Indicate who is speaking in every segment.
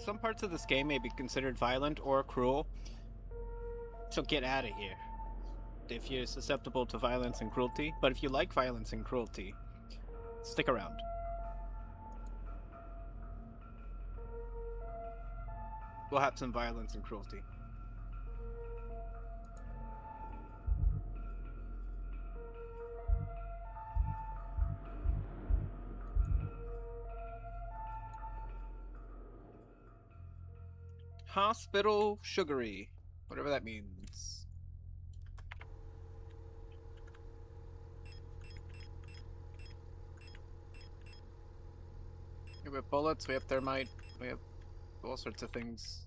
Speaker 1: Some parts of this game may be considered violent or cruel, so get out of here if you're susceptible to violence and cruelty. But if you like violence and cruelty, stick around. We'll have some violence and cruelty. Hospital Sugary, whatever that means. We have bullets, we have thermite, we have all sorts of things.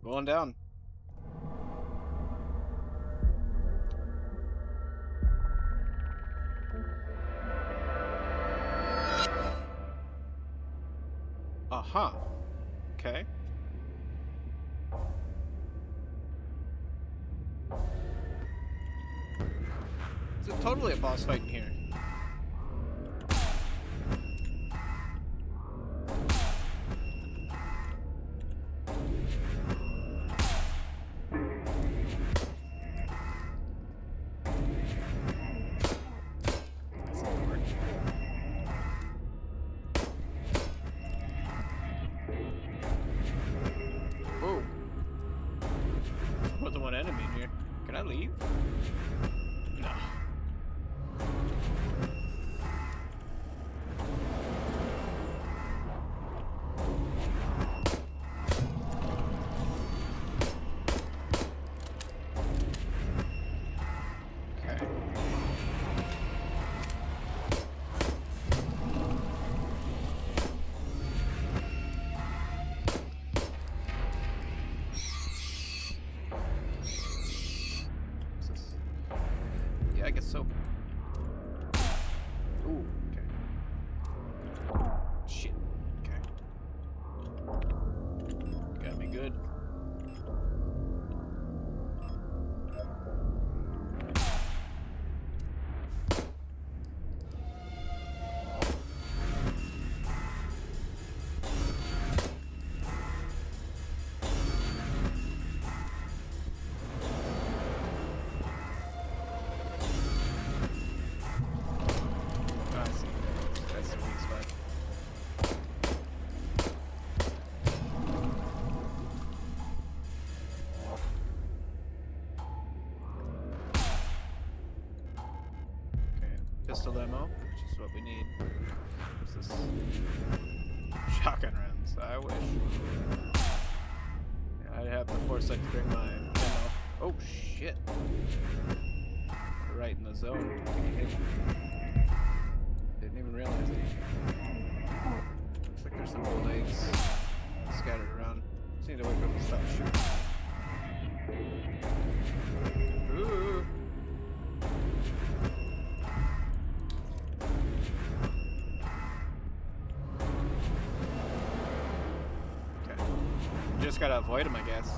Speaker 1: Going down. Uh-huh. Okay. It's totally a boss fight in here. More than one enemy in here. Can I leave? No. pistol ammo, which is what we need. What's this? Shotgun rounds. I wish. Yeah, I'd have the foresight to bring my ammo. Oh shit! Right in the zone. Didn't even realize it. Looks like there's some old eggs scattered around. Just need to wait for them to stop shooting. Ooh. Okay. Just gotta avoid him, I guess.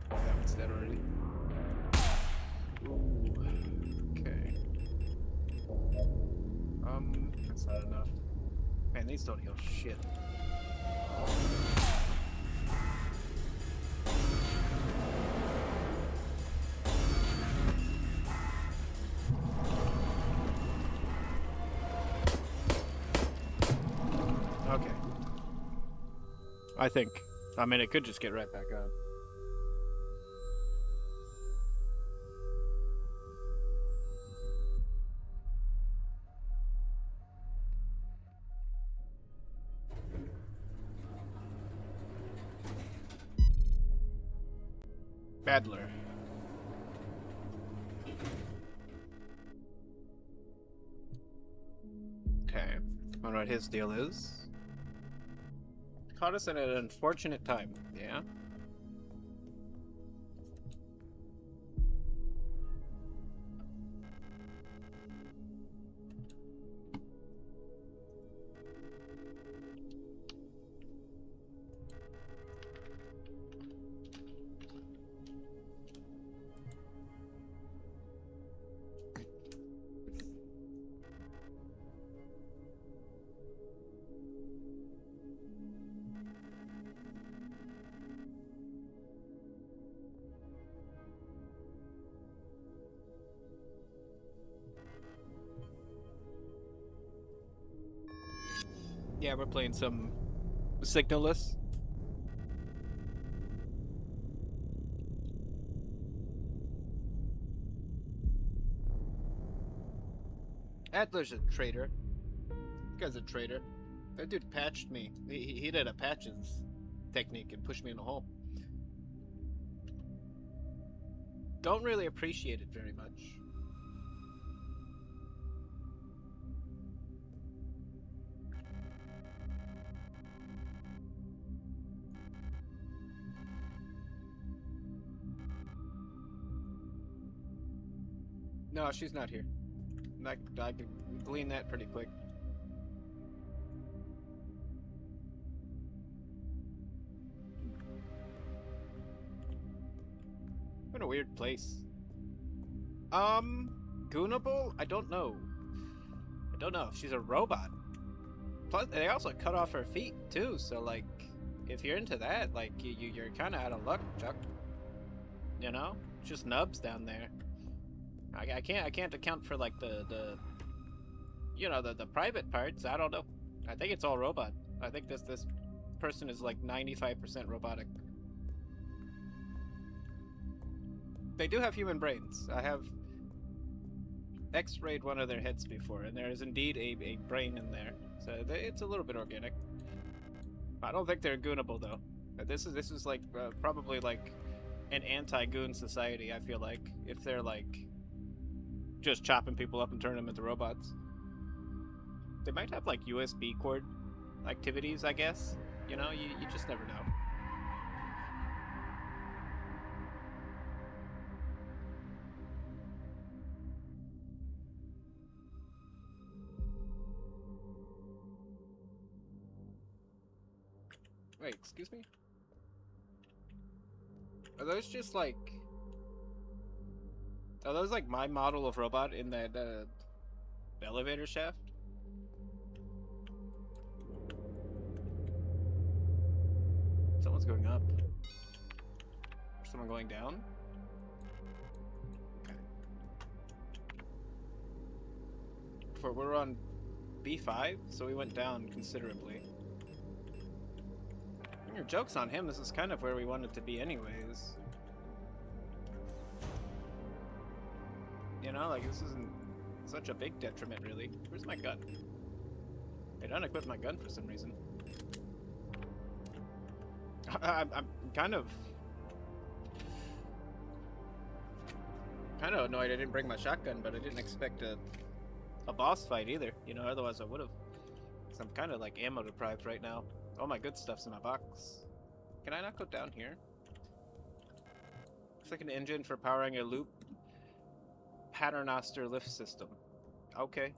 Speaker 1: That one's dead already. Ooh. Okay. That's not enough. Man, these don't heal shit. Okay. I think. I mean, it could just get right back up. Battler. Okay. I wonder what his deal is. Caught us at an unfortunate time. Yeah. Yeah, we're playing some Signalis. Adler's a traitor. This guy's a traitor. That dude patched me. He did a patches technique and pushed me in a hole. Don't really appreciate it very much. No, she's not here. I could glean that pretty quick. What a weird place. Goonable? I don't know. I don't know if she's a robot. Plus, they also cut off her feet too. So, like, if you're into that, like, you're kind of out of luck, Chuck. You know, just nubs down there. I can't account for like the you know the private parts. I don't know. I think it's all robot. I think this person is like 95% robotic. They do have human brains. I have X-rayed one of their heads before, and there is indeed a brain in there. So it's a little bit organic. I don't think they're goonable though. This is like probably like an anti-goon society. I feel like if they're like just chopping people up and turning them into robots. They might have like USB cord activities, I guess. You know, you just never know. Wait, excuse me? Are those just like... Are those like my model of robot in that Elevator shaft? Someone's going up. Is someone going down? Okay. We're on B5, so we went down considerably. Your joke's on him, this is kind of where we wanted to be anyways. You know, like, this isn't such a big detriment, really. Where's my gun? I don't equip my gun for some reason. I'm kind of annoyed I didn't bring my shotgun, but I didn't expect a boss fight either. You know, otherwise I would have. Because I'm kind of like ammo deprived right now. All my good stuff's in my box. Can I not go down here? Looks like an engine for powering a loop paternoster lift system. Okay.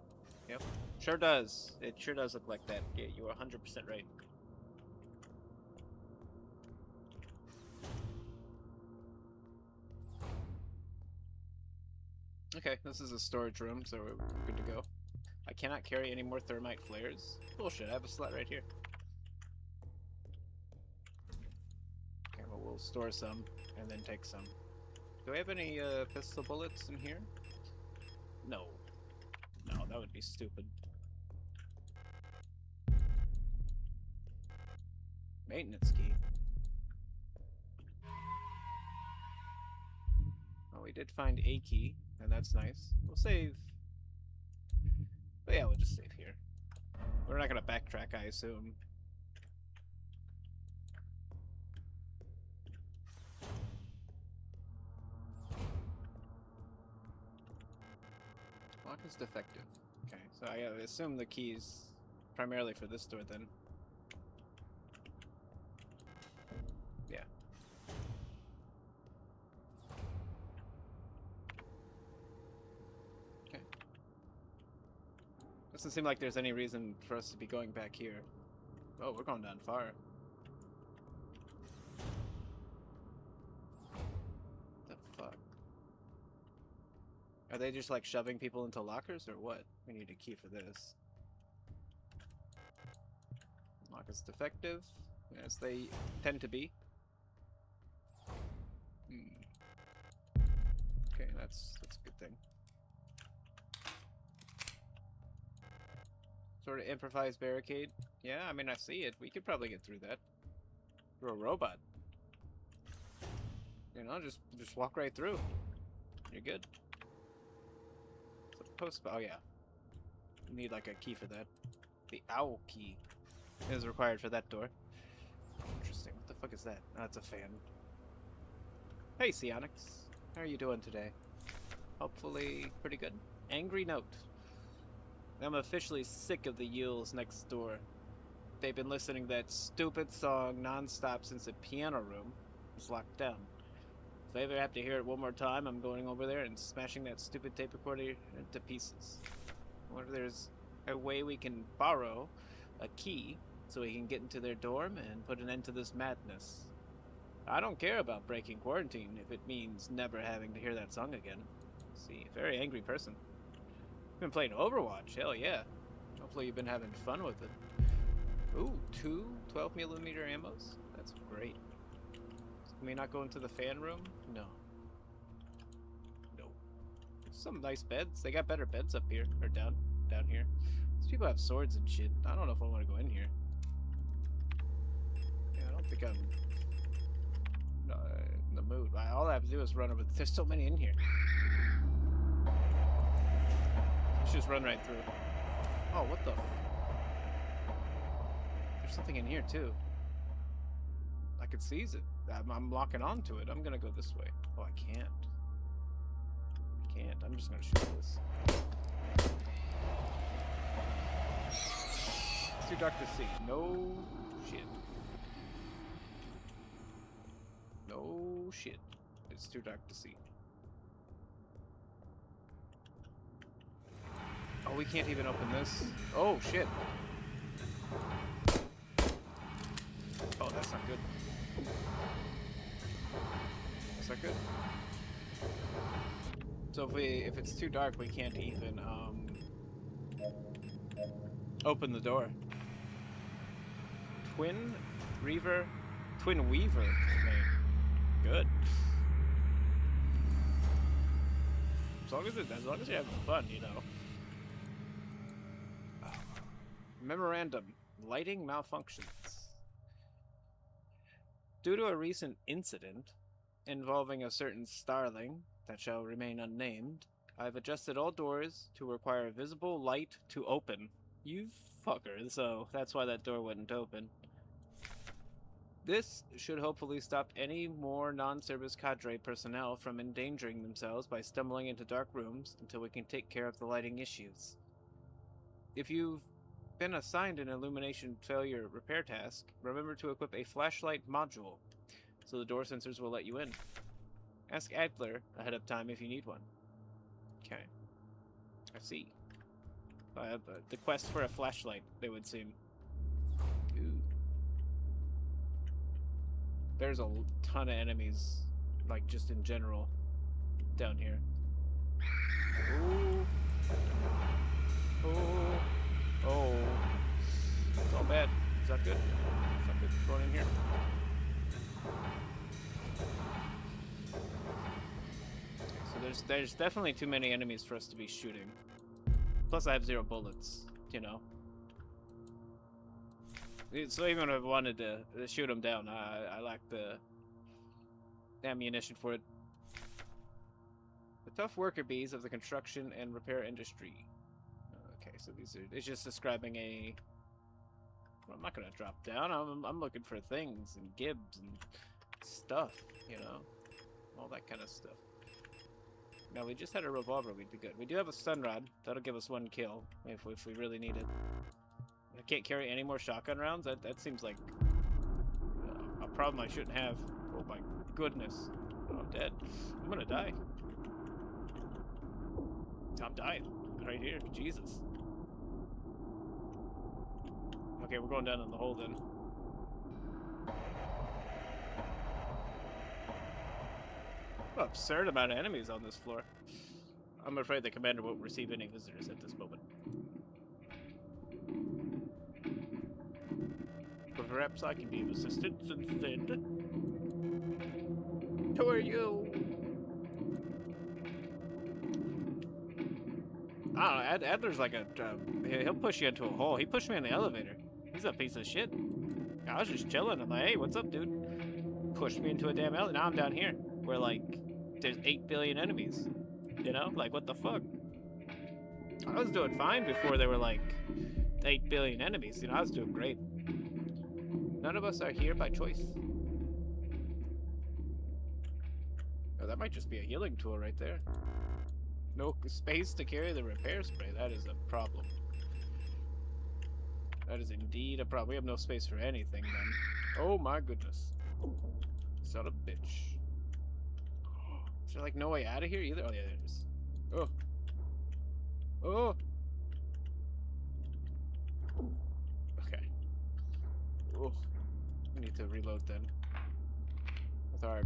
Speaker 1: Yep. Sure does. It sure does look like that. Yeah, you were 100% right. Okay, this is a storage room, so we're good to go. I cannot carry any more thermite flares. Bullshit, I have a slot right here. Okay, well, we'll store some and then take some. Do we have any pistol bullets in here? No. No, that would be stupid. Maintenance key. Well, we did find a key, and that's nice. We'll save. But yeah, we'll just save here. We're not gonna backtrack, I assume. Lock is defective. Okay, so I assume the key's primarily for this door then. Yeah. Okay. Doesn't seem like there's any reason for us to be going back here. Oh, we're going down far. The fuck? Are they just like shoving people into lockers or what? We need a key for this. Lock is defective, as they tend to be. Okay, that's a good thing. Sort of improvised barricade. Yeah, I mean, I see it. We could probably get through that. We're a robot. You know, just walk right through. You're good. Post. Oh yeah. You need like a key for that. The owl key is required for that door. Interesting. What the fuck is that? Oh, that's a fan. Hey, Sionix. How are you doing today? Hopefully pretty good. Angry note. I'm officially sick of the Yules next door. They've been listening to that stupid song non-stop since the piano room was locked down. If I ever have to hear it one more time, I'm going over there and smashing that stupid tape recorder into pieces. I wonder if there's a way we can borrow a key so we can get into their dorm and put an end to this madness. I don't care about breaking quarantine if it means never having to hear that song again. See, very angry person. You've been playing Overwatch, hell yeah. Hopefully you've been having fun with it. Ooh, 2 12mm ammos? That's great. Can we not go into the fan room? No. No. Some nice beds. They got better beds up here. Or down here. These people have swords and shit. I don't know if I want to go in here. Yeah, I don't think I'm in the mood. All I have to do is run over. There's so many in here. Let's just run right through. Oh, what the? There's something in here too. I could seize it. I'm locking onto it. I'm gonna go this way. Oh, I can't. I can't. I'm just gonna shoot this. It's too dark to see. No shit. No shit. It's too dark to see. Oh, we can't even open this. Oh, shit. Oh, that's not good. Is that good? So if it's too dark, we can't even Open the door. Twin Weaver. Man, good. As long as you're having fun, you know. Memorandum: lighting malfunctions. Due to a recent incident involving a certain starling that shall remain unnamed, I've adjusted all doors to require visible light to open. You fucker, so that's why that door wouldn't open. This should hopefully stop any more non-service cadre personnel from endangering themselves by stumbling into dark rooms until we can take care of the lighting issues. If you've been assigned an illumination failure repair task, remember to equip a flashlight module so the door sensors will let you in. Ask Adler ahead of time if you need one. Okay. I see. The quest for a flashlight, it would seem. Ooh. There's a ton of enemies, like, just in general, down here. Ooh. Oh. Oh. It's all bad. Is that good? Is that good going in here? So there's definitely too many enemies for us to be shooting. Plus I have 0 bullets, you know. So even if I wanted to shoot them down, I lack the ammunition for it. The tough worker bees of the construction and repair industry. Okay, so it's just describing a... Well, I'm not gonna drop down. I'm looking for things and gibs and stuff, you know, all that kind of stuff. Now we just had a revolver, we'd be good. We do have a stun rod. That'll give us 1 kill if we really need it. I can't carry any more shotgun rounds. That seems like a problem I shouldn't have. Oh my goodness! Oh, I'm dead. I'm gonna die. I'm dying right here. Jesus. Okay, we're going down in the hole then. What an absurd amount of enemies on this floor. I'm afraid the commander won't receive any visitors at this moment. But perhaps I can be of assistance instead. Who are you? I don't know, Adler's like a... he'll push you into a hole. He pushed me in the elevator. He's a piece of shit. I was just chilling. I'm like, hey, what's up, dude? Pushed me into a damn elevator. Now I'm down here. Where, like, there's 8 billion enemies. You know? Like, what the fuck? I was doing fine before there were, like, 8 billion enemies. You know, I was doing great. None of us are here by choice. Oh, that might just be a healing tool right there. No space to carry the repair spray. That is a problem. That is indeed a problem. We have no space for anything then. Oh my goodness. Son of a bitch. Is there like no way out of here either? Oh yeah, there it is. Oh. Oh. Okay. Oh. We need to reload then. With our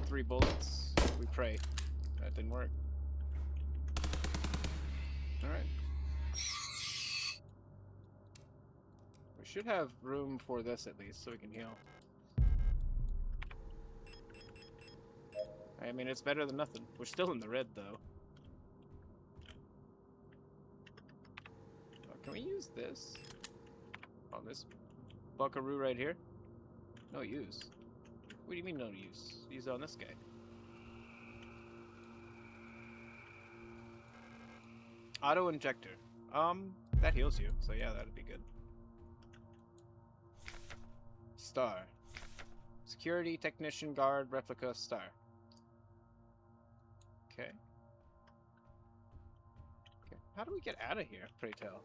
Speaker 1: 3 bullets, we pray. That didn't work. Alright. We should have room for this at least, so we can heal. I mean, it's better than nothing. We're still in the red, though. Oh, can we use this? On this buckaroo right here? No use. What do you mean no use? Use on this guy. Auto injector. That heals you, so yeah, that'd be good. Star. Security technician guard replica star. Okay. Okay. How do we get out of here, pray tell?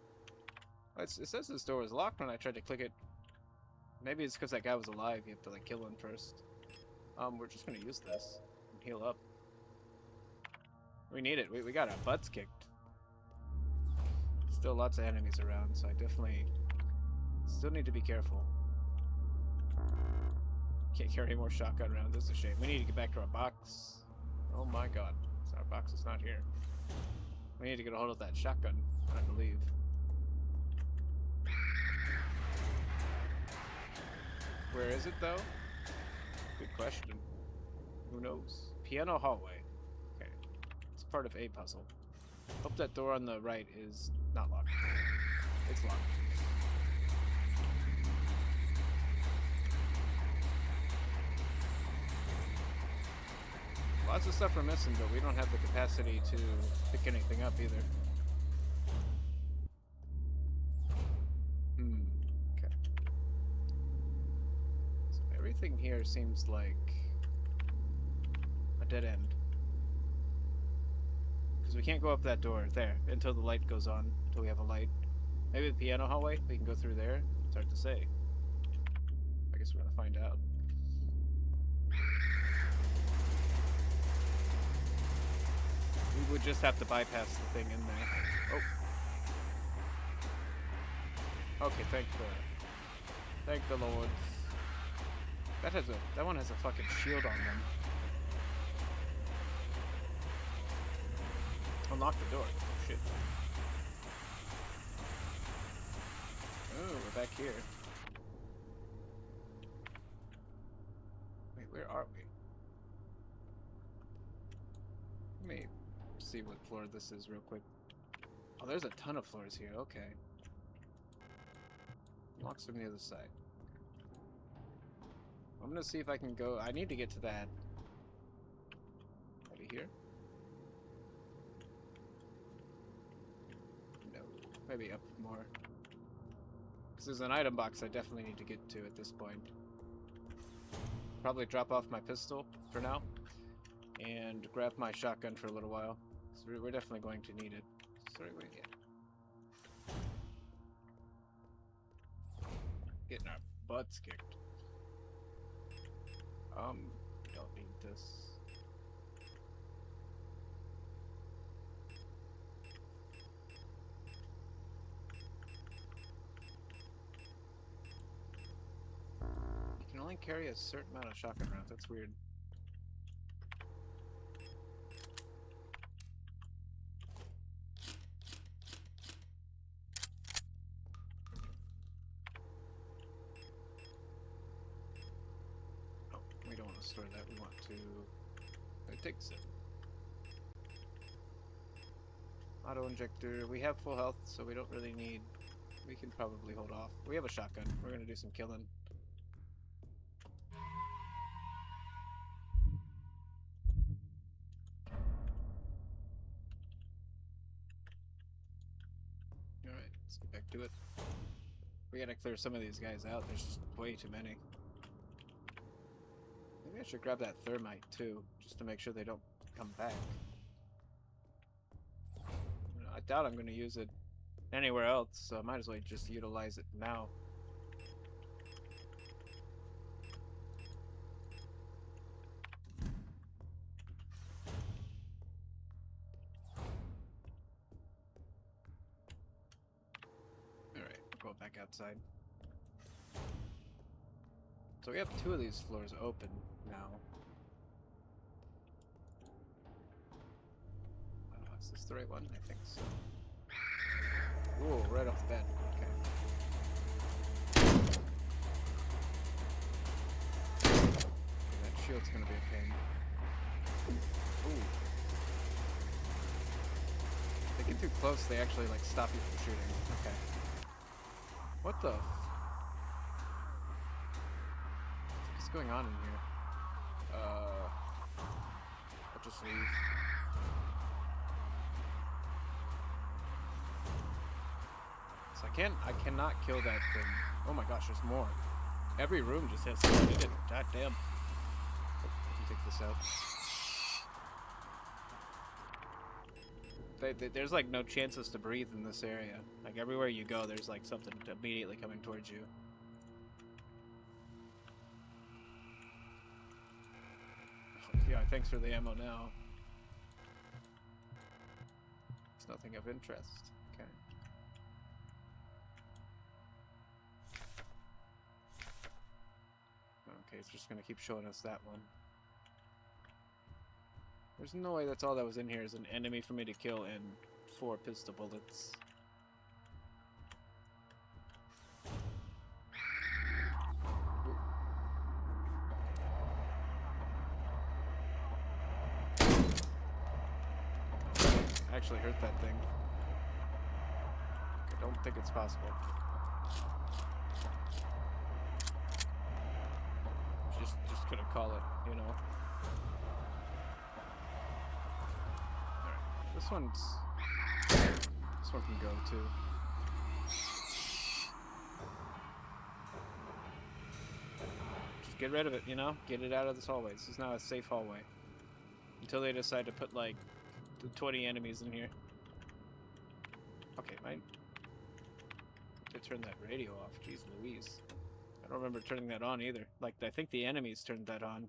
Speaker 1: It says this door is locked when I tried to click it. Maybe it's because that guy was alive. You have to like kill him first. We're just gonna use this and heal up. We need it. We got our butts kicked. Still lots of enemies around, so I definitely still need to be careful. Can't carry more shotgun rounds. That's a shame. We need to get back to our box. Oh my god. So our box is not here. We need to get a hold of that shotgun, I believe. Where is it, though? Good question. Who knows? Piano hallway. Okay. It's part of a puzzle. Hope that door on the right is not locked. It's locked. Lots of stuff we're missing, but we don't have the capacity to pick anything up either. Okay. So everything here seems like a dead end. Because we can't go up that door there until the light goes on, until we have a light. Maybe the piano hallway, we can go through there. It's hard to say. I guess we're gonna find out. We would just have to bypass the thing in there. Oh. Okay, thank the Lord. That one has a fucking shield on them. Unlock the door. Oh, shit. Oh, we're back here. Wait, where are we? Let me see what floor this is real quick. Oh, there's a ton of floors here. Okay. Locks from the other side. I'm gonna see if I can go. I need to get to that. Maybe here? No. Maybe up more. Because there's an item box I definitely need to get to at this point. Probably drop off my pistol for now. And grab my shotgun for a little while. So we're definitely going to need it. Sorry, wait, yeah. Getting our butts kicked. Don't need this. You can only carry a certain amount of shotgun rounds. That's weird. We don't want to store that. We want to take it. Auto injector. We have full health, so we don't really need. We can probably hold off. We have a shotgun. We're gonna do some killing. All right, let's get back to it. We gotta clear some of these guys out. There's just way too many. Maybe I should grab that thermite too, just to make sure they don't come back. I doubt I'm going to use it anywhere else, so I might as well just utilize it now. Alright, we'll go back outside. So we have 2 of these floors open now. Is this the right one? I think so. Whoa, right off the bat. Okay. That shield's gonna be a pain. Ooh. If they get too close, they actually like stop you from shooting. Okay. What the? What's going on in here? I'll just leave. So I cannot kill that thing. Oh my gosh, there's more. Every room just has something in it. God damn. Oh, I can take this out. There's like no chances to breathe in this area. Like everywhere you go, there's like something immediately coming towards you. Oh, yeah, thanks for the ammo now. It's nothing of interest. Okay. Okay, it's just gonna keep showing us that one. There's no way that's all that was in here is an enemy for me to kill and 4 pistol bullets. I actually hurt that thing. I don't think it's possible. Just gonna call it, you know. Alright, this one can go too. Just get rid of it, you know? Get it out of this hallway. This is now a safe hallway. Until they decide to put like 20 enemies in here. Okay, mine. To turn that radio off. Jeez Louise. I don't remember turning that on either. Like, I think the enemies turned that on.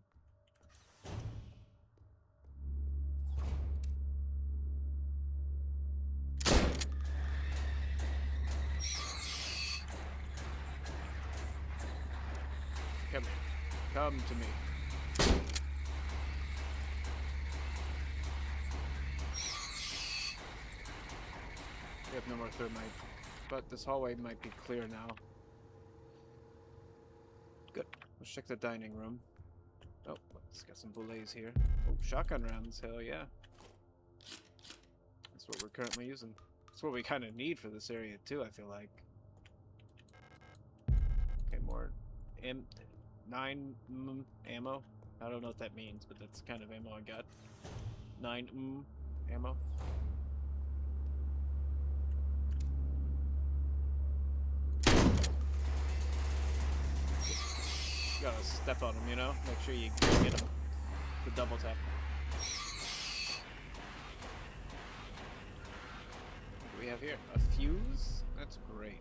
Speaker 1: Come here. Come to me. We have no more thermite. But this hallway might be clear now. Good. Let's check the dining room. Oh, let's get some bullets here. Oh, shotgun rounds. Hell yeah. That's what we're currently using. That's what we kind of need for this area too, I feel like. Okay, more M9 ammo. I don't know what that means, but that's the kind of ammo I got. 9 ammo. You gotta step on them, you know? Make sure you get them. The double tap. What do we have here? A fuse? That's great.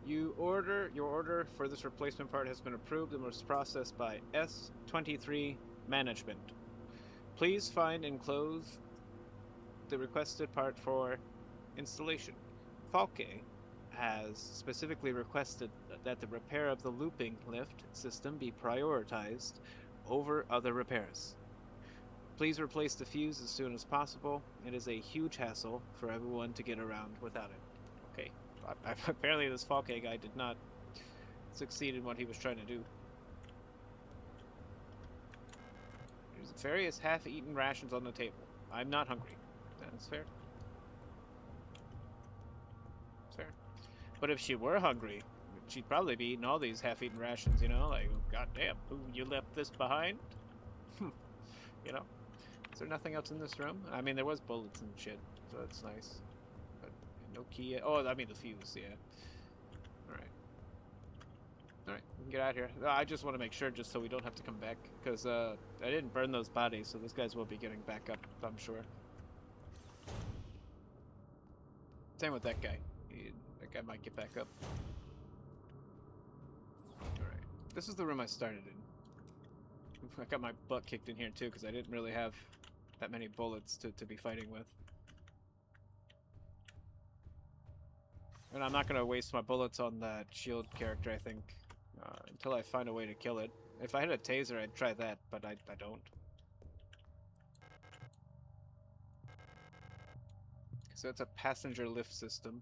Speaker 1: Your order for this replacement part has been approved and was processed by S23 Management. Please find and close the requested part for installation. Falke has specifically requested that the repair of the looping lift system be prioritized over other repairs. Please replace the fuse as soon as possible. It is a huge hassle for everyone to get around without it. Okay. Apparently this Falke guy did not succeed in what he was trying to do. There's various half-eaten rations on the table. I'm not hungry. That's fair. That's fair. But if she were hungry, she'd probably be eating all these half-eaten rations, you know? Like, goddamn, you left this behind? You know? Is there nothing else in this room? I mean, there was bullets and shit, so that's nice. But no key. Oh, I mean the fuse, yeah. Alright. Alright, we can get out of here. I just want to make sure, just so we don't have to come back, because I didn't burn those bodies, so those guys will be getting back up, I'm sure. Same with that guy. That guy might get back up. Alright. This is the room I started in. I got my butt kicked in here too, because I didn't really have that many bullets to be fighting with. And I'm not going to waste my bullets on that shield character, I think, until I find a way to kill it. If I had a taser, I'd try that, but I don't. So it's a passenger lift system.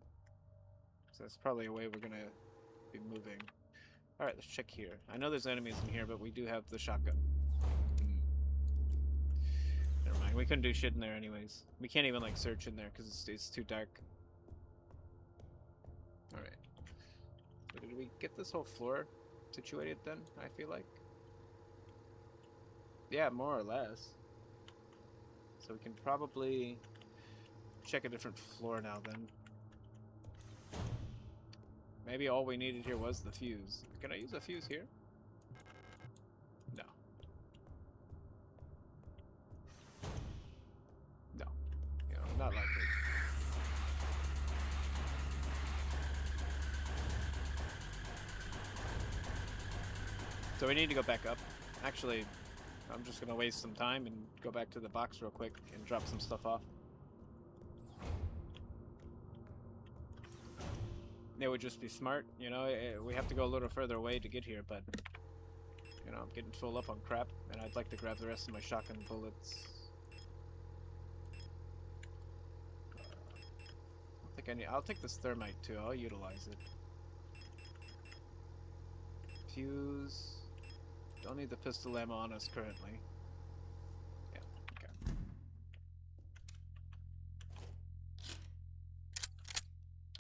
Speaker 1: So that's probably a way we're going to be moving. Alright, let's check here. I know there's enemies in here, but we do have the shotgun. Never mind, we couldn't do shit in there anyways. We can't even, like, search in there, because it's too dark. Alright. So did we get this whole floor situated then, I feel like? Yeah, more or less. So we can probably check a different floor now then. Maybe all we needed here was the fuse. Can I use a fuse here? No. No. You know, not likely. So we need to go back up. Actually, I'm just going to waste some time and go back to the box real quick and drop some stuff off. It would just be smart, you know, we have to go a little further away to get here, but, you know, I'm getting full up on crap, and I'd like to grab the rest of my shotgun bullets. think I need... I'll take this thermite too. I'll utilize it. Fuse. Don't need the pistol ammo on us currently. Yeah, okay.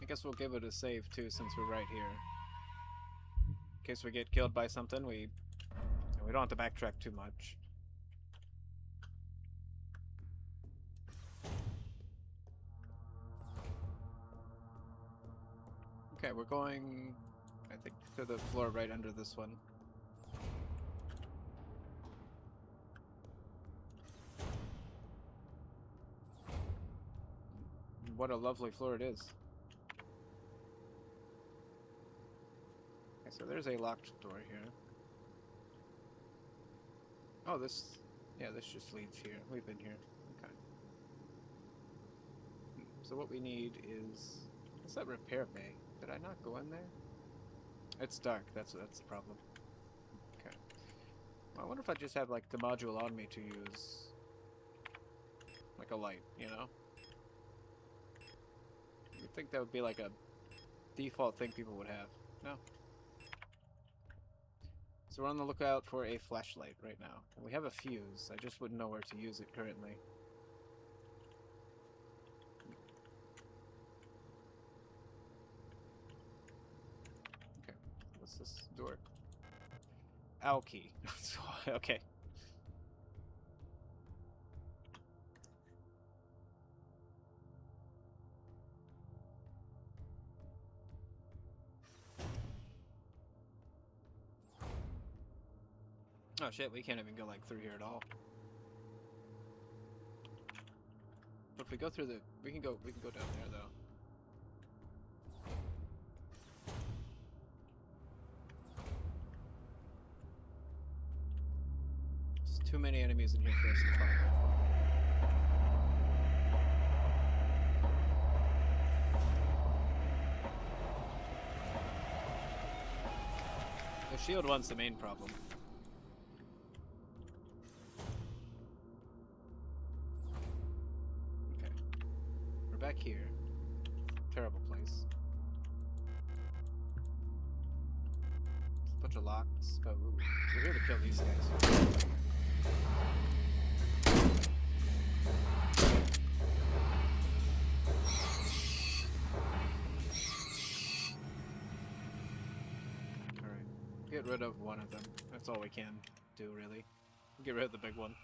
Speaker 1: I guess we'll give it a save too since we're right here. In case we get killed by something, we don't have to backtrack too much. Okay, we're going, I think, to the floor right under this one. What a lovely floor it is. Okay, so there's a locked door here. Oh, this... Yeah, this just leads here. We've been here. Okay. So what we need is... What's that repair bay? Did I not go in there? It's dark. That's the problem. Okay. Well, I wonder if I just have, like, the module on me to use... Like a light, you know? You'd think that would be, like, a default thing people would have. No. So we're on the lookout for a flashlight right now. And we have a fuse. I just wouldn't know where to use it currently. Okay. What's this door? Owl key. Okay. Oh shit, we can't even go like through here at all. But if we go through the we can go down there though. There's too many enemies in here for us to fight. The shield one's the main problem. Okay. We're back here. Terrible place. It's a bunch of locks, but we're here to kill these guys. Get rid of one of them. That's all we can do, really. Get rid of the big one.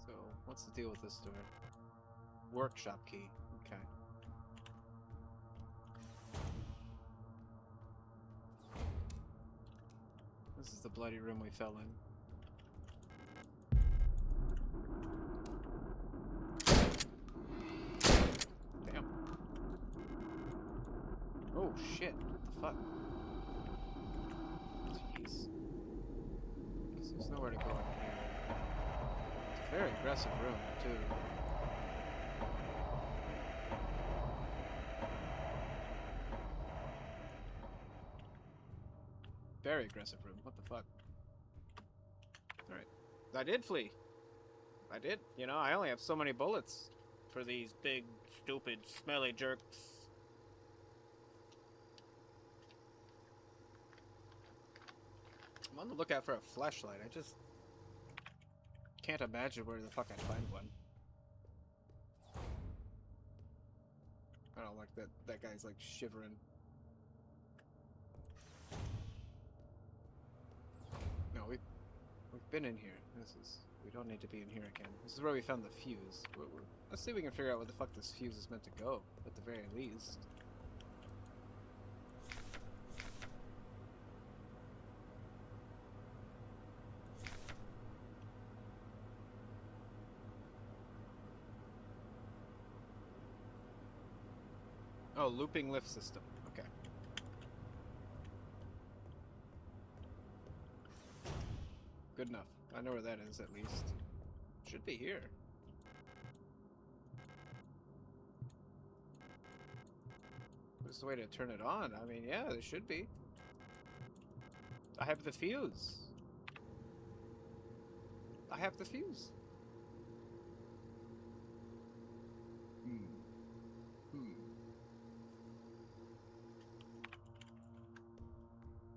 Speaker 1: So, what's the deal with this door? Workshop key. Okay. This is the bloody room we fell in. Oh shit, what the fuck? Jeez. Because there's nowhere to go in here. It's a very aggressive room, too. Very aggressive room, what the fuck? Alright. I did flee! I did. You know, I only have so many bullets for these big, stupid, smelly jerks. I'm on the lookout for a flashlight. I just can't imagine where the fuck I'd find one. I don't like that. That guy's like shivering. No, we've been in here. We don't need to be in here again. This is where we found the fuse. Let's see if we can figure out where the fuck this fuse is meant to go, at the very least. Oh, looping lift system. Okay. Good enough. I know where that is, at least. Should be here. What's the way to turn it on? I mean, yeah, there should be. I have the fuse. I have the fuse.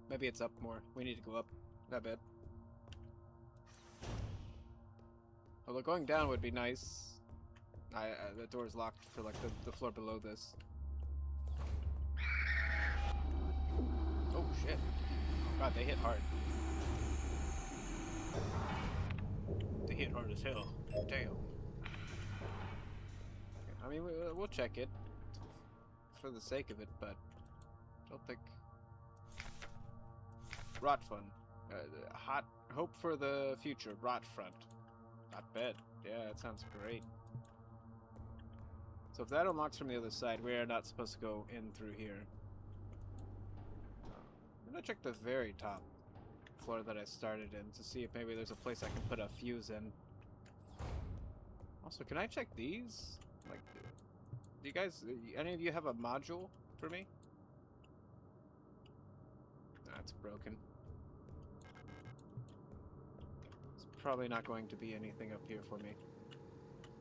Speaker 1: Maybe it's up more. We need to go up. Not bad. Although going down would be nice. The door's locked for like the floor below this. Oh shit. God, they hit hard. They hit hard as hell. Damn. I mean, we'll check it for the sake of it, but I don't think. Rot fun. Hot hope for the future. Rot front. Not bad. Yeah, that sounds great. So if that unlocks from the other side, we are not supposed to go in through here. I'm gonna check the very top floor that I started in to see if maybe there's a place I can put a fuse in. Also, can I check these? Like, do you guys, any of you have a module for me? That's broken. It's probably not going to be anything up here for me.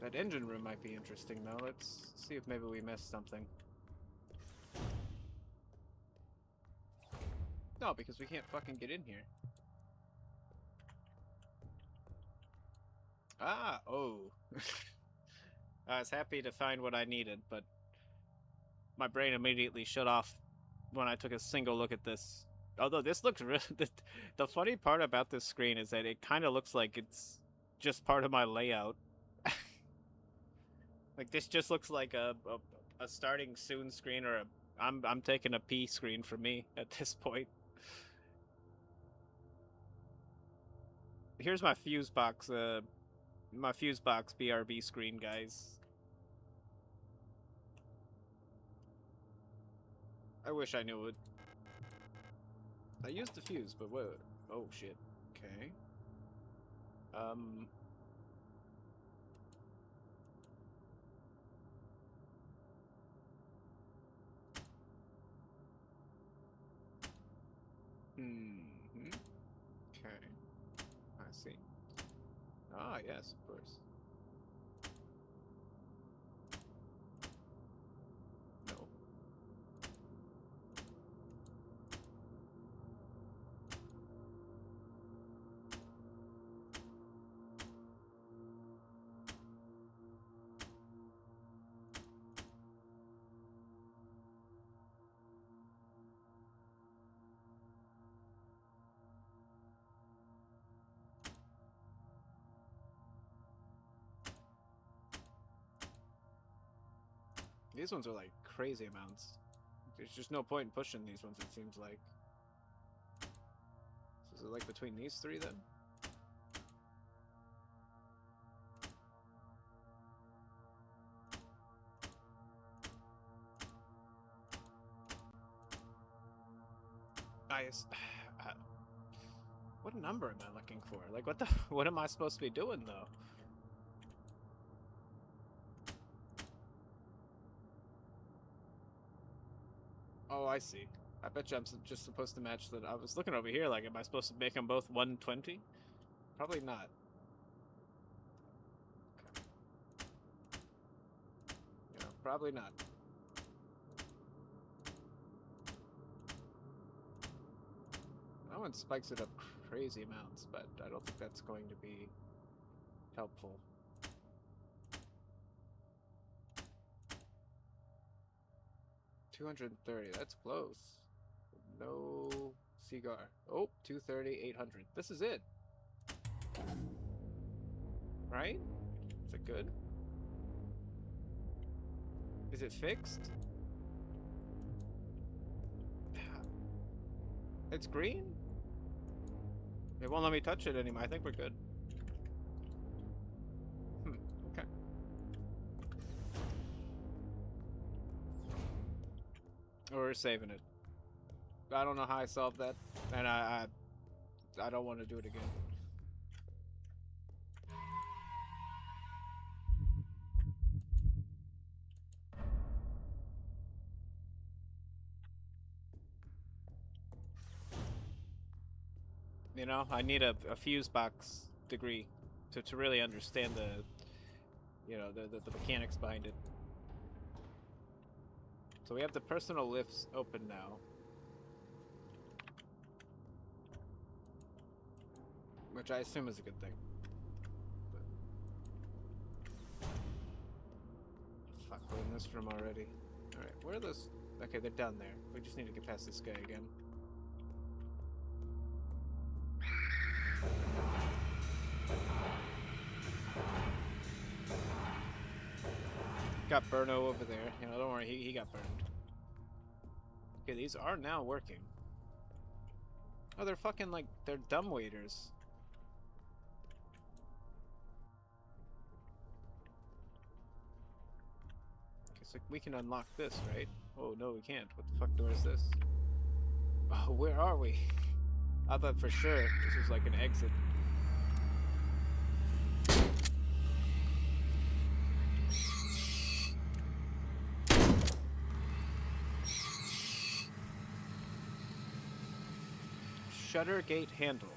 Speaker 1: That engine room might be interesting though. Let's see if maybe we missed something. No, because we can't fucking get in here. Ah, oh. I was happy to find what I needed, but my brain immediately shut off when I took a single look at this. Although this looks really... The funny part about this screen is that it kind of looks like it's just part of my layout. Like, this just looks like a starting soon screen, or a... I'm taking a P screen for me at this point. Here's my fuse box, BRB screen, guys. I wish I knew it. I used the fuse, but what? Oh shit. Okay. Okay. I see. Ah, yes, of course. No. These ones are like crazy amounts. There's just no point in pushing these ones, it seems like. So is it like between these three then? Nice. What number am I looking for? Like, what am I supposed to be doing though? Oh, I see. I bet you I'm just supposed to match that. I was looking over here, like, am I supposed to make them both 120? Probably not. Okay. Yeah, probably not. That one spikes it up crazy amounts, but I don't think that's going to be helpful. $230, that's close. No cigar. Oh, 230, 800. This is it. Right? Is it good? Is it fixed? It's green? It won't let me touch it anymore. I think we're good. Okay. We're saving it. I don't know how I solved that, and I don't want to do it again. You know, I need a fuse box degree to really understand the, you know, the mechanics behind it. So we have the personal lifts open now. Which I assume is a good thing. But... Fuck, we're in this room already. Alright, where are those? Okay, they're down there. We just need to get past this guy again. Got Burno over there. You know, don't worry, he got burned. Okay, these are now working. Oh, they're fucking like, they're dumb waiters. Okay, so we can unlock this, right? Oh, no, we can't. What the fuck door is this? Oh, where are we? I thought for sure this was like an exit. Shutter gate handle.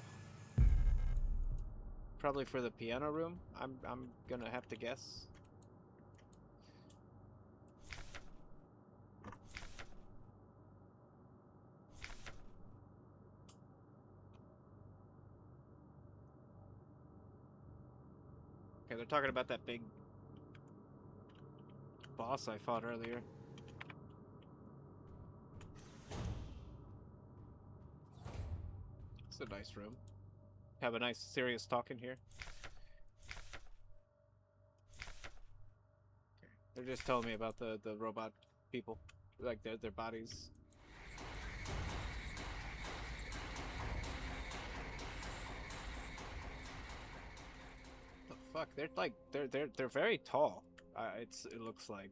Speaker 1: Probably for the piano room. I'm gonna have to guess. Okay, they're talking about that big boss I fought earlier. It's a nice room. Have a nice serious talk in here. Okay. They're just telling me about the robot people. Like their bodies. What the fuck? They're like they're very tall. It looks like.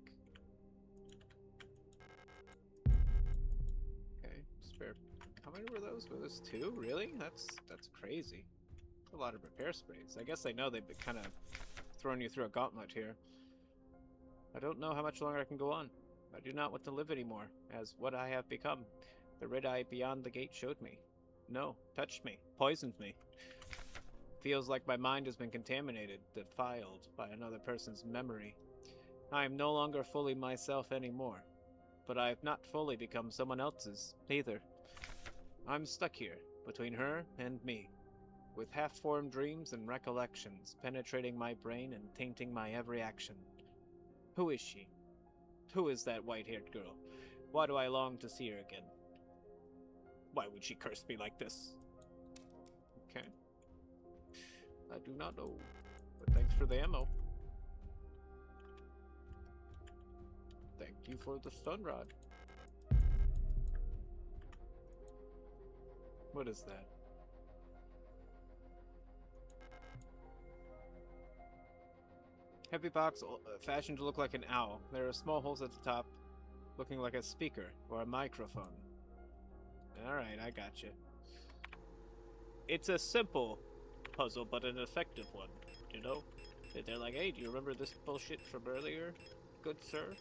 Speaker 1: Okay, spare. How many were those? Were those 2? Really? That's crazy. A lot of repair sprays. I guess they know they've been kind of throwing you through a gauntlet here. I don't know how much longer I can go on. I do not want to live anymore, as what I have become. The red eye beyond the gate showed me. No, touched me, poisoned me. Feels like my mind has been contaminated, defiled by another person's memory. I am no longer fully myself anymore, but I have not fully become someone else's, either. I'm stuck here, between her and me, with half-formed dreams and recollections penetrating my brain and tainting my every action. Who is she? Who is that white-haired girl? Why do I long to see her again? Why would she curse me like this? Okay. I do not know, but thanks for the ammo. Thank you for the stun rod. What is that? Heavy box fashioned to look like an owl. There are small holes at the top, looking like a speaker or a microphone. Alright, I got you. It's a simple puzzle, but an effective one, you know? They're like, hey, do you remember this bullshit from earlier, good sir?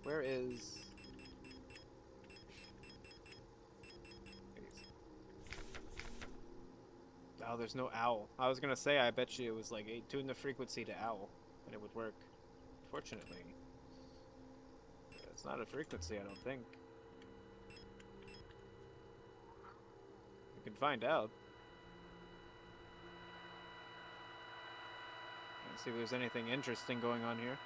Speaker 1: Where is... Oh, there's no owl. I was gonna say, I bet you it was like, hey, tune the frequency to owl, and it would work. Fortunately, it's not a frequency, I don't think. We can find out. Let's see if there's anything interesting going on here.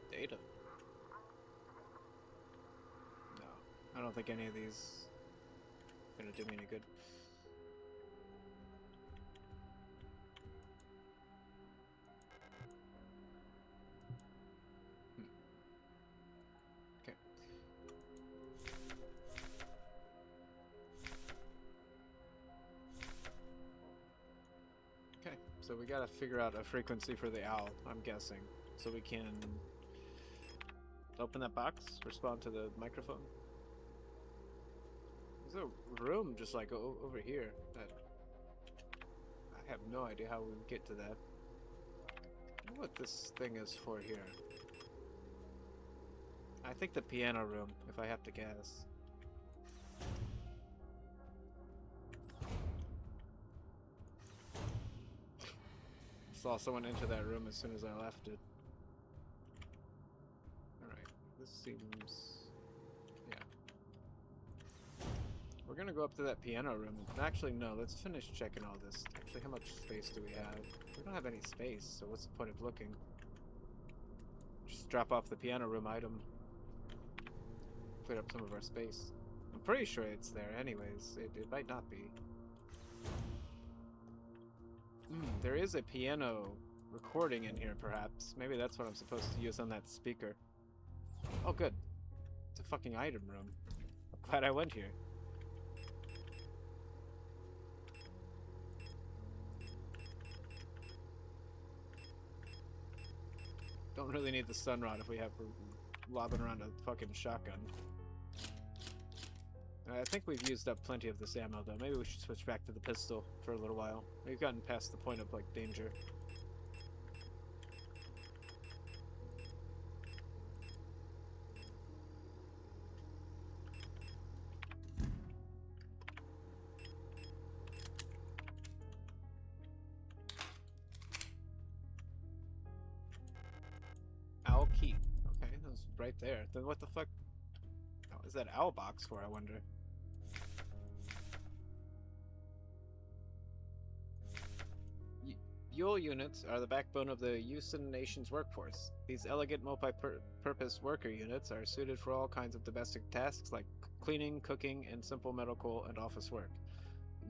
Speaker 1: Data. No, I don't think any of these are gonna do me any good. Okay. Okay, so we gotta figure out a frequency for the owl, I'm guessing, so we can open that box, respond to the microphone. There's a room just like over here that I have no idea how we would get to that. I wonder what this thing is for here. I think the piano room, if I have to guess. Saw someone enter that room as soon as I left it. Alright, this seems... yeah. We're gonna go up to that piano room. Actually, no, let's finish checking all this. Actually, how much space do we have? We don't have any space, so what's the point of looking? Just drop off the piano room item. Clear up some of our space. I'm pretty sure it's there anyways. It might not be. There is a piano recording in here, perhaps. Maybe that's what I'm supposed to use on that speaker. Oh, good. It's a fucking item room. I'm glad I went here. Don't really need the stun rod if we have lobbing around a fucking shotgun. I think we've used up plenty of this ammo, though. Maybe we should switch back to the pistol for a little while. We've gotten past the point of, like, danger. Owl key. Okay, that was right there. Then what the fuck is that owl box for, I wonder? Yule units are the backbone of the Yusan nation's workforce. These elegant multi-purpose worker units are suited for all kinds of domestic tasks like cleaning, cooking, and simple medical and office work.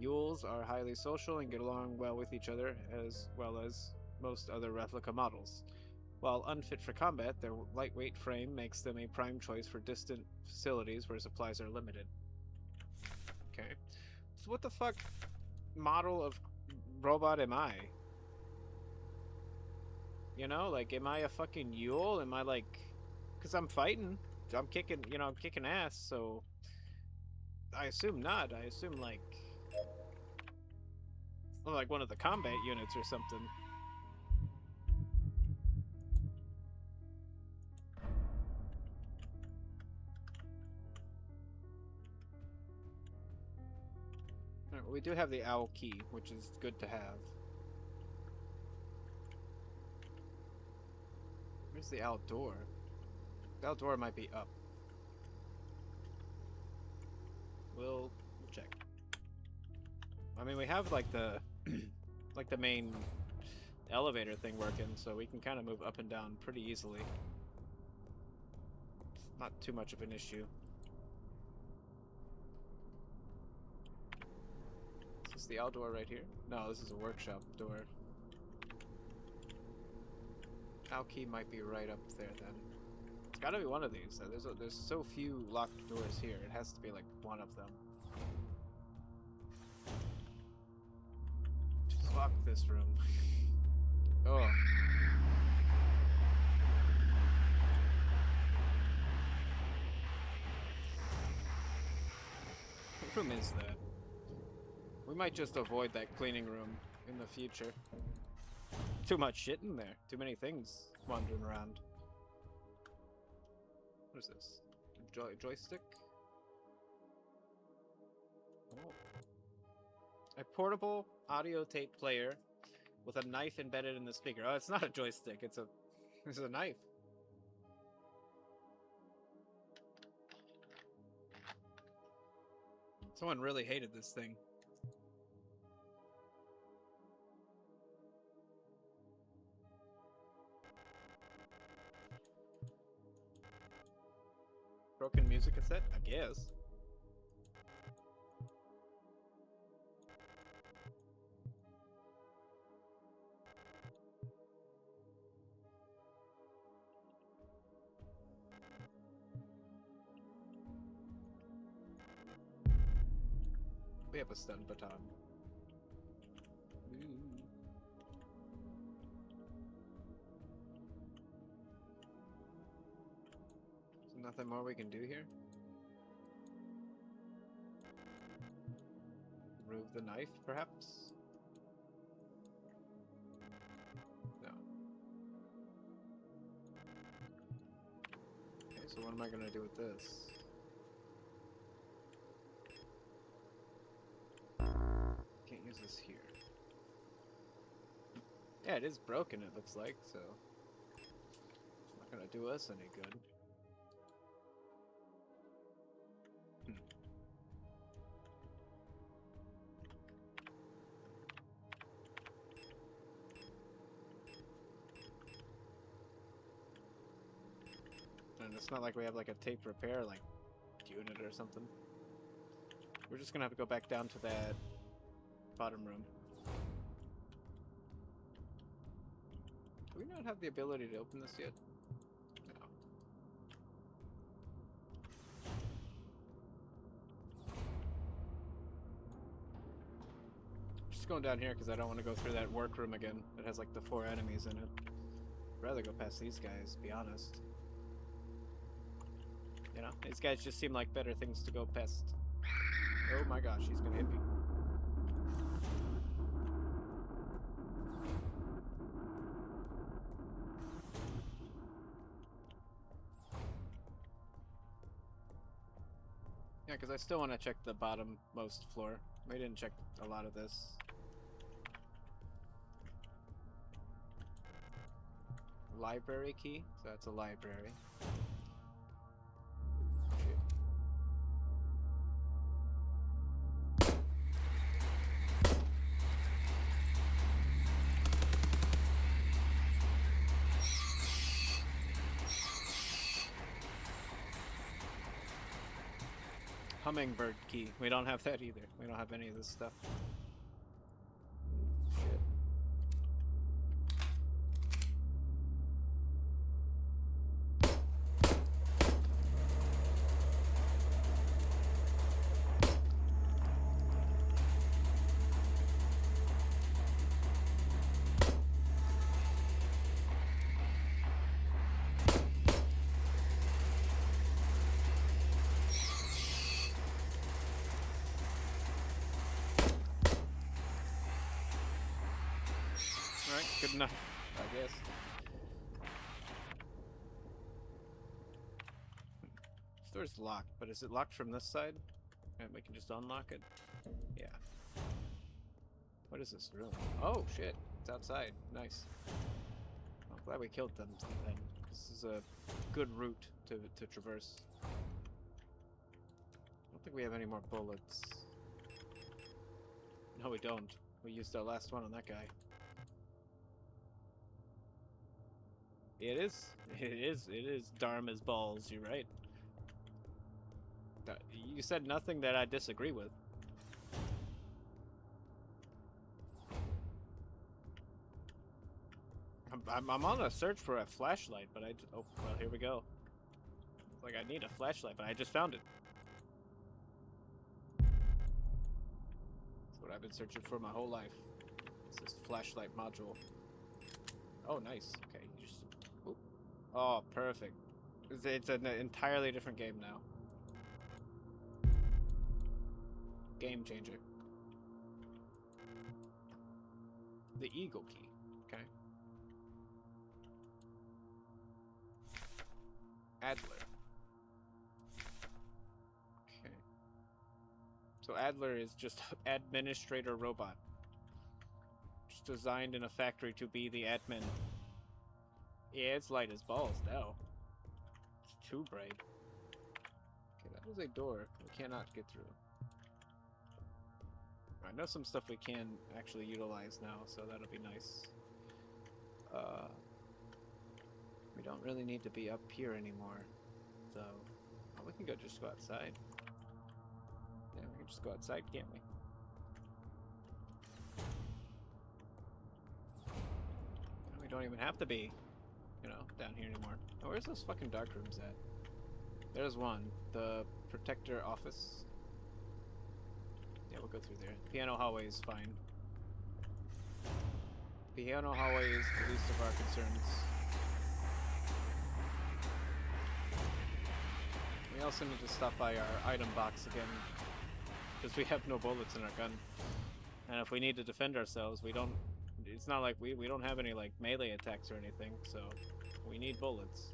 Speaker 1: Yules are highly social and get along well with each other, as well as most other replica models. While unfit for combat, their lightweight frame makes them a prime choice for distant facilities where supplies are limited. Okay. So what the fuck model of robot am I? You know, like, am I a fucking Yule? Am I like... Because I'm fighting. I'm kicking, you know, I'm kicking ass, so... I assume not. I assume, like... Well, like one of the combat units or something. Alright, well, we do have the owl key, which is good to have. Where's the owl door? The owl door might be up. We'll check. I mean, we have like the like the main elevator thing working, so we can kind of move up and down pretty easily. It's not too much of an issue. Is this the owl door right here? No, this is a workshop door. Owl key might be right up there then. It's gotta be one of these. There's so few locked doors here. It has to be like one of them. Fuck this room. Oh. What room is that? We might just avoid that cleaning room in the future. Too much shit in there. Too many things wandering around. What is this? Joystick? Oh. A portable audio tape player with a knife embedded in the speaker. Oh, it's not a joystick. It's a knife. Someone really hated this thing. Broken music cassette? I guess. We have a stun baton. Ooh. Nothing more we can do here? remove the knife, perhaps? No. Okay, so what am I gonna do with this? Can't use this here. Yeah, it is broken, it looks like, so it's not gonna do us any good. And it's not like we have like a tape repair like unit or something. We're just gonna have to go back down to that bottom room. Do we not have the ability to open this yet? No. Just going down here because I don't want to go through that workroom again. It has like the 4 enemies in it. I'd rather go past these guys, to be honest. You know, these guys just seem like better things to go past. Oh my gosh, he's gonna hit me. Yeah, because I still want to check the bottommost floor. We didn't check a lot of this. Library key? So that's a library. Hummingbird key. We don't have that either. We don't have any of this stuff. Shit. Alright, good enough, I guess. This door's locked, but is it locked from this side? And we can just unlock it? Yeah. What is this room? Oh, shit. It's outside. Nice. I'm glad we killed them then. This is a good route to traverse. I don't think we have any more bullets. No, we don't. We used our last one on that guy. It is Dharma's balls, you're right. You said nothing that I disagree with. I'm on a search for a flashlight, but oh, well, here we go. It's like I need a flashlight, but I just found it. That's what I've been searching for my whole life. It's this flashlight module. Oh, nice. Okay, you just... Oop. Oh, perfect. It's an entirely different game now. Game changer. The eagle key. Okay. Adler. Okay. So Adler is just administrator robot. Just designed in a factory to be the admin. Yeah, it's light as balls now. It's too bright. Okay, that is a door we cannot get through. I know some stuff we can actually utilize now, so that'll be nice. We don't really need to be up here anymore, so we can just go outside. Yeah, we can just go outside, can't we? We don't even have to be, you know, down here anymore. Oh, where's those fucking dark rooms at? There's one. The protector office. Yeah, we'll go through there. Piano hallway is fine. Piano hallway is the least of our concerns. We also need to stop by our item box again. because we have no bullets in our gun. And if we need to defend ourselves, we don't... It's not like we don't have any, like, melee attacks or anything, so we need bullets.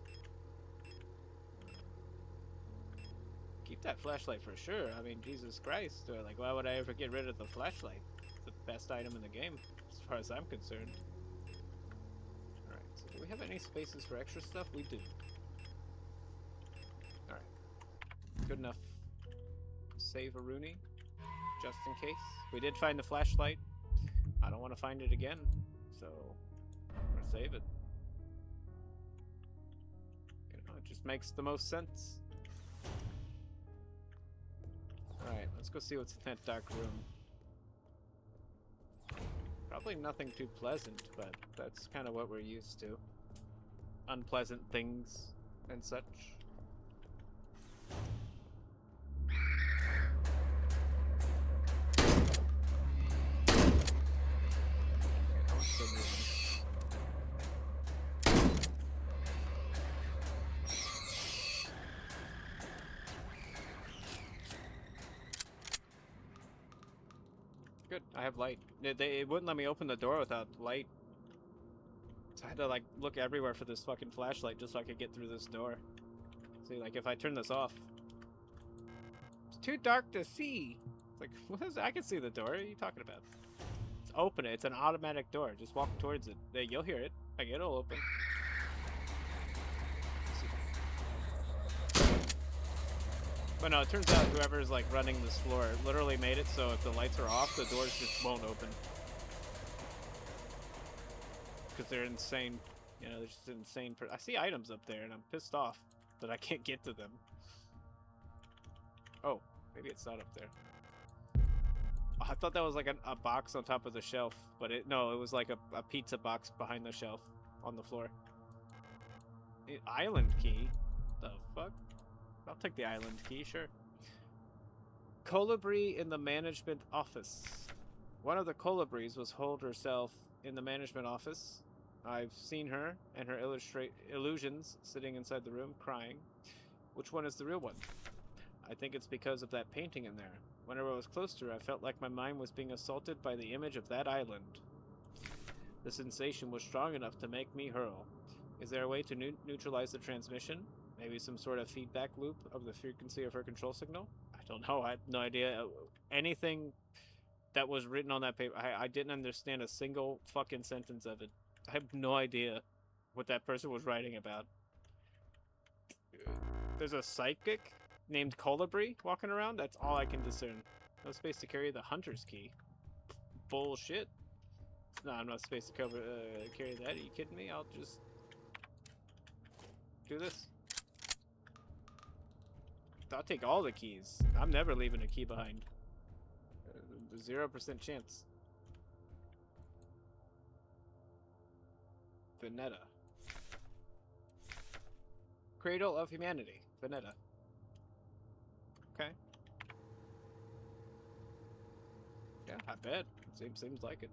Speaker 1: Keep that flashlight for sure. I mean, Jesus Christ. Like, why would I ever get rid of the flashlight? It's the best item in the game, as far as I'm concerned. Alright, so do we have any spaces for extra stuff? We do. Alright. Good enough. Save a Rooney, just in case. We did find the flashlight. I don't want to find it again, so I'm gonna save it. You know, it just makes the most sense. Alright, let's go see what's in that dark room. Probably nothing too pleasant, but that's kind of what we're used to. Unpleasant things and such. Good, I have light. It wouldn't let me open the door without light. So I had to, like, look everywhere for this fucking flashlight just so I could get through this door. See, like, if I turn this off... It's too dark to see! It's like, what is that? I can see the door. What are you talking about? It's open. It's an automatic door. Just walk towards it. Yeah, you'll hear it. Like, it'll open. But no, it turns out whoever's, like, running this floor literally made it so if the lights are off, the doors just won't open. Because they're insane. You know, they're just insane. I see items up there, and I'm pissed off that I can't get to them. Oh, maybe it's not up there. Oh, I thought that was like a box on top of the shelf, but no, it was like a pizza box behind the shelf on the floor. Island key? The fuck? I'll take the island key, sure. Colibri in the management office. One of the Colibris was holed herself in the management office. I've seen her and her illusions sitting inside the room crying. Which one is the real one? I think it's because of that painting in there. Whenever I was close to her, I felt like my mind was being assaulted by the image of that island. The sensation was strong enough to make me hurl. Is there a way to neutralize the transmission? Maybe some sort of feedback loop of the frequency of her control signal? I don't know. I have no idea. Anything that was written on that paper, I didn't understand a single fucking sentence of it. I have no idea what that person was writing about. There's a psychic named Colibri walking around? That's all I can discern. No space to carry the hunter's key. Bullshit. No, I'm not supposed to carry that. Are you kidding me? I'll just do this. I'll take all the keys. I'm never leaving a key behind. 0% chance. Veneta. Cradle of Humanity. Veneta. Okay. Yeah, I bet. Seems like it.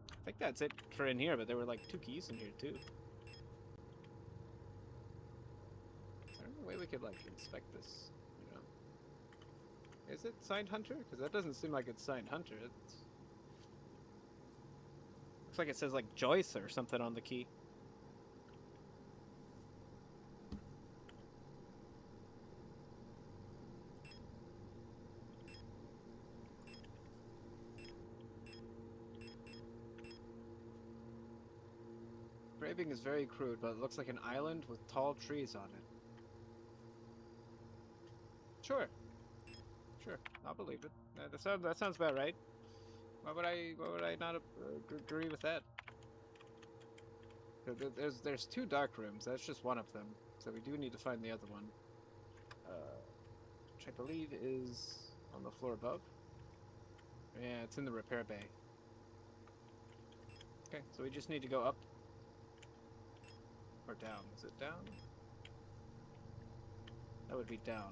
Speaker 1: I think that's it for in here, but there were like 2 keys in here too. Is there any way we could like inspect this? You know? Is it signed Hunter? Because that doesn't seem like it's signed Hunter. It's... Looks like it says like Joyce or something on the key. Engraving is very crude, but it looks like an island with tall trees on it. Sure. Sure, I'll believe it. That sounds about right. Why would I not agree with that? There's 2 dark rooms. That's just one of them. So we do need to find the other one. Which I believe is on the floor above. Yeah, it's in the repair bay. Okay, so we just need to go up. Or down. Is it down? That would be down.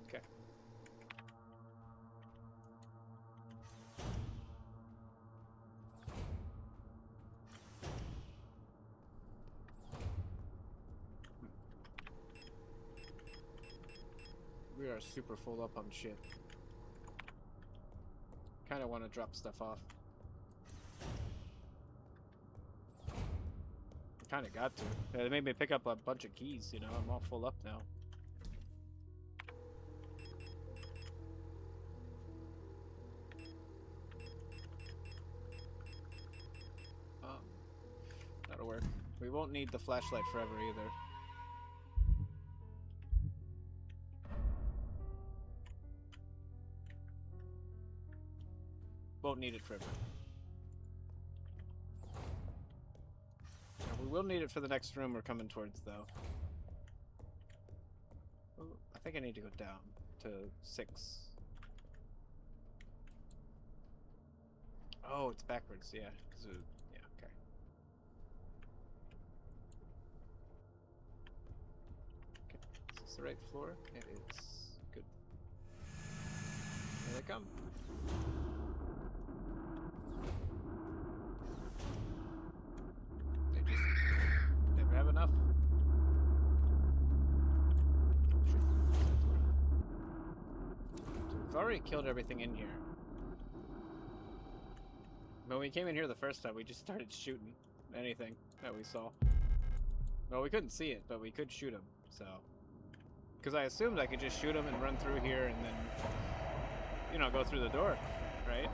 Speaker 1: Okay. are super full up on shit. Kind of want to drop stuff off. Kind of got to. They made me pick up a bunch of keys, you know. I'm all full up now. That'll work. We won't need the flashlight forever either. Won't need it forever. We will need it for the next room we're coming towards, though. Ooh, I think I need to go down to 6. Oh, it's backwards, yeah. Yeah, okay. Okay, is this the right floor? It is. Good. Here they come. They just never have enough. So we've already killed everything in here. When we came in here the first time, we just started shooting anything that we saw. Well, we couldn't see it, but we could shoot him, so... Because I assumed I could just shoot him and run through here and then, you know, go through the door, right?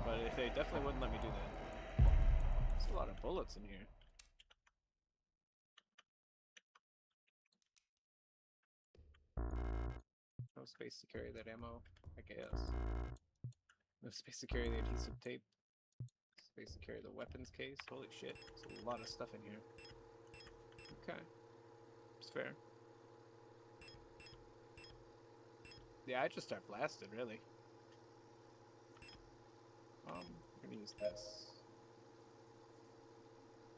Speaker 1: But they definitely wouldn't let me do that. There's a lot of bullets in here. No space to carry that ammo, I guess. No space to carry the adhesive tape. Space to carry the weapons case. Holy shit, there's a lot of stuff in here. Okay. It's fair. Yeah, I just start blasting, really. I'm gonna use this.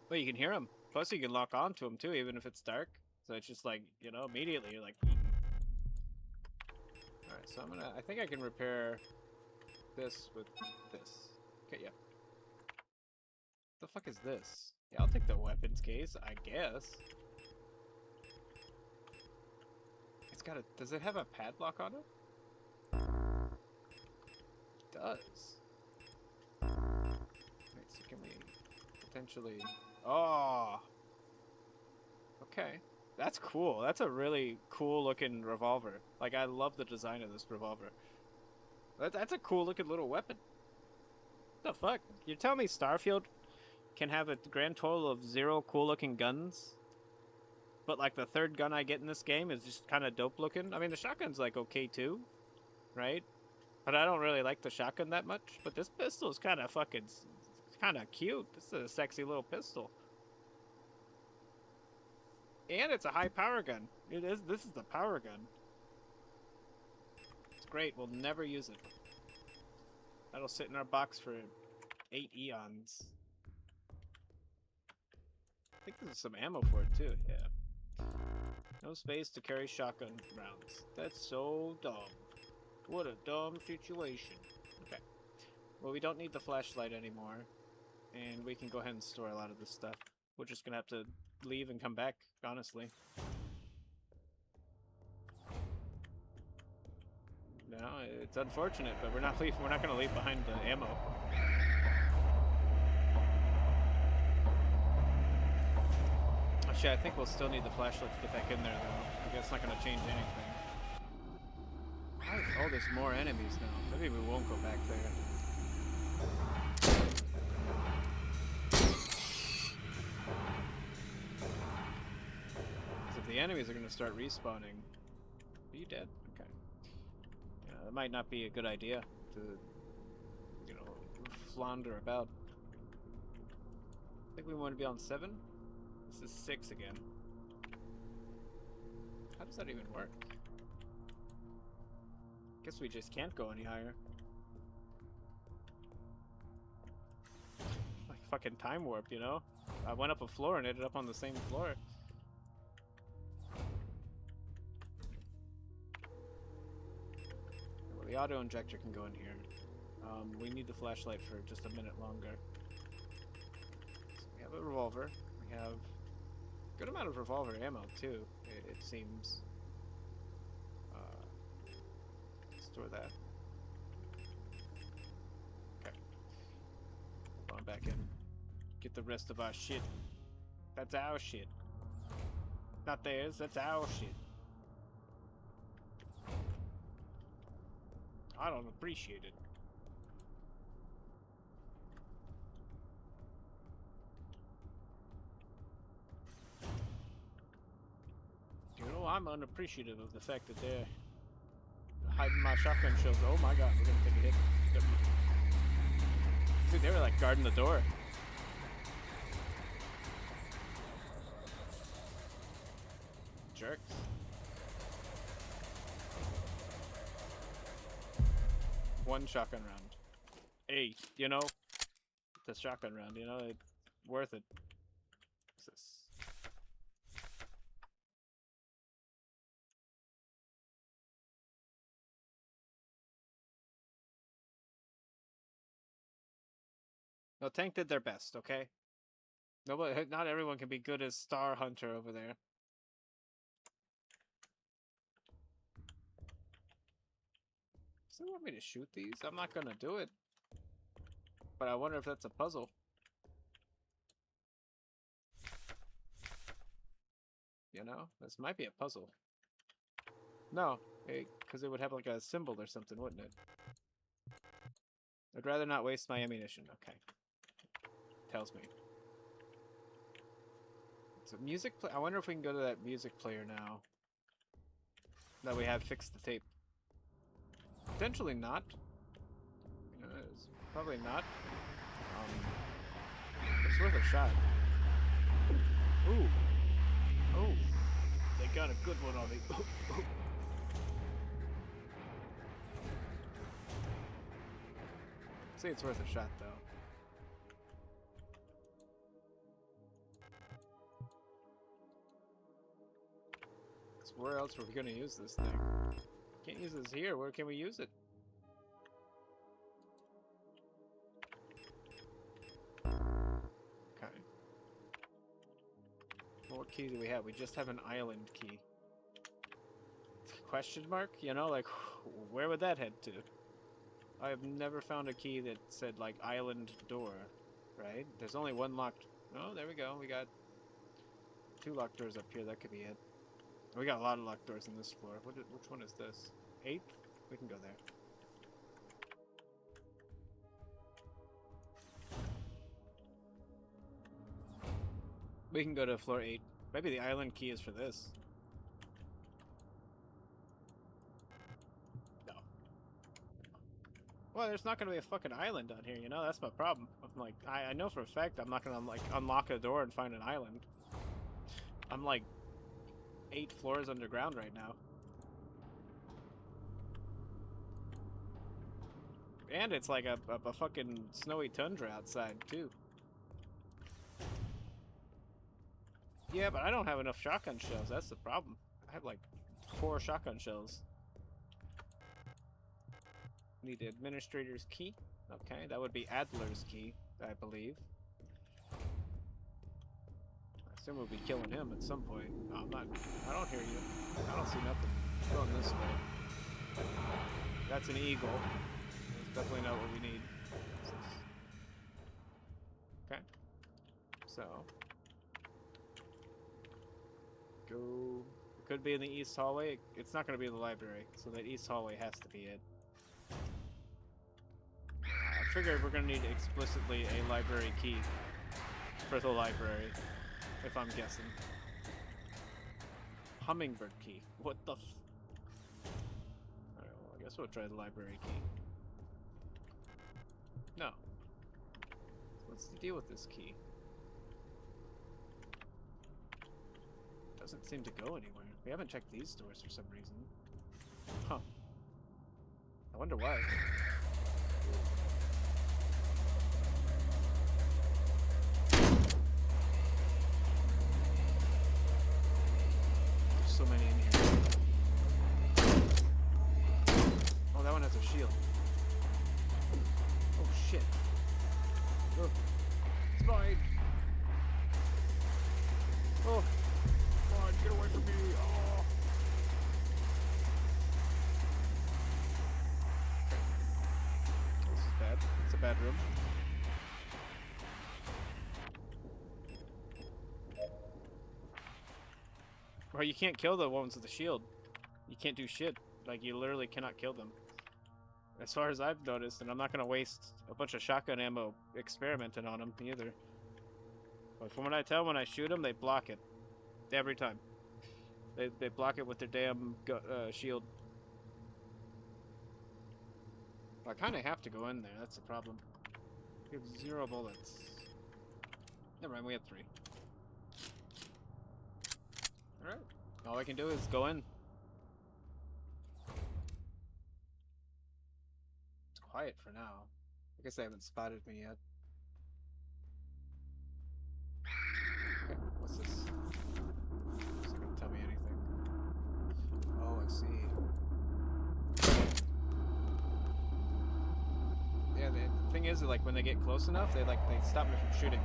Speaker 1: Well, you can hear him. Plus, you can lock on to him, too, even if it's dark. So it's just like, you know, immediately you're like... Alright, so I think I can repair this with this. Okay, yeah. The fuck is this? Yeah, I'll take the weapons case, I guess. It's got a... Does it have a padlock on it? It does. Wait, so can we potentially... Oh! Okay. That's cool. That's a really cool looking revolver. Like, I love the design of this revolver. That's a cool looking little weapon. What the fuck? You're telling me Starfield can have a grand total of 0 cool looking guns? But like the third gun I get in this game is just kind of dope looking? I mean, the shotgun's like okay too, right? But I don't really like the shotgun that much. But this pistol is kind of fucking... kind of cute. This is a sexy little pistol. And it's a high power gun. It is. This is the power gun. It's great. We'll never use it. That'll sit in our box for 8 eons. I think there's some ammo for it too. Yeah. No space to carry shotgun rounds. That's so dumb. What a dumb situation. Okay. Well, we don't need the flashlight anymore. And we can go ahead and store a lot of this stuff. We're just gonna have to leave and come back, honestly. No, it's unfortunate, but we're not gonna leave behind the ammo. Actually, I think we'll still need the flashlight to get back in there, though. I guess it's not gonna change anything. Oh, there's more enemies now. Maybe we won't go back there. The enemies are going to start respawning. Are you dead? Okay. Yeah, that might not be a good idea to, you know, flounder about. I think we want to be on 7. This is 6 again. How does that even work? Guess we just can't go any higher. Like fucking time warp, you know? I went up a floor and ended up on the same floor. The auto injector can go in here. We need the flashlight for just a minute longer. So we have a revolver. We have a good amount of revolver ammo too, it seems. Store that. Okay. Going back in. Get the rest of our shit. That's our shit. Not theirs, that's our shit. I don't appreciate it. You know, I'm unappreciative of the fact that they're hiding my shotgun shells. Oh my god, we're gonna take a hit. Dude, they were like guarding the door. Jerks. One shotgun round. Hey, you know, it's a shotgun round, you know, it's worth it. What's this? No, Tank did their best, okay? Nobody, not everyone can be good as Star Hunter over there. Does they want me to shoot these? I'm not gonna do it. But I wonder if that's a puzzle. You know? This might be a puzzle. No, because it would have like a symbol or something, wouldn't it? I'd rather not waste my ammunition. Okay. Tells me. So music I wonder if we can go to that music player now. That we have fixed the tape. Potentially not. You know, it's probably not. It's worth a shot. Ooh. Oh. They got a good one on me. I'd say it's worth a shot though. Where else are we going to use this thing? Can't use this here. Where can we use it? Okay. Well, what key do we have? We just have an island key. Question mark? You know, like, where would that head to? I have never found a key that said, like, island door, right? There's only one locked... Oh, there we go. We got 2 locked doors up here. That could be it. We got a lot of locked doors in this floor. Which one is this? 8th? We can go there. We can go to floor 8. Maybe the island key is for this. No. Well, there's not going to be a fucking island on here, you know? That's my problem. I'm like, I know for a fact I'm not going to, like, unlock a door and find an island. I'm, like, 8 floors underground right now. And it's like a fucking snowy tundra outside, too. Yeah, but I don't have enough shotgun shells. That's the problem. I have like 4 shotgun shells. Need the administrator's key. Okay, that would be Adler's key, I believe. I assume we'll be killing him at some point. No, I'm not. I don't hear you. I don't see nothing. Going this way. That's an eagle. That's definitely not what we need. Okay. So. Go. It could be in the east hallway. It's not going to be the library, so that east hallway has to be it. I figured we're going to need explicitly a library key for the library, if I'm guessing. Hummingbird key. What the f... Alright, well, I guess we'll try the library key. No. What's the deal with this key? Doesn't seem to go anywhere. We haven't checked these doors for some reason. Huh. I wonder why. There's so many in here. Oh, that one has a shield. Oh shit. Oh. It's mine. Oh. Come on, get away from me. Oh. bedroom. Or you can't kill the ones with the shield. You can't do shit. Like, you literally cannot kill them. As far as I've noticed, and I'm not going to waste a bunch of shotgun ammo experimenting on them either. But from what I tell, when I shoot them, they block it. Every time. They block it with their damn shield. I kind of have to go in there, that's the problem. We have 0 bullets. Never mind, we have 3. Alright. All I can do is go in. It's quiet for now. I guess they haven't spotted me yet. Okay, what's this? Is it gonna tell me anything? Oh, I see. Yeah, the thing is, like, when they get close enough, they stop me from shooting.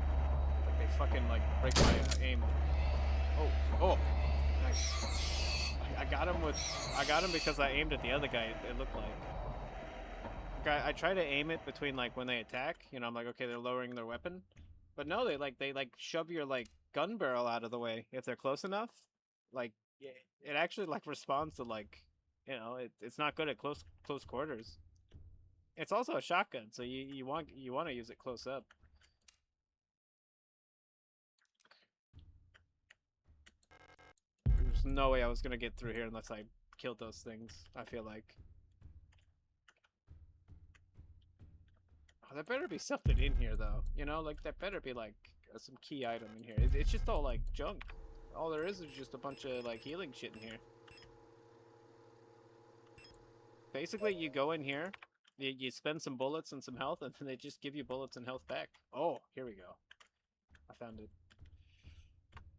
Speaker 1: Like, they fucking, like, break my aim. Oh, nice. I got him because I aimed at the other guy, it looked like. I try to aim it between, like, when they attack, you know, I'm like, okay, they're lowering their weapon. But no, they shove your, like, gun barrel out of the way if they're close enough. Like, it actually, like, responds to, like, you know, it's not good at close quarters. It's also a shotgun, so you want to use it close up. There's no way I was gonna get through here unless I killed those things, I feel like. Oh, there better be something in here, though. You know, like, there better be, like, some key item in here. It's just all, like, junk. All there is just a bunch of, like, healing shit in here. Basically, you go in here, you spend some bullets and some health, and then they just give you bullets and health back. Oh, here we go. I found it.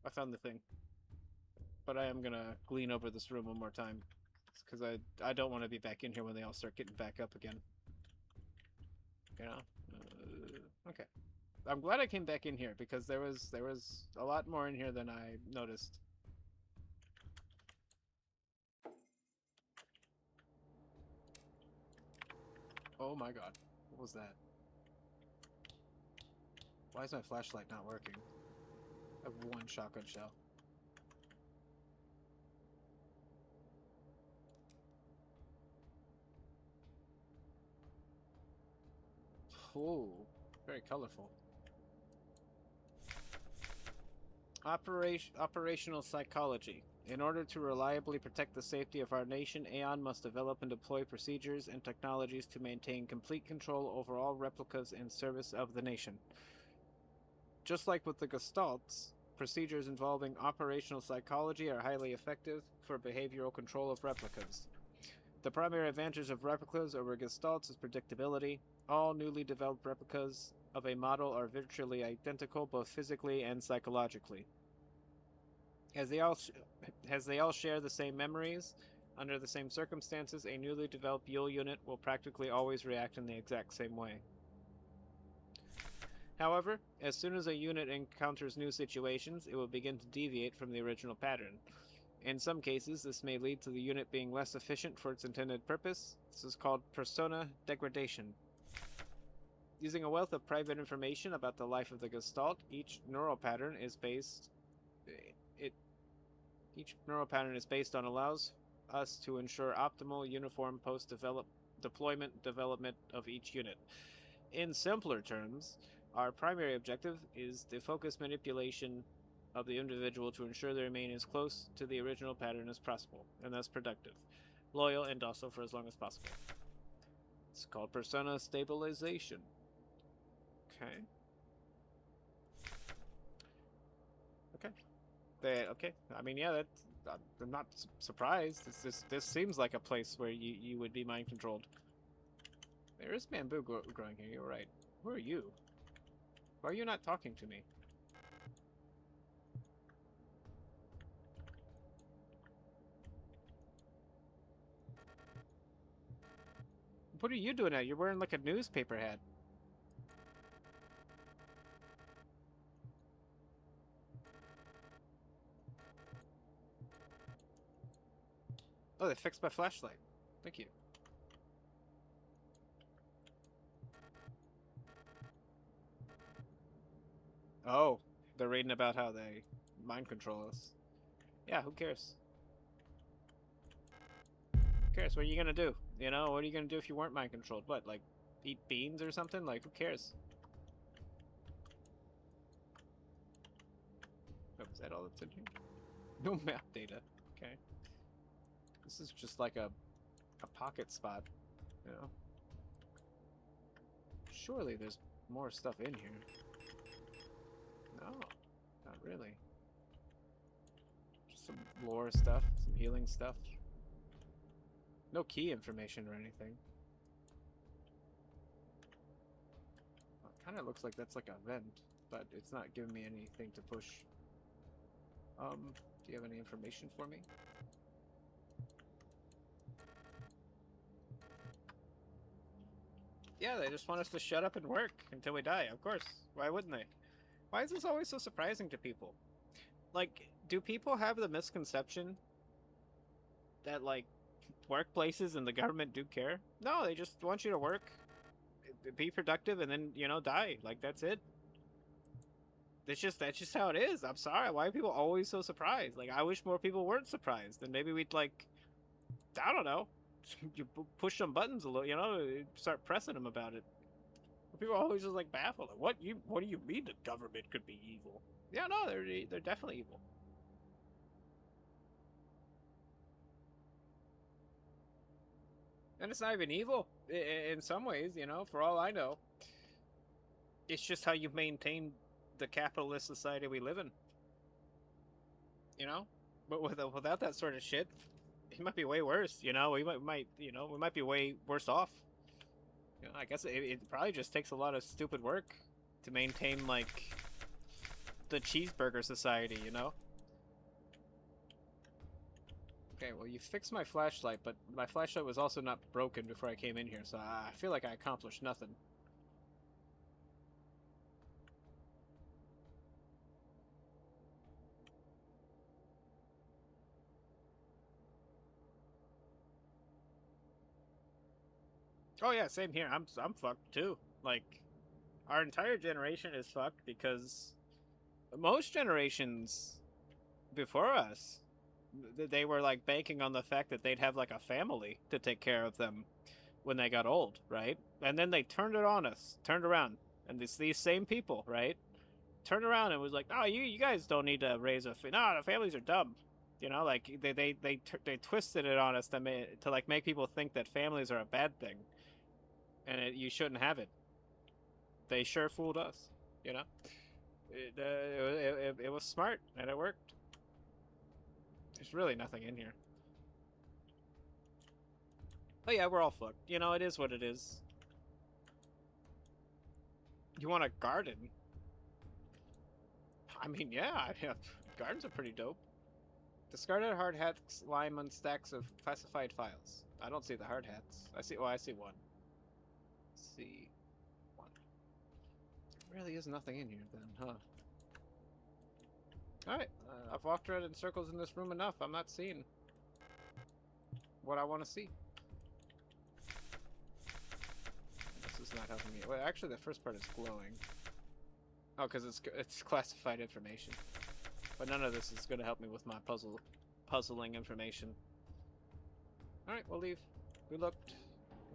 Speaker 1: I found the thing. But I am gonna glean over this room one more time. Because I don't want to be back in here when they all start getting back up again. You know? Okay. I'm glad I came back in here, because there was a lot more in here than I noticed. Oh my god. What was that? Why is my flashlight not working? I have 1 shotgun shell. Ooh, very colorful. Operational psychology. In order to reliably protect the safety of our nation, Aeon must develop and deploy procedures and technologies to maintain complete control over all replicas in service of the nation. Just like with the Gestalts, procedures involving operational psychology are highly effective for behavioral control of replicas. The primary advantage of replicas over Gestalts is predictability. All newly developed replicas of a model are virtually identical both physically and psychologically. As they all share the same memories, under the same circumstances, a newly developed Yule unit will practically always react in the exact same way. However, as soon as a unit encounters new situations, it will begin to deviate from the original pattern. In some cases, this may lead to the unit being less efficient for its intended purpose. This is called persona degradation. Using a wealth of private information about the life of the Gestalt, each neural pattern is based on allows us to ensure optimal uniform post-deployment development of each unit. In simpler terms, our primary objective is the focus manipulation of the individual to ensure they remain as close to the original pattern as possible, and thus productive, loyal, and docile for as long as possible. It's called persona stabilization. Okay. I mean, yeah, I'm not surprised. This seems like a place where you would be mind controlled. There is bamboo growing here. You're right. Who are you? Why are you not talking to me? What are you doing now? You're wearing like a newspaper hat. Oh, they fixed my flashlight. Thank you. Oh, they're reading about how they mind control us. Yeah, who cares? Who cares? What are you gonna do? You know, what are you gonna do if you weren't mind controlled? What, like, eat beans or something? Like, who cares? Oh, is that all that's in here? No map data. Okay. This is just like a pocket spot, you know? Surely there's more stuff in here. No, not really. Just some lore stuff, some healing stuff. No key information or anything. Well, it kind of looks like that's like a vent, but it's not giving me anything to push. Do you have any information for me? Yeah, they just want us to shut up and work until we die, of course. Why wouldn't they? Why is this always so surprising to people? Like, do people have the misconception that, like, workplaces and the government do care? No, they just want you to work, be productive, and then, you know, die. Like, that's it. That's just how it is. I'm sorry. Why are people always so surprised? Like, I wish more people weren't surprised. And maybe we'd, like, I don't know, you push some buttons a little, you know, start pressing them about it. People are always just like baffled. Like, what do you mean the government could be evil? Yeah, no, they're definitely evil. And it's not even evil in some ways, you know. For all I know, it's just how you maintain the capitalist society we live in. You know, but without that sort of shit, it might be way worse. You know, we might be way worse off. You know, I guess it probably just takes a lot of stupid work to maintain, like, the cheeseburger society, you know? Okay, well, you fixed my flashlight, but my flashlight was also not broken before I came in here, so I feel like I accomplished nothing. Oh yeah, same here. I'm fucked too. Like, our entire generation is fucked because most generations before us, they were like banking on the fact that they'd have like a family to take care of them when they got old, right? And then they turned it on us, turned around, and these same people, right, turned around and was like, "Oh, you guys don't need to raise a no, the families are dumb." You know, like they twisted it on us to like make people think that families are a bad thing, and you shouldn't have it. They sure fooled us, you know. It was smart and it worked. There's really nothing in here. Oh yeah, we're all fucked. You know, it is what it is. You want a garden? I mean, yeah, gardens are pretty dope. Discarded hard hats lie on stacks of classified files. I don't see the hard hats. I see. Oh, I see one. Let's see one. There really is nothing in here, then, huh? All right, I've walked around in circles in this room enough. I'm not seeing what I want to see. This is not helping me. Well, actually, the first part is glowing. Oh, because it's classified information. But none of this is going to help me with my puzzling information. Alright, we'll leave. We looked.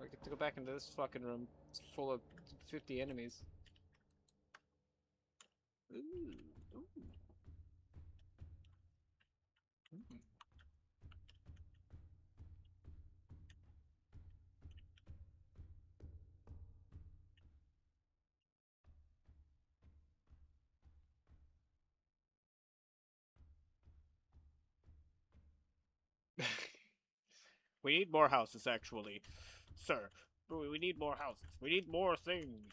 Speaker 1: We get to go back into this fucking room. It's full of 50 enemies. Ooh. Ooh. Mm. We need more houses, actually. Sir, we need more houses. We need more things.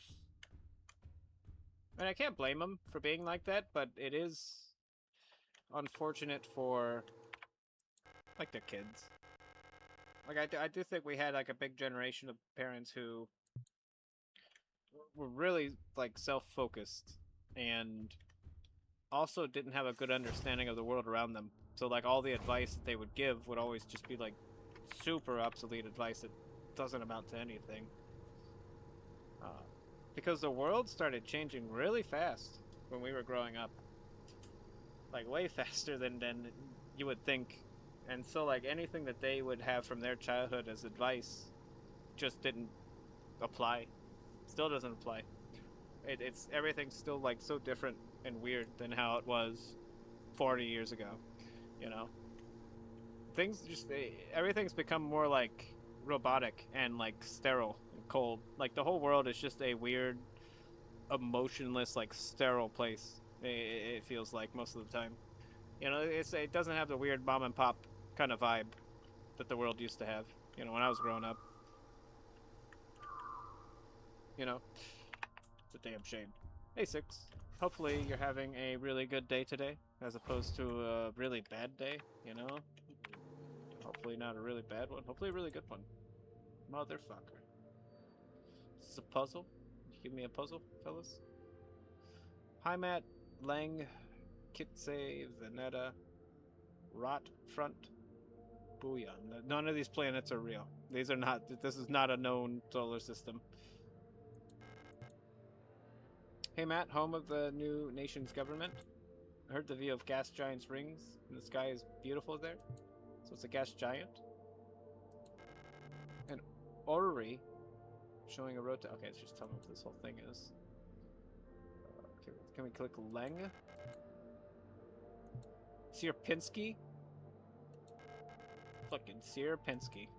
Speaker 1: And I can't blame them for being like that, but it is unfortunate for, like, their kids. Like, I do think we had, like, a big generation of parents who were really, like, self-focused and also didn't have a good understanding of the world around them. So, like, all the advice that they would give would always just be, like, super obsolete advice that doesn't amount to anything. Because the world started changing really fast. when we were growing up. Like, way faster than you would think. And so, like, anything that they would have from their childhood as advice just didn't apply. Still doesn't apply. It's everything's still, like, so different and weird than how it was 40 years ago, you know? Things just, everything's become more, like, robotic and, like, sterile and cold. Like, the whole world is just a weird, emotionless, like, sterile place. It feels like most of the time. You know, it doesn't have the weird mom and pop kind of vibe that the world used to have, you know, when I was growing up. You know, it's a damn shame. Hey, Six. Hopefully you're having a really good day today, as opposed to a really bad day, you know? Hopefully not a really bad one. Hopefully a really good one. Motherfucker. This is a puzzle? You give me a puzzle, fellas? Hi, Matt. Lang. Kitse. Veneta. Rot. Front. Booyan. None of these planets are real. These are not. This is not a known solar system. Hey, Matt. Home of the new nation's government. I heard the view of gas giants' rings, and the sky is beautiful there. So it's a gas giant. An orrery showing a road to. Okay, it's just telling me what this whole thing is. Can we click Leng? Sierpinski? Fucking Sierpinski.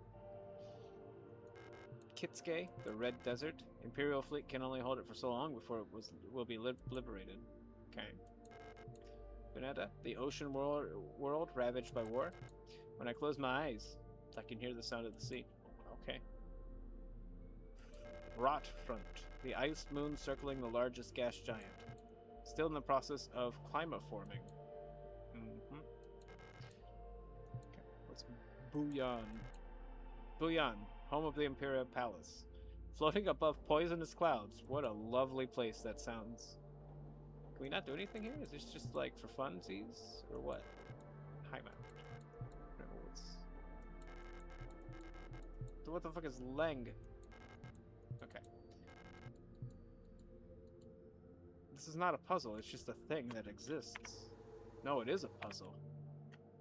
Speaker 1: Kitske, the Red Desert. Imperial fleet can only hold it for so long before it will be liberated. Okay. Veneta, the ocean world ravaged by war. When I close my eyes, I can hear the sound of the sea. Okay. Rot Front, the ice moon circling the largest gas giant. Still in the process of climaforming. Mm-hmm. Okay, what's Booyan? Booyan, home of the Imperial Palace. Floating above poisonous clouds. What a lovely place that sounds. Can we not do anything here? Is this just like for funsies? Or what? Hi, Mount. So what the fuck is Leng? Okay. This is not a puzzle, it's just a thing that exists. No, it is a puzzle.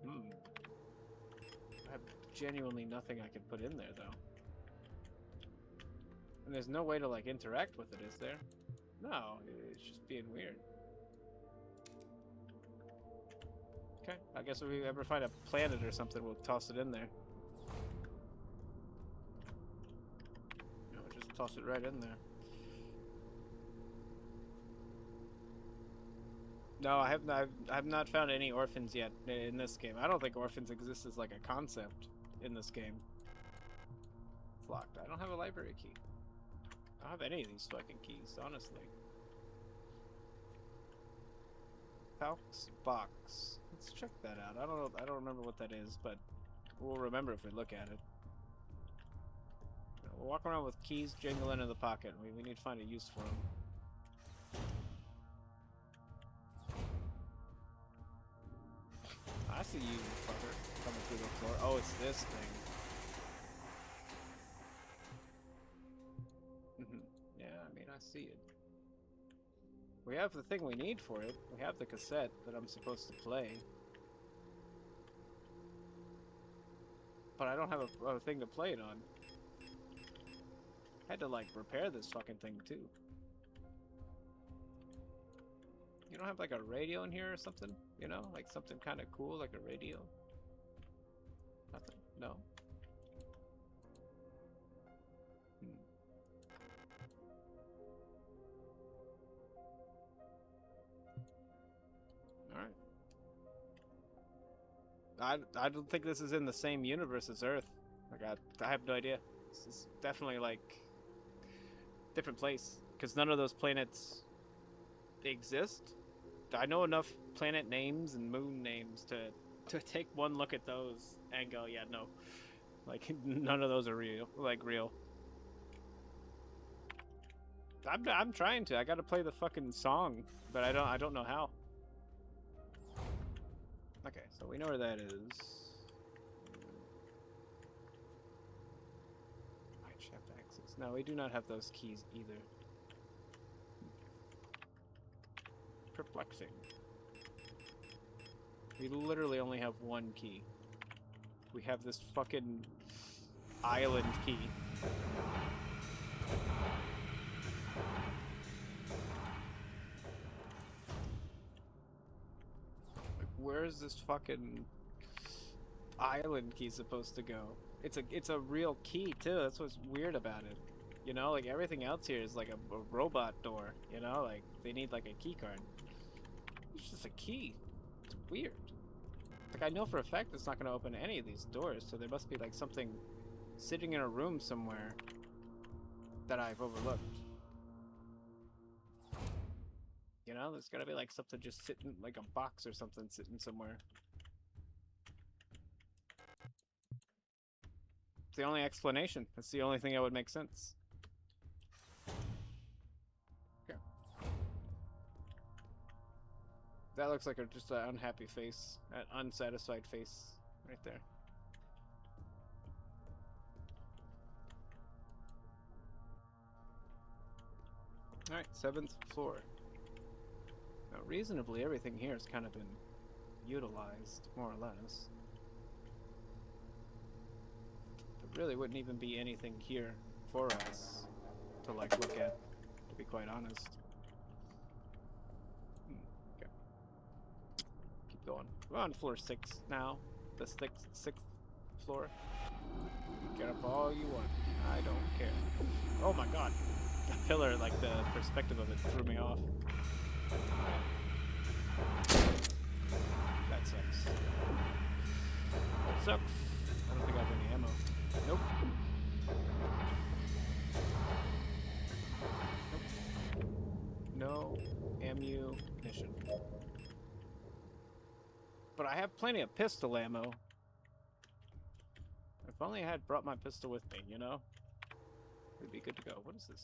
Speaker 1: I have genuinely nothing I can put in there, though. And there's no way to, like, interact with it, is there? No, it's just being weird. Okay, I guess if we ever find a planet or something, we'll toss it in there. No, just toss it right in there. No, I have not found any orphans yet in this game. I don't think orphans exist as like a concept in this game. It's locked. I don't have a library key. I don't have any of these fucking keys, honestly. Falk's box. Let's check that out. I don't know. I don't remember what that is, but we'll remember if we look at it. We'll walk around with keys jingling in the pocket. We need to find a use for them. I see you, fucker, coming through the floor. Oh, it's this thing. Yeah, I mean, I see it. We have the thing we need for it. We have the cassette that I'm supposed to play. But I don't have a thing to play it on. I had to, like, repair this fucking thing, too. You don't have, like, a radio in here or something? You know? Like, something kind of cool, like a radio? Nothing? No? Alright. I don't think this is in the same universe as Earth. Like, I have no idea. This is definitely, like, different place. Because none of those planets exist. I know enough planet names and moon names to take one look at those and go, yeah, no. Like, none of those are real. Like, real. I'm trying to. I gotta play the fucking song, but I don't know how. Okay, so we know where that is. Right shaft access. No, we do not have those keys either. Perplexing. We literally only have one key. We have this fucking island key. Like, where is this fucking island key supposed to go? It's a real key too. That's what's weird about it. You know, like everything else here is like a robot door. You know, like they need like a key card. It's just a key. It's weird. Like I know for a fact it's not going to open any of these doors, so there must be like something sitting in a room somewhere that I've overlooked. You know, there's got to be like something just sitting, like a box or something sitting somewhere. It's the only explanation. That's the only thing that would make sense. Okay. That looks like just an unhappy face, an unsatisfied face right there. Alright, 7th floor. Now, reasonably, everything here has kind of been utilized, more or less. There really wouldn't even be anything here for us to, like, look at, to be quite honest. Okay. Keep going. We're on floor 6 now. The sixth floor. Get up all you want. I don't care. Oh my god. The pillar, like, the perspective of it threw me off. That sucks. That sucks. I don't think I have any ammo. Nope. Nope. No ammunition. But I have plenty of pistol ammo. If only I had brought my pistol with me, you know? We'd be good to go. What is this?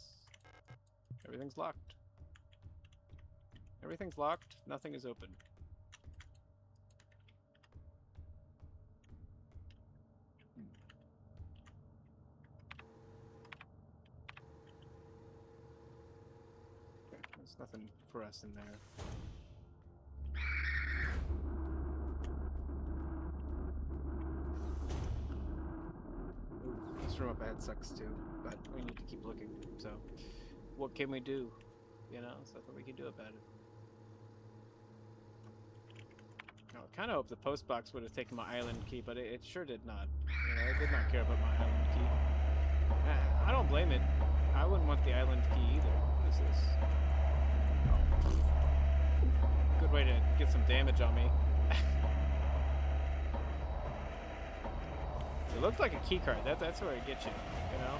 Speaker 1: Everything's locked. Everything's locked. Nothing is open. Okay, there's nothing for us in there. Ooh, this room up ahead sucks too, but we need to keep looking. So, what can we do? You know, there's nothing we can do about it. I kind of hope the post box would have taken my island key, but it sure did not. You know, it did not care about my island key. I don't blame it. I wouldn't want the island key either. What is this? Oh. Good way to get some damage on me. It looked like a key card. That's where it gets you. You know.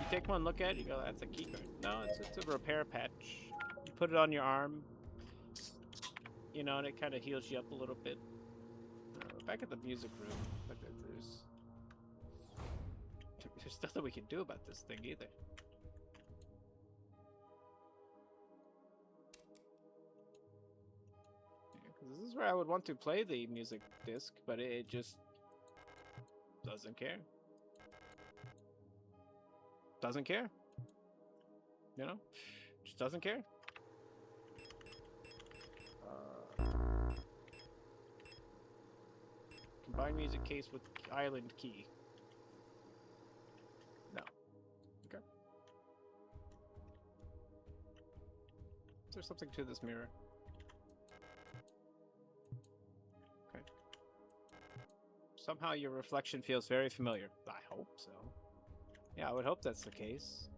Speaker 1: You take one look at it, you go, "That's a key card." No, it's a repair patch. You put it on your arm. You know, and it kind of heals you up a little bit. Back at the music room, but there's nothing we can do about this thing either. Yeah, 'cause this is where I would want to play the music disc, but it just doesn't care. Doesn't care. You know, just doesn't care. Combine music case with island key. No. Okay. Is there something to this mirror? Okay. Somehow your reflection feels very familiar. I hope so. Yeah, I would hope that's the case.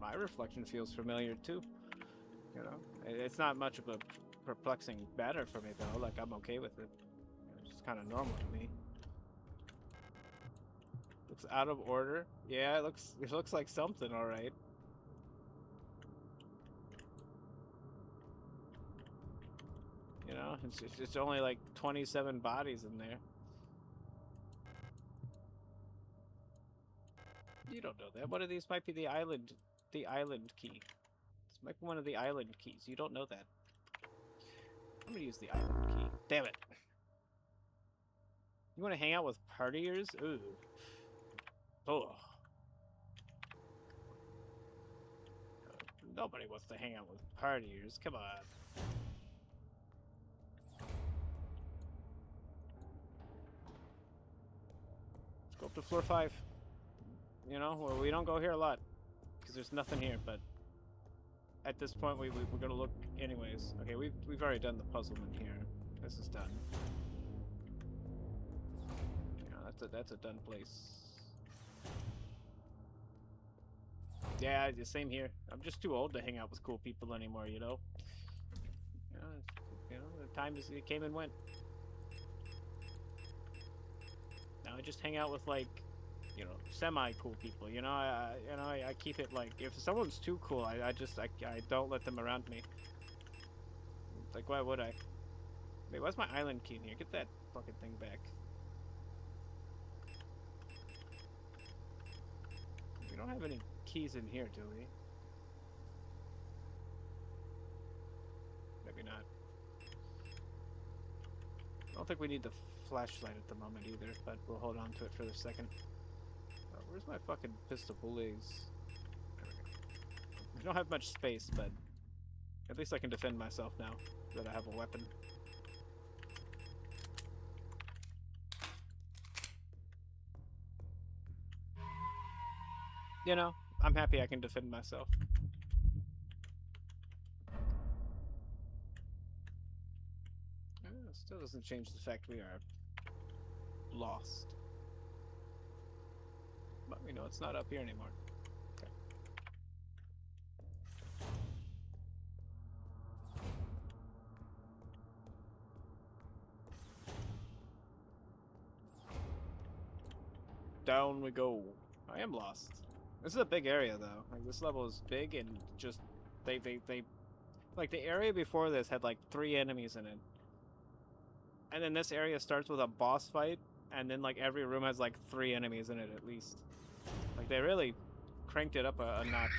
Speaker 1: My reflection feels familiar too. You know, it's not much of a perplexing matter for me though. Like, I'm okay with it. It's kind of normal to me. Looks out of order. Yeah, it looks like something, all right. You know, it's only like 27 bodies in there. You don't know that. One of these might be the island key. This might be one of the island keys. You don't know that. I'm gonna use the island key. Damn it. You want to hang out with partiers? Ooh. Oh. Nobody wants to hang out with partiers. Come on. Let's go up to floor 5. You know, well, we don't go here a lot because there's nothing here, but at this point we're gonna look anyways. Okay, we've already done the puzzle in here. This is done. Yeah, that's a done place. Yeah, the same here. I'm just too old to hang out with cool people anymore, you know. The time it came and went. Now I just hang out with like, you know, semi-cool people. You know, I keep it like if someone's too cool, I don't let them around me. Like, why would I? Wait, what's my island key in here? Get that fucking thing back. We don't have any keys in here, do we? Maybe not. I don't think we need the flashlight at the moment either, but we'll hold on to it for a second. Where's my fucking pistol bullets? There we go. I don't have much space, but at least I can defend myself now that I have a weapon. You know, I'm happy I can defend myself. Still doesn't change the fact we are lost. But we know it's not up here anymore. Okay. Down we go. I am lost. This is a big area though. Like this level is big and just they like the area before this had like 3 enemies in it. And then this area starts with a boss fight, and then like every room has like 3 enemies in it at least. Like they really cranked it up a notch.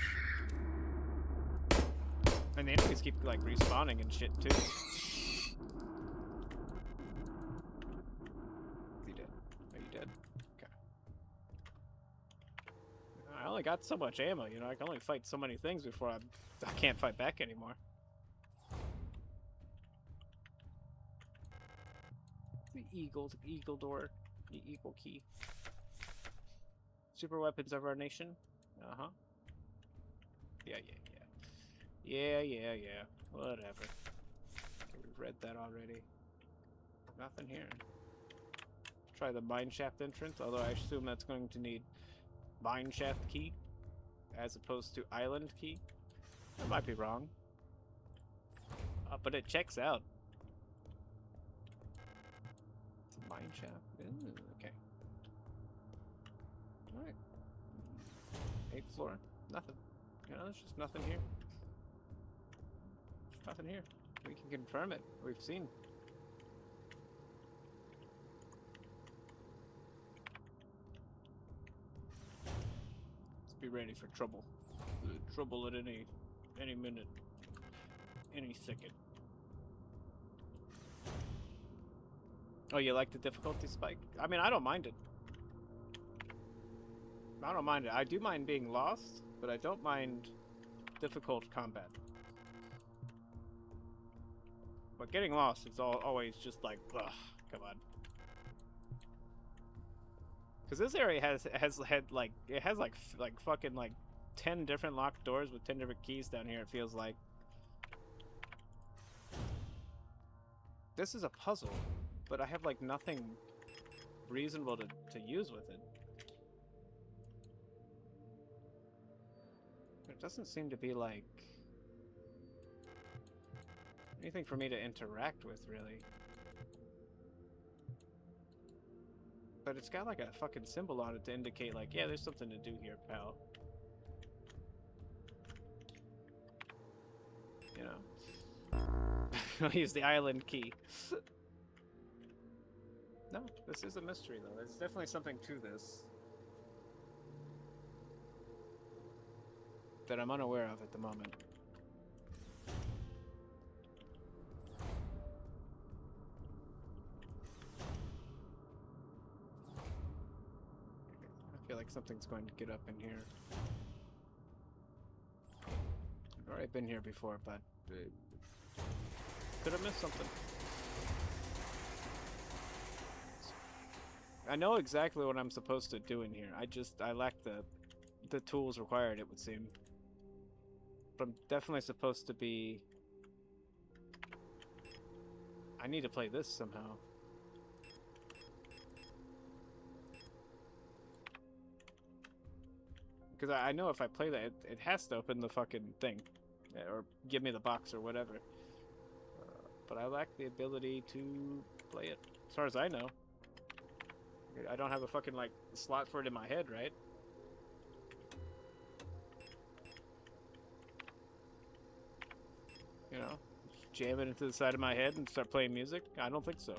Speaker 1: And the enemies keep like respawning and shit too. You dead? Are you dead? Okay. I only got so much ammo, you know. I can only fight so many things before I can't fight back anymore. The eagle door, the eagle key. Super weapons of our nation. Uh-huh. Yeah. Whatever. Okay, we've read that already. Nothing here. Try the mine shaft entrance, although I assume that's going to need mine shaft key as opposed to island key. I might be wrong. But it checks out. It's a mine shaft. Ooh, okay. Alright. 8th floor. Nothing. You know, there's just nothing here. There's nothing here. We can confirm it. We've seen. Let's be ready for trouble. Trouble at any minute. Any second. Oh, you like the difficulty spike? I mean, I don't mind it. I don't mind it. I do mind being lost, but I don't mind difficult combat. But getting lost is always just like, ugh, come on. Because this area has like fucking like 10 different locked doors with 10 different keys down here. It feels like this is a puzzle, but I have like nothing reasonable to use with it. There doesn't seem to be like anything for me to interact with, really. But it's got like a fucking symbol on it to indicate like, yeah, there's something to do here, pal. You know. I'll use the island key. No, this is a mystery though. There's definitely something to this that I'm unaware of at the moment. I feel like something's going to get up in here. I've already been here before, but could have missed something. I know exactly what I'm supposed to do in here. I lack the tools required, it would seem. But I'm definitely supposed to be... I need to play this somehow. Because I know if I play that, it has to open the fucking thing. Or give me the box or whatever. But I lack the ability to play it. As far as I know. I don't have a fucking, like, slot for it in my head, right? You know? Just jam it into the side of my head and start playing music? I don't think so.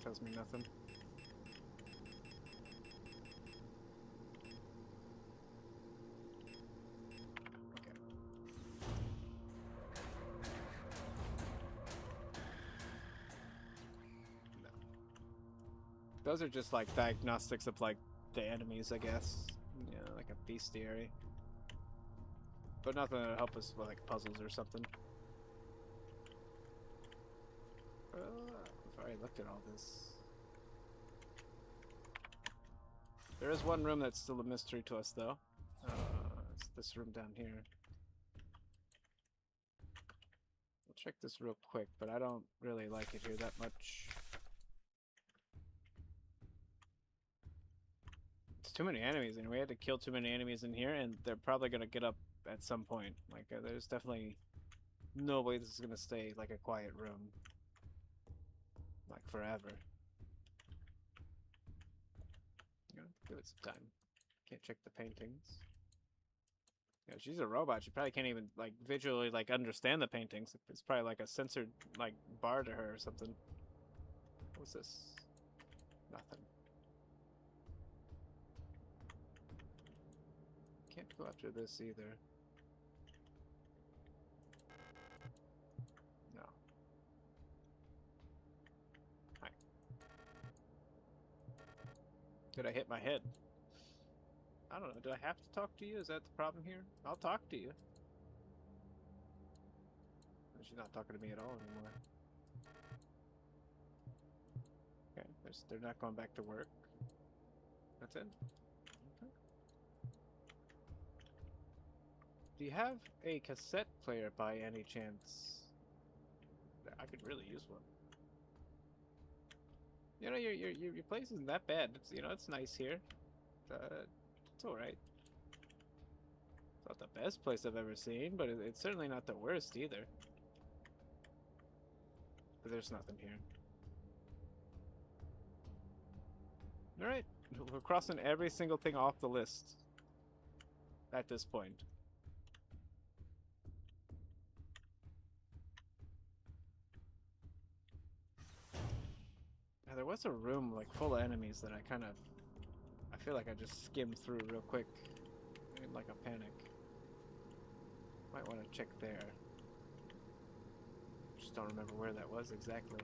Speaker 1: Tells me nothing. Okay. No. Those are just like diagnostics of like the enemies, I guess. Yeah, like a bestiary. But nothing that'll help us with like puzzles or something. I've already looked at all this. There is one room that's still a mystery to us, though. It's this room down here. We'll check this real quick, but I don't really like it here that much. It's too many enemies, and we had to kill too many enemies in here, and they're probably going to get up at some point. Like, there's definitely no way this is going to stay like a quiet room. Like, forever. Give it some time. Can't check the paintings. Yeah, she's a robot. She probably can't even like visually like understand the paintings. It's probably like a censored like bar to her or something. What's this? Nothing. Can't go after this either. No. Hi. Did I hit my head? I don't know. Do I have to talk to you? Is that the problem here? I'll talk to you. She's not talking to me at all anymore. Okay, they're not going back to work. That's it. Okay. Do you have a cassette player by any chance? I could really use one. You know, your place isn't that bad. It's, you know, it's nice here. It's all right. It's not the best place I've ever seen, but it's certainly not the worst either. But there's nothing here. All right, we're crossing every single thing off the list at this point. Now, there was a room like full of enemies that I feel like I just skimmed through real quick in like a panic. Might want to check there. Just don't remember where that was exactly.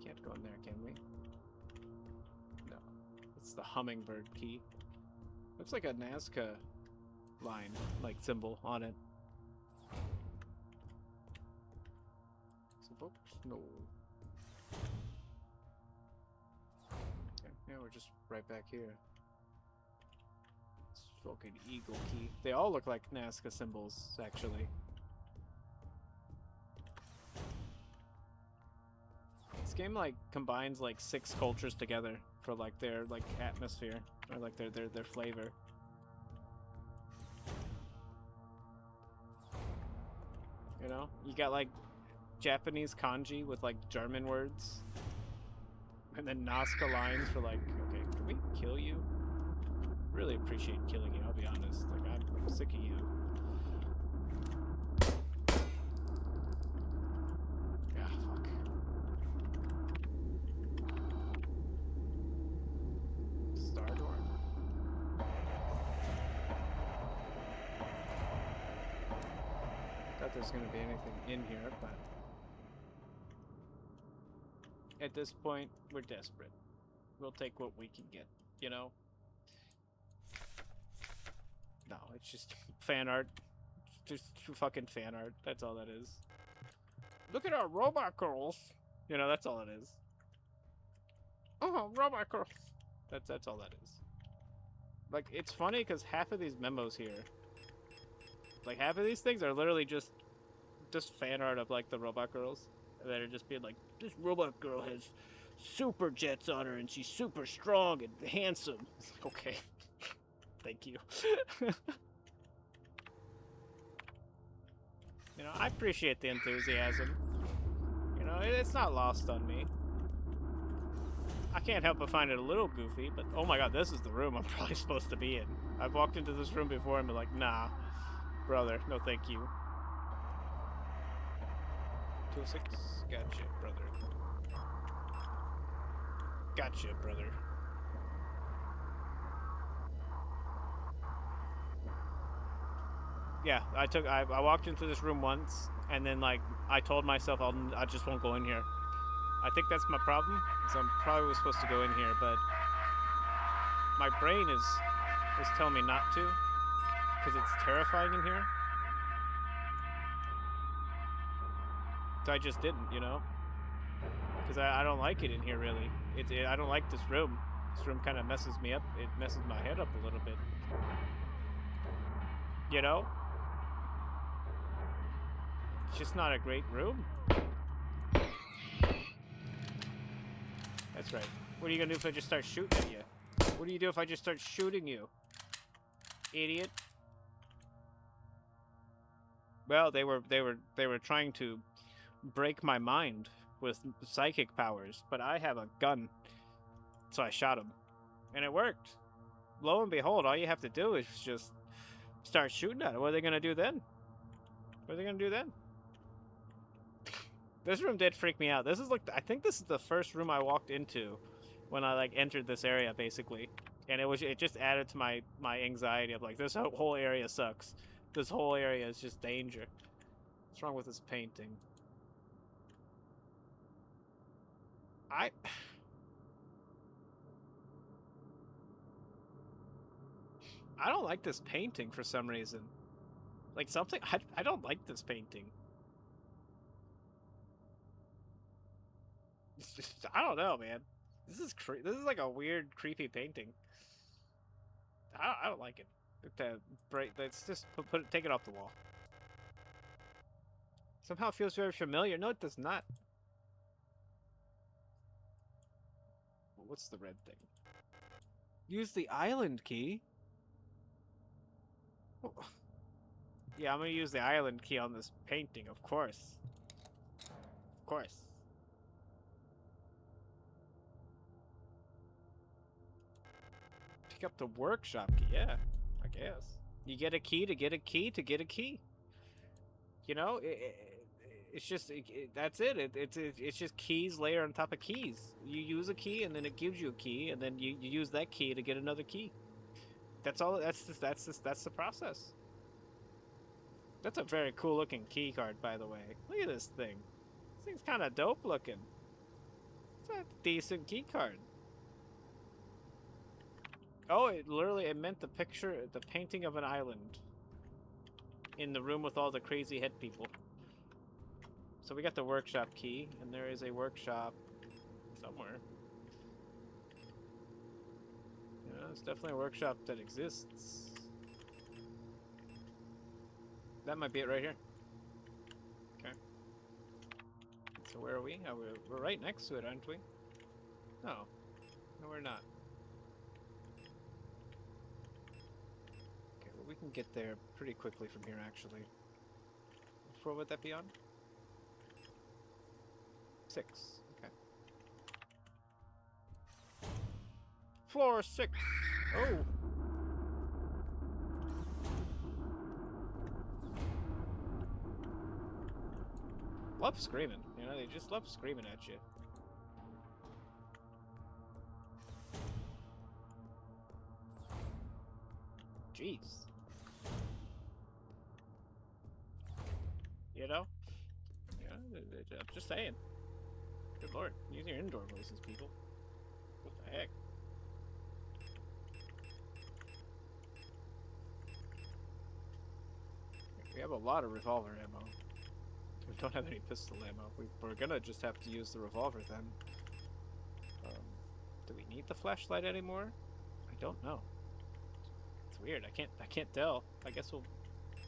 Speaker 1: Can't go in there, can we? No. It's the hummingbird key. Looks like a Nazca line, like symbol on it. Some books? No. Okay, yeah, we're just right back here. It's fucking eagle key. They all look like Nazca symbols, actually. This game like combines like 6 cultures together for like their like atmosphere or like their flavor. You know, you got like Japanese kanji with like German words, and then Nazca lines for like, okay, can we kill you? Really appreciate killing you, I'll be honest. Like I'm sick of you. there's gonna be anything in here, but at this point, we're desperate. We'll take what we can get, you know? No, it's just fan art. Just fucking fan art. That's all that is. Look at our robot girls. You know, that's all it is. Oh, robot girls. That's all that is. Like, it's funny because half of these memos here, like half of these things are literally just fan art of like the robot girls that are just being like, this robot girl has super jets on her and she's super strong and handsome. Okay. Thank you. You know, I appreciate the enthusiasm. You know, it's not lost on me. I can't help but find it a little goofy, but oh my god, this is the room I'm probably supposed to be in. I've walked into this room before and been like, nah, brother, no thank you. 206, gotcha, brother. Gotcha, brother. Yeah, I walked into this room once, and then like I told myself I just won't go in here. I think that's my problem, so I'm probably supposed to go in here, but my brain is telling me not to, because it's terrifying in here. So I just didn't, you know, because I don't like it in here really. I don't like this room. This room kind of messes me up. It messes my head up a little bit. You know? It's just not a great room. That's right. What are you gonna do if I just start shooting at you? What do you do if I just start shooting you? Idiot. Well, they were trying to break my mind with psychic powers, but I have a gun. So I shot him. And it worked. Lo and behold, all you have to do is just start shooting at it. What are they gonna do then? What are they gonna do then? This room did freak me out. This is like, I think this is the first room I walked into when I like entered this area basically. And it just added to my anxiety of like, this whole area sucks. This whole area is just danger. What's wrong with this painting? I don't like this painting for some reason. Like something, I don't like this painting. It's just, I don't know, man. This is like a weird, creepy painting. I don't like it. Let's just take it off the wall. Somehow it feels very familiar. No, it does not. What's the red thing? Use the island key. Oh. Yeah, I'm gonna use the island key on this painting, of course. Of course. Pick up the workshop key, yeah, I guess. You get a key to get a key to get a key. You know, it's just, that's it. It's just keys layer on top of keys. You use a key and then it gives you a key and then you use that key to get another key. That's all, that's the process. That's a very cool looking key card, by the way. Look at this thing. This thing's kind of dope looking. It's a decent key card. Oh, it meant the painting of an island. In the room with all the crazy head people. So we got the workshop key, and there is a workshop somewhere. Yeah, it's definitely a workshop that exists. That might be it right here. Okay. So where are we? Oh, we're right next to it, aren't we? No. No, we're not. Okay, well, we can get there pretty quickly from here, actually. What floor would that be on? 6. Okay. Floor 6! Oh! Love screaming. You know, they just love screaming at you. Jeez. You know? I'm just saying. Good lord. Use your indoor voices, people. What the heck? We have a lot of revolver ammo. We don't have any pistol ammo. We're gonna just have to use the revolver then. Do we need the flashlight anymore? I don't know. It's weird. I can't tell. I guess we'll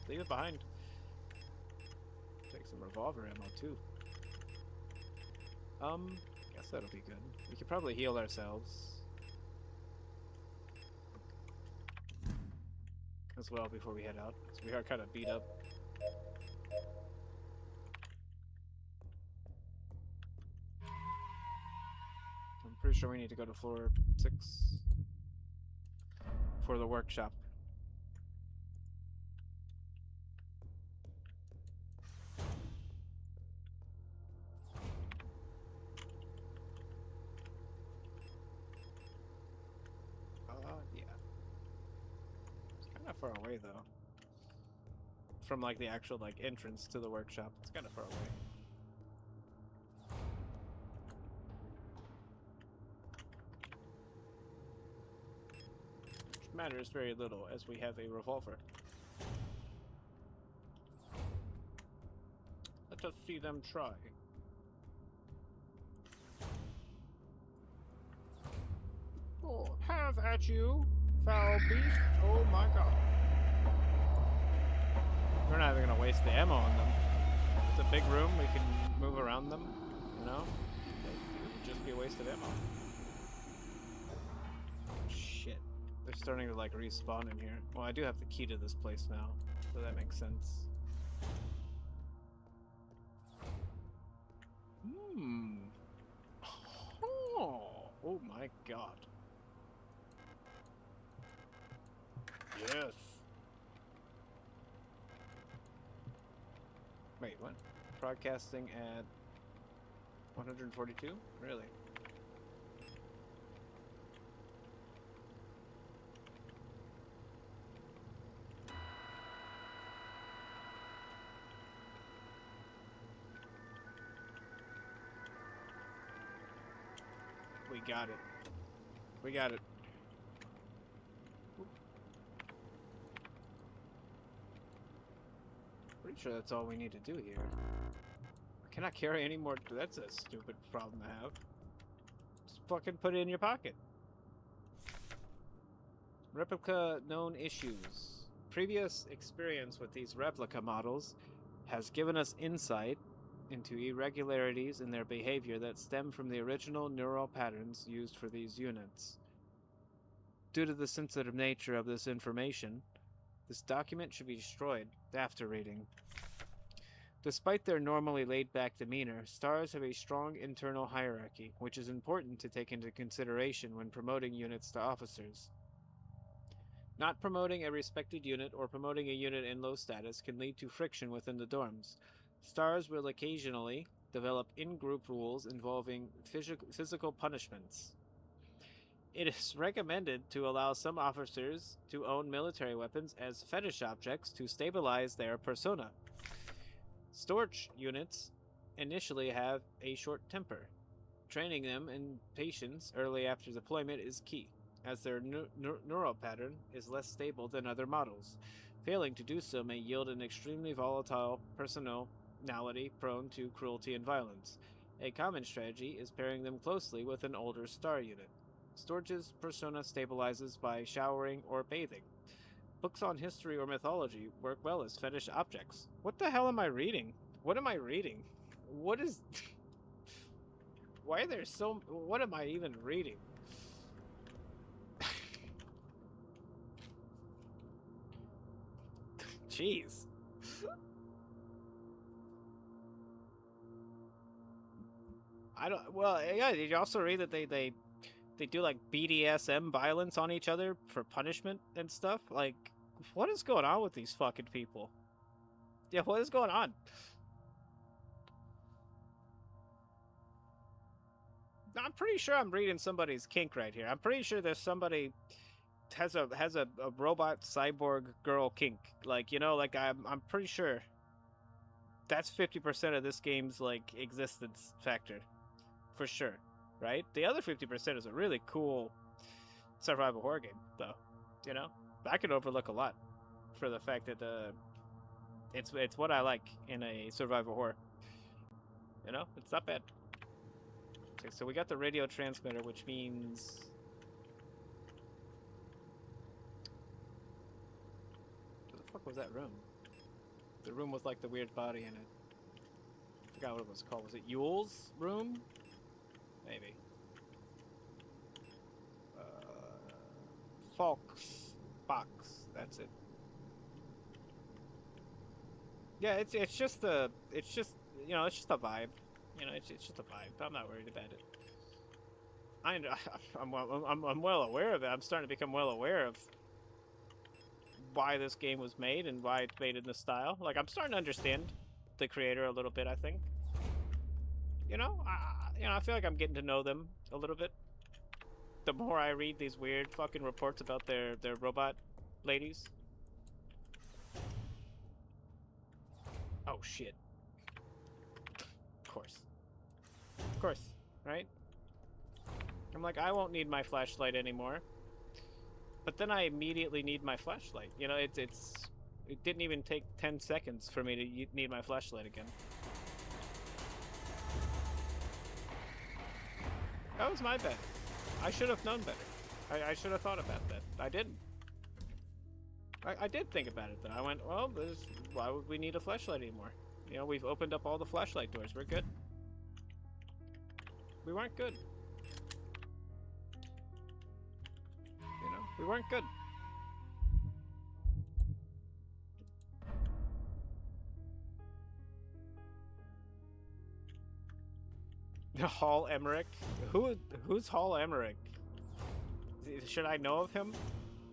Speaker 1: leave it behind. Take some revolver ammo too. Guess that'll be good. We could probably heal ourselves as well before we head out, because we are kind of beat up. I'm pretty sure we need to go to floor 6 for the workshop. Yeah. It's kind of far away though. From like the actual like entrance to the workshop. It's kind of far away. Which matters very little as we have a revolver. Let us see them try. Oh, have at you, foul beast! Oh my god. We're not even gonna waste the ammo on them. It's a big room, we can move around them, you know? It would just be a waste of ammo. Shit. They're starting to like respawn in here. Well, I do have the key to this place now, so that makes sense. Oh my god. Yes. Wait, what? Broadcasting at 142? Really? We got it. We got it. Pretty sure that's all we need to do here. I cannot carry any more. That's a stupid problem to have. Just fucking put it in your pocket. Replica known issues. Previous experience with these replica models has given us insight into irregularities in their behavior that stem from the original neural patterns used for these units. Due to the sensitive nature of this information, this document should be destroyed after reading. Despite their normally laid-back demeanor, stars have a strong internal hierarchy, which is important to take into consideration when promoting units to officers. Not promoting a respected unit or promoting a unit in low status can lead to friction within the dorms. Stars will occasionally develop in-group rules involving physical punishments. It is recommended to allow some officers to own military weapons as fetish objects to stabilize their persona. Storage units initially have a short temper. Training them in patience early after deployment is key, as their neural pattern is less stable than other models. Failing to do so may yield an extremely volatile personality prone to cruelty and violence. A common strategy is pairing them closely with an older star unit. Storage's persona stabilizes by showering or bathing. Books on history or mythology work well as fetish objects. What the hell am I reading? What am I reading? What is... Why are there so... What am I even reading? Jeez. I don't... Well, yeah, did you also read that they do like BDSM violence on each other for punishment and stuff? Like, what is going on with these fucking people? Yeah, what is going on? I'm pretty sure I'm reading somebody's kink right here. I'm pretty sure there's somebody has a robot cyborg girl kink. Like, you know, like I'm pretty sure That's 50% of this game's like existence factor, for sure, right? The other 50% is a really cool survival horror game, though. You know, I could overlook a lot for the fact that it's what I like in a survival horror. You know, it's not bad. Okay, so we got the radio transmitter, which means what the fuck was that room? The room with like the weird body in it. I forgot what it was called. Was it Yule's room? Maybe. Falk's box. That's it. Yeah, it's just you know, it's just a vibe. You know, it's just a vibe. I'm not worried about it. I'm well aware of it. I'm starting to become well aware of why this game was made and why it's made in this style. Like, I'm starting to understand the creator a little bit, I think. You know, I feel like I'm getting to know them a little bit. The more I read these weird fucking reports about their robot ladies. Oh shit. Of course, right? I'm like, I won't need my flashlight anymore. But then I immediately need my flashlight. You know, it didn't even take 10 seconds for me to need my flashlight again. That was my bad. I should have known better. I should have thought about that. I didn't. I did think about it, though. I went, well, why would we need a flashlight anymore? You know, we've opened up all the flashlight doors. We're good. We weren't good. You know, we weren't good. Hall Emmerich? Who's Hall Emmerich? Should I know of him?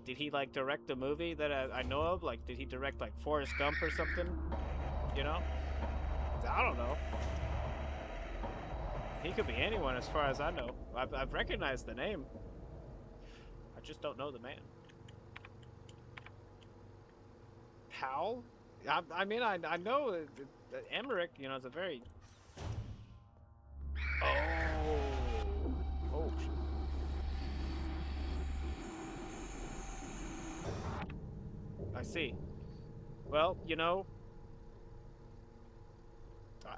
Speaker 1: Did he like direct a movie that I know of? Like, did he direct like Forrest Gump or something? You know? I don't know. He could be anyone as far as I know. I've recognized the name. I just don't know the man. Powell? I mean, I know that Emmerich, you know, is a very... Oh, shit. I see. Well, you know,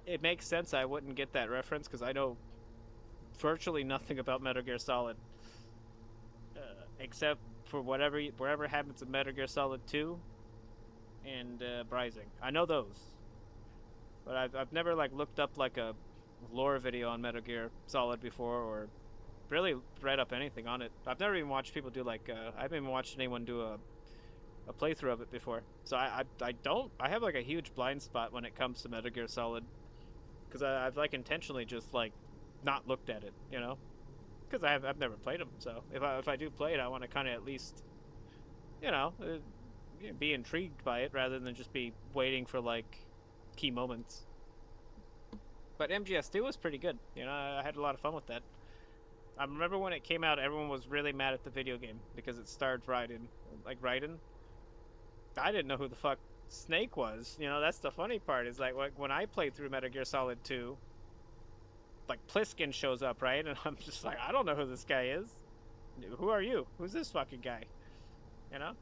Speaker 1: it makes sense I wouldn't get that reference because I know virtually nothing about Metal Gear Solid, except for wherever happens in Metal Gear Solid 2 and Rising. I know those, but I've never like looked up like a lore video on Metal Gear Solid before, or really read up anything on it. I've never even watched people do like I haven't even watched anyone do a playthrough of it before. So I have like a huge blind spot when it comes to Metal Gear Solid, because I've like intentionally just like not looked at it, you know, because I've never played them. So if I do play it, I want to kind of at least, you know, be intrigued by it rather than just be waiting for like key moments. But MGS2 was pretty good. You know, I had a lot of fun with that. I remember when it came out, everyone was really mad at the video game because it starred Raiden. Like, Raiden? I didn't know who the fuck Snake was. You know, that's the funny part. Is like, when I played through Metal Gear Solid 2, like, Pliskin shows up, right? And I'm just like, I don't know who this guy is. Who are you? Who's this fucking guy? You know?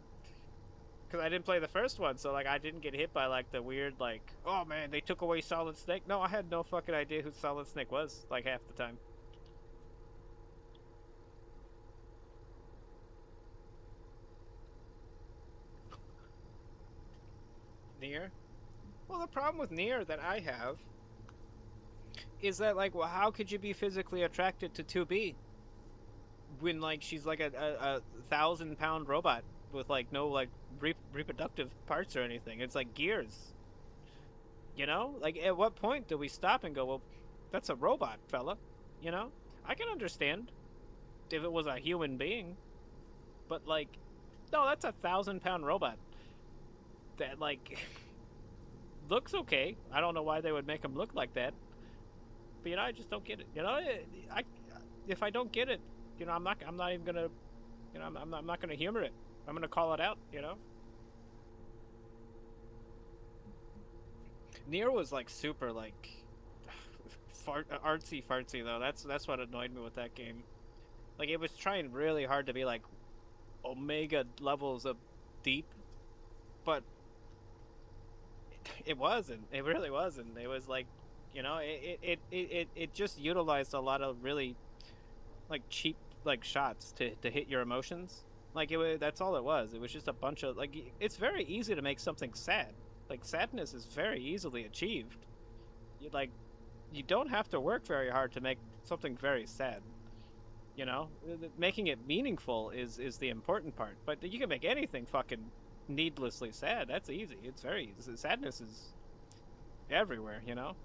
Speaker 1: Because I didn't play the first one, so, like, I didn't get hit by, like, the weird, like, oh, man, they took away Solid Snake. No, I had no fucking idea who Solid Snake was, like, half the time. Nier? Well, the problem with Nier that I have is that, like, well, how could you be physically attracted to 2B when, like, she's, like, a 1,000-pound robot with, like, no, like, reproductive parts or anything? It's like gears. You know? Like, at what point do we stop and go, well, that's a robot, fella? You know? I can understand if it was a human being, but, like, no, that's a 1,000-pound robot that, like, looks okay. I don't know why they would make him look like that, but, you know, I just don't get it. You know, if I don't get it, you know, I'm not even gonna, you know, I'm not gonna humor it. I'm gonna call it out. You know. Nier was like super like artsy fartsy though. That's what annoyed me with that game. Like it was trying really hard to be like omega levels of deep, but it wasn't. It really wasn't. It was like, it just utilized a lot of really like cheap like shots to hit your emotions. Like it was, that's all it was. It was just a bunch of like it's very easy to make something sad. Like sadness is very easily achieved. Like you don't have to work very hard to make something very sad. You know, making it meaningful is the important part. But you can make anything fucking needlessly sad. That's easy. It's very sadness is everywhere. You know,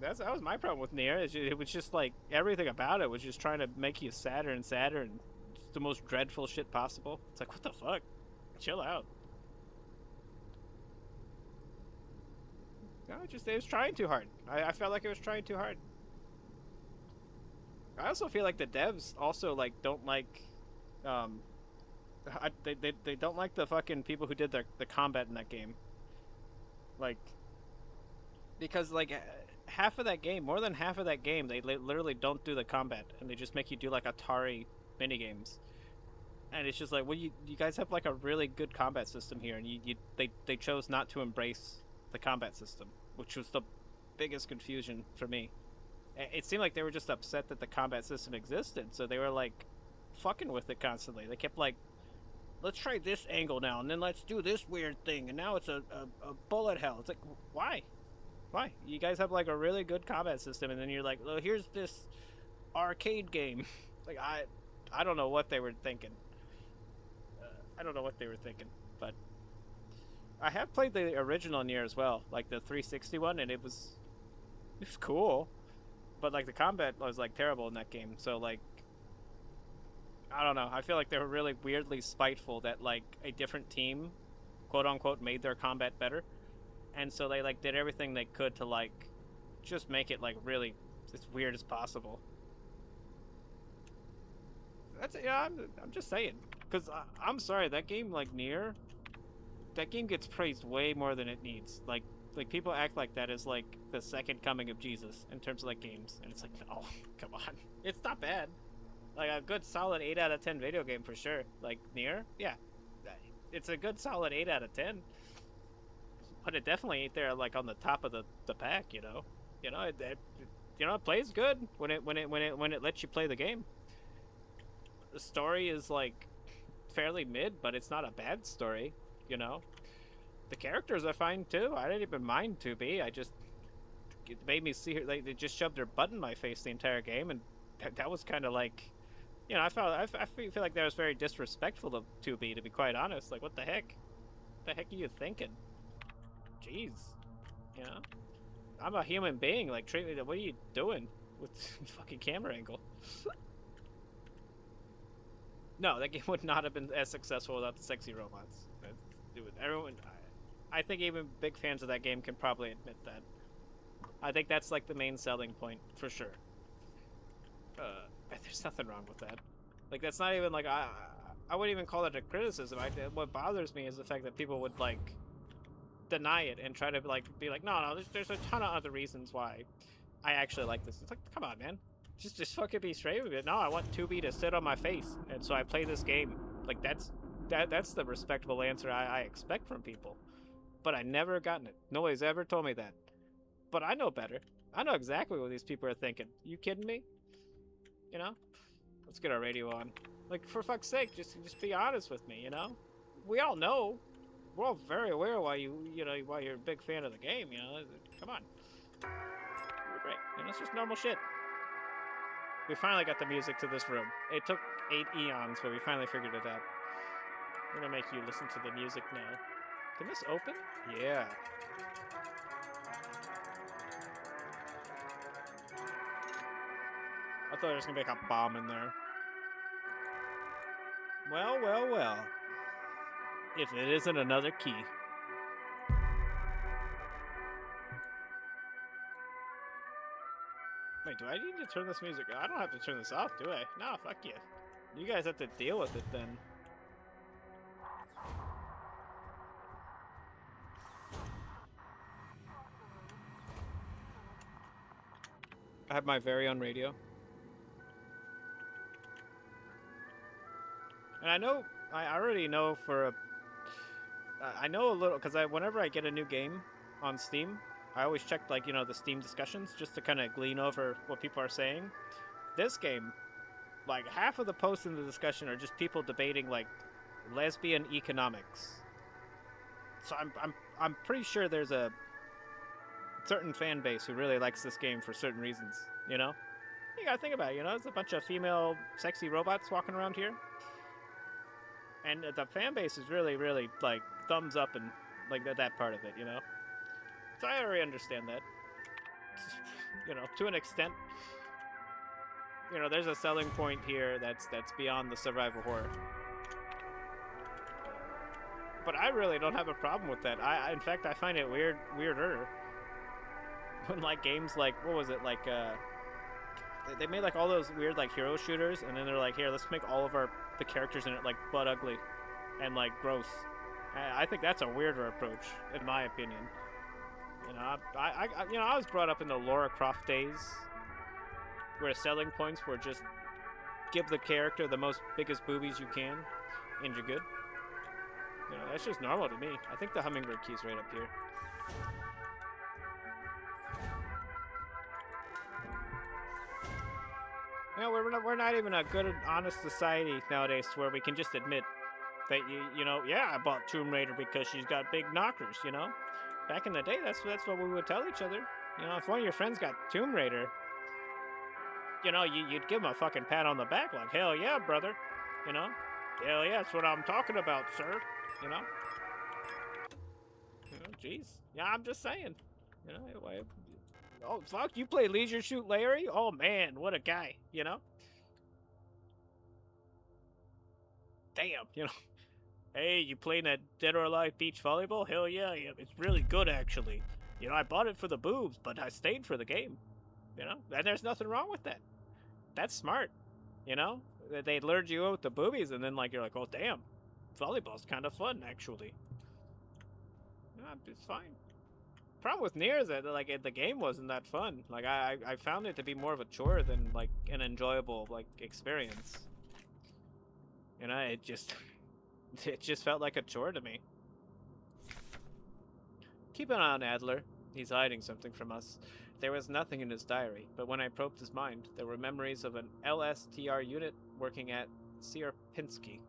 Speaker 1: that was my problem with Nier. It was just like everything about it was just trying to make you sadder and sadder and the most dreadful shit possible. It's like what the fuck? Chill out. No, it was trying too hard. I felt like it was trying too hard. I also feel like the devs also like don't like, um, they don't like the fucking people who did the combat in that game. Like, because like half of that game, more than half of that game, they literally don't do the combat and they just make you do like Atari mini games. And it's just like, well, you guys have like a really good combat system here, and they chose not to embrace the combat system, which was the biggest confusion for me. It seemed like they were just upset that the combat system existed, so they were like fucking with it constantly. They kept like, let's try this angle now, and then let's do this weird thing, and now it's a bullet hell. It's like, why? Why? You guys have like a really good combat system, and then you're like, well, here's this arcade game. Like I don't know what they were thinking. I don't know what they were thinking, but I have played the original Nier as well, like the 360 one, and it was cool, but like the combat was like terrible in that game. So like, I don't know. I feel like they were really weirdly spiteful that like a different team, quote unquote, made their combat better, and so they like did everything they could to like just make it like really as weird as possible. That's yeah. I'm just saying. Because I'm sorry, that game like Nier, that game gets praised way more than it needs. Like people act like that is like the second coming of Jesus in terms of like games, and it's like, no, come on, it's not bad. Like a good solid 8 out of 10 video game for sure. Like Nier, yeah, it's a good solid 8 out of 10. But it definitely ain't there like on the top of the pack, you know. It plays good when it lets you play the game. The story is like fairly mid, but it's not a bad story, you know. The characters are fine too. I didn't even mind 2B. It made me see her. Like they just shoved their butt in my face the entire game, and that was kind of like, you know, I feel like that was very disrespectful of 2B, to be quite honest. Like, what the heck? What the heck are you thinking? Jeez, you know, I'm a human being. Like, treat me. What are you doing with fucking camera angle? No, that game would not have been as successful without the sexy robots. Everyone, I think even big fans of that game can probably admit that. I think that's like the main selling point for sure. There's nothing wrong with that. Like that's not even like I wouldn't even call it a criticism. What bothers me is the fact that people would like deny it and try to like be like, no, there's a ton of other reasons why I actually like this. It's like, come on, man. Just fucking be straight with it. No, I want 2B to sit on my face, and so I play this game. Like that's the respectable answer I expect from people. But I never gotten it. Nobody's ever told me that. But I know better. I know exactly what these people are thinking. You kidding me? You know? Let's get our radio on. Like, for fuck's sake, just be honest with me, you know? We all know. We're all very aware why why you're a big fan of the game, you know? Come on. Great. And it's just normal shit. We finally got the music to this room. It took 8 eons, but we finally figured it out. We're gonna make you listen to the music now. Can this open? Yeah. I thought there was gonna be like a bomb in there. Well, well, well. If it isn't another key. Wait, do I need to turn this music? I don't have to turn this off, do I? No, fuck you. You guys have to deal with it then. I have my very own radio. And I already know I know a little, because whenever I get a new game on Steam, I always check, like, the Steam discussions just to kind of glean over what people are saying. This game, like, half of the posts in the discussion are just people debating, like, lesbian economics. So I'm pretty sure there's a certain fan base who really likes this game for certain reasons, You gotta think about it, there's a bunch of female sexy robots walking around here. And the fan base is really, really, like, thumbs up and, like, that part of it, So I already understand that. To an extent. There's a selling point here that's beyond the survival horror. But I really don't have a problem with that. In fact, I find it weirder when, like, games like, what was it, like, they made, like, all those weird, like, hero shooters, and then they're like, here, let's make all of the characters in it, like, butt ugly and, like, gross. I think that's a weirder approach, in my opinion. I was brought up in the Lara Croft days, where selling points were just give the character the biggest boobies you can, and you're good. That's just normal to me. I think the hummingbird key's right up here. We're not even a good, honest society nowadays where we can just admit that yeah, I bought Tomb Raider because she's got big knockers. Back in the day, that's what we would tell each other. If one of your friends got Tomb Raider, you'd give him a fucking pat on the back, like, hell yeah, brother. Hell yeah, that's what I'm talking about, sir. Jeez. Yeah, I'm just saying. Oh, fuck, you play Leisure Suit Larry? Oh, man, what a guy, Damn, Hey, you playing that Dead or Alive beach volleyball? Hell yeah, it's really good, actually. I bought it for the boobs, but I stayed for the game. And there's nothing wrong with that. That's smart, They lured you out with the boobies, and then, like, you're like, oh, damn, volleyball's kind of fun, actually. It's fine. Problem with Nier is that, like, the game wasn't that fun. Like, I found it to be more of a chore than, like, an enjoyable, like, experience. It just felt like a chore to me. Keep an eye on Adler. He's hiding something from us. There was nothing in his diary, but when I probed his mind, there were memories of an LSTR unit working at Sierpinski.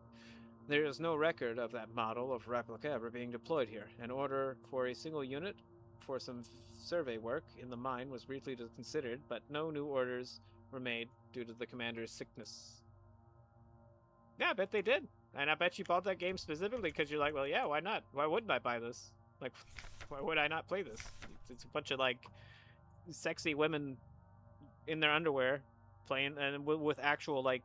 Speaker 1: There is no record of that model of replica ever being deployed here. An order for a single unit for some survey work in the mine was briefly considered, but no new orders were made due to the commander's sickness. Yeah, I bet they did. And I bet you bought that game specifically because you're like, well, yeah, why not? Why wouldn't I buy this? Like, why would I not play this? It's a bunch of, like, sexy women in their underwear playing, and with actual, like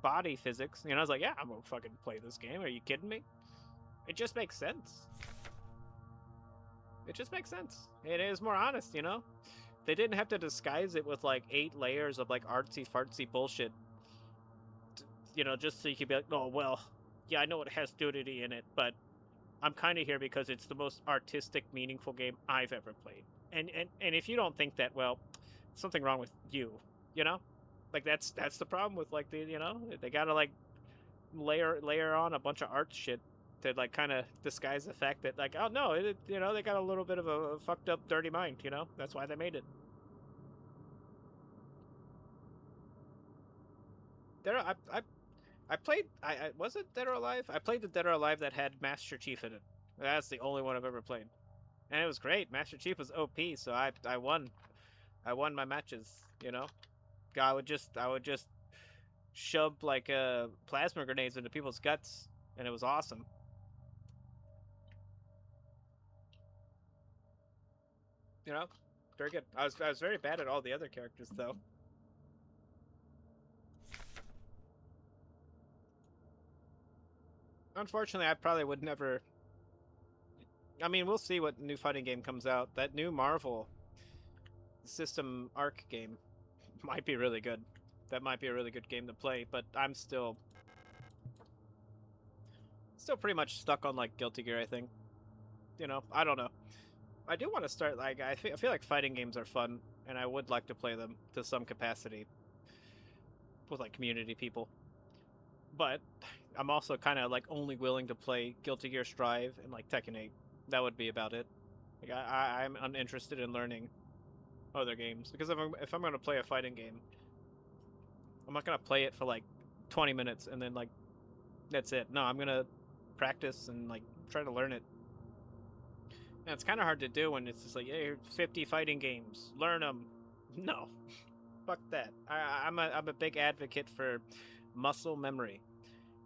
Speaker 1: body physics. I was like, yeah, I'm gonna fucking play this game. Are you kidding me? It just makes sense. It just makes sense. It is more honest, They didn't have to disguise it with, like, 8 layers of, like, artsy-fartsy bullshit. Just so you could be like, oh, well, yeah, I know it has nudity in it, but I'm kind of here because it's the most artistic, meaningful game I've ever played. And if you don't think that, well, something wrong with you, Like, that's the problem with, like, they gotta, like, layer on a bunch of art shit to, like, kind of disguise the fact that, like, oh, no, they got a little bit of a fucked up, dirty mind, That's why they made it. I played, was it Dead or Alive? I played the Dead or Alive that had Master Chief in it. That's the only one I've ever played. And it was great. Master Chief was OP, so I won. I won my matches, I would just shove, like, plasma grenades into people's guts, and it was awesome. Very good. I was very bad at all the other characters, though. Unfortunately, I probably would never... I mean, we'll see what new fighting game comes out. That new Marvel System Arc game might be really good. That might be a really good game to play, but I'm still pretty much stuck on, like, Guilty Gear, I think. I don't know. I do want to start, like, I feel like fighting games are fun. and I would like to play them to some capacity with like community people. But I'm also kind of like only willing to play Guilty Gear Strive and like Tekken 8. That would be about it. Like I'm uninterested in learning other games because if I'm going to play a fighting game, I'm not going to play it for like 20 minutes and then like that's it. No, I'm going to practice and like try to learn it. And it's kind of hard to do when it's just like, hey, 50 fighting games, learn them. No, fuck that. I'm a big advocate for muscle memory,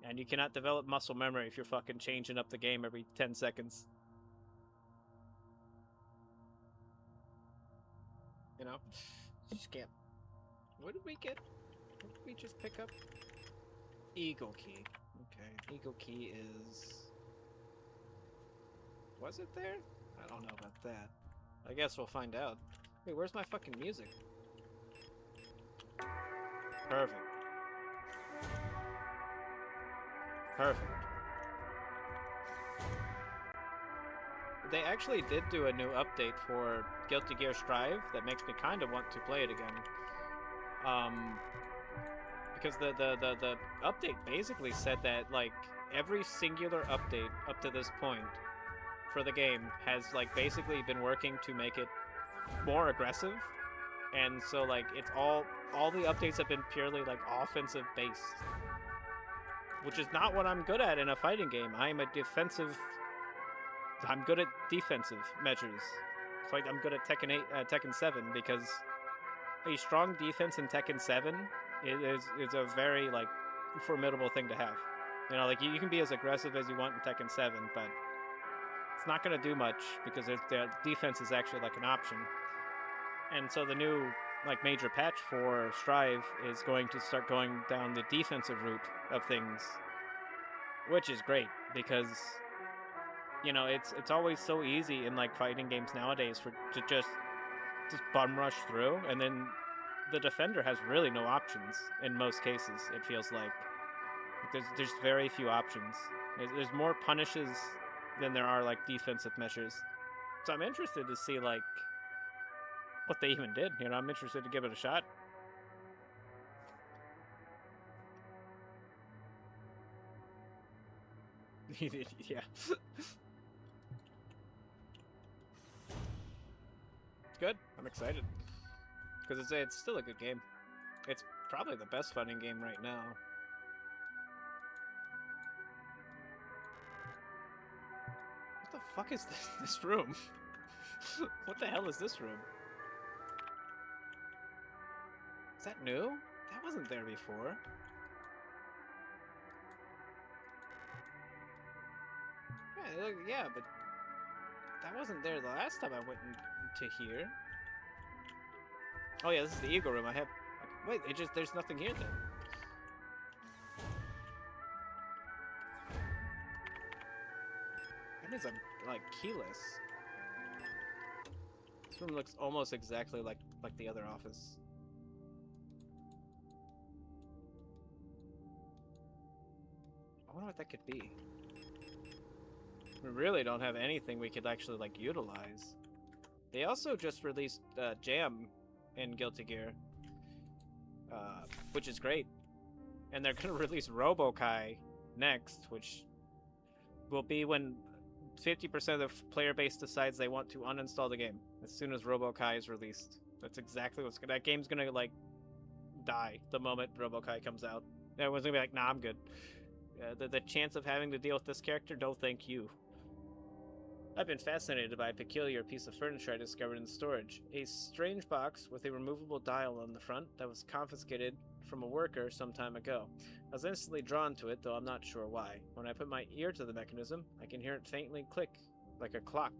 Speaker 1: and you cannot develop muscle memory if you're fucking changing up the game every 10 seconds. You know, just can't. What did we get? What did we just pick up? Eagle key. Okay, eagle key is. Was it there? I don't know about that. I guess we'll find out. Wait, where's my fucking music? Perfect. Perfect. They actually did do a new update for Guilty Gear Strive that makes me kind of want to play it again. Because the update basically said that like every singular update up to this point for the game has like basically been working to make it more aggressive, and so like it's all the updates have been purely like offensive based, which is not what I'm good at in a fighting game. I'm good at defensive measures. So like I'm good at Tekken 7 because a strong defense in Tekken 7 is a very like formidable thing to have. You know, like you can be as aggressive as you want in Tekken 7, but it's not going to do much because the defense is actually like an option. And so the new like major patch for Strive is going to start going down the defensive route of things, which is great because you know it's always so easy in like fighting games nowadays to just bum rush through, and then the defender has really no options in most cases. It feels like there's very few options. There's more punishes than there are like defensive measures. So I'm interested to see like what they even did. You know, I'm interested to give it a shot. Yeah. It's good. I'm excited. Because it's still a good game. It's probably the best fighting game right now. What the fuck is this room? What the hell is this room? Is that new? That wasn't there before. Yeah, but that wasn't there the last time I went into here. Oh yeah, this is the Eagle room. Wait, there's nothing here then. That means I'm like keyless. This room looks almost exactly like the other office. I wonder what that could be. We really don't have anything we could actually like utilize. They also just released Jam in Guilty Gear, which is great. And they're gonna release Robo-Kai next, which will be when 50% of the player base decides they want to uninstall the game as soon as Robo-Kai is released. That's exactly what's gonna. That game's gonna like die the moment Robo-Kai comes out. Everyone's gonna be like, "Nah, I'm good." The chance of having to deal with this character, no, thank you. I've been fascinated by a peculiar piece of furniture I discovered in storage. A strange box with a removable dial on the front that was confiscated from a worker some time ago. I was instantly drawn to it, though I'm not sure why. When I put my ear to the mechanism, I can hear it faintly click, like a clock.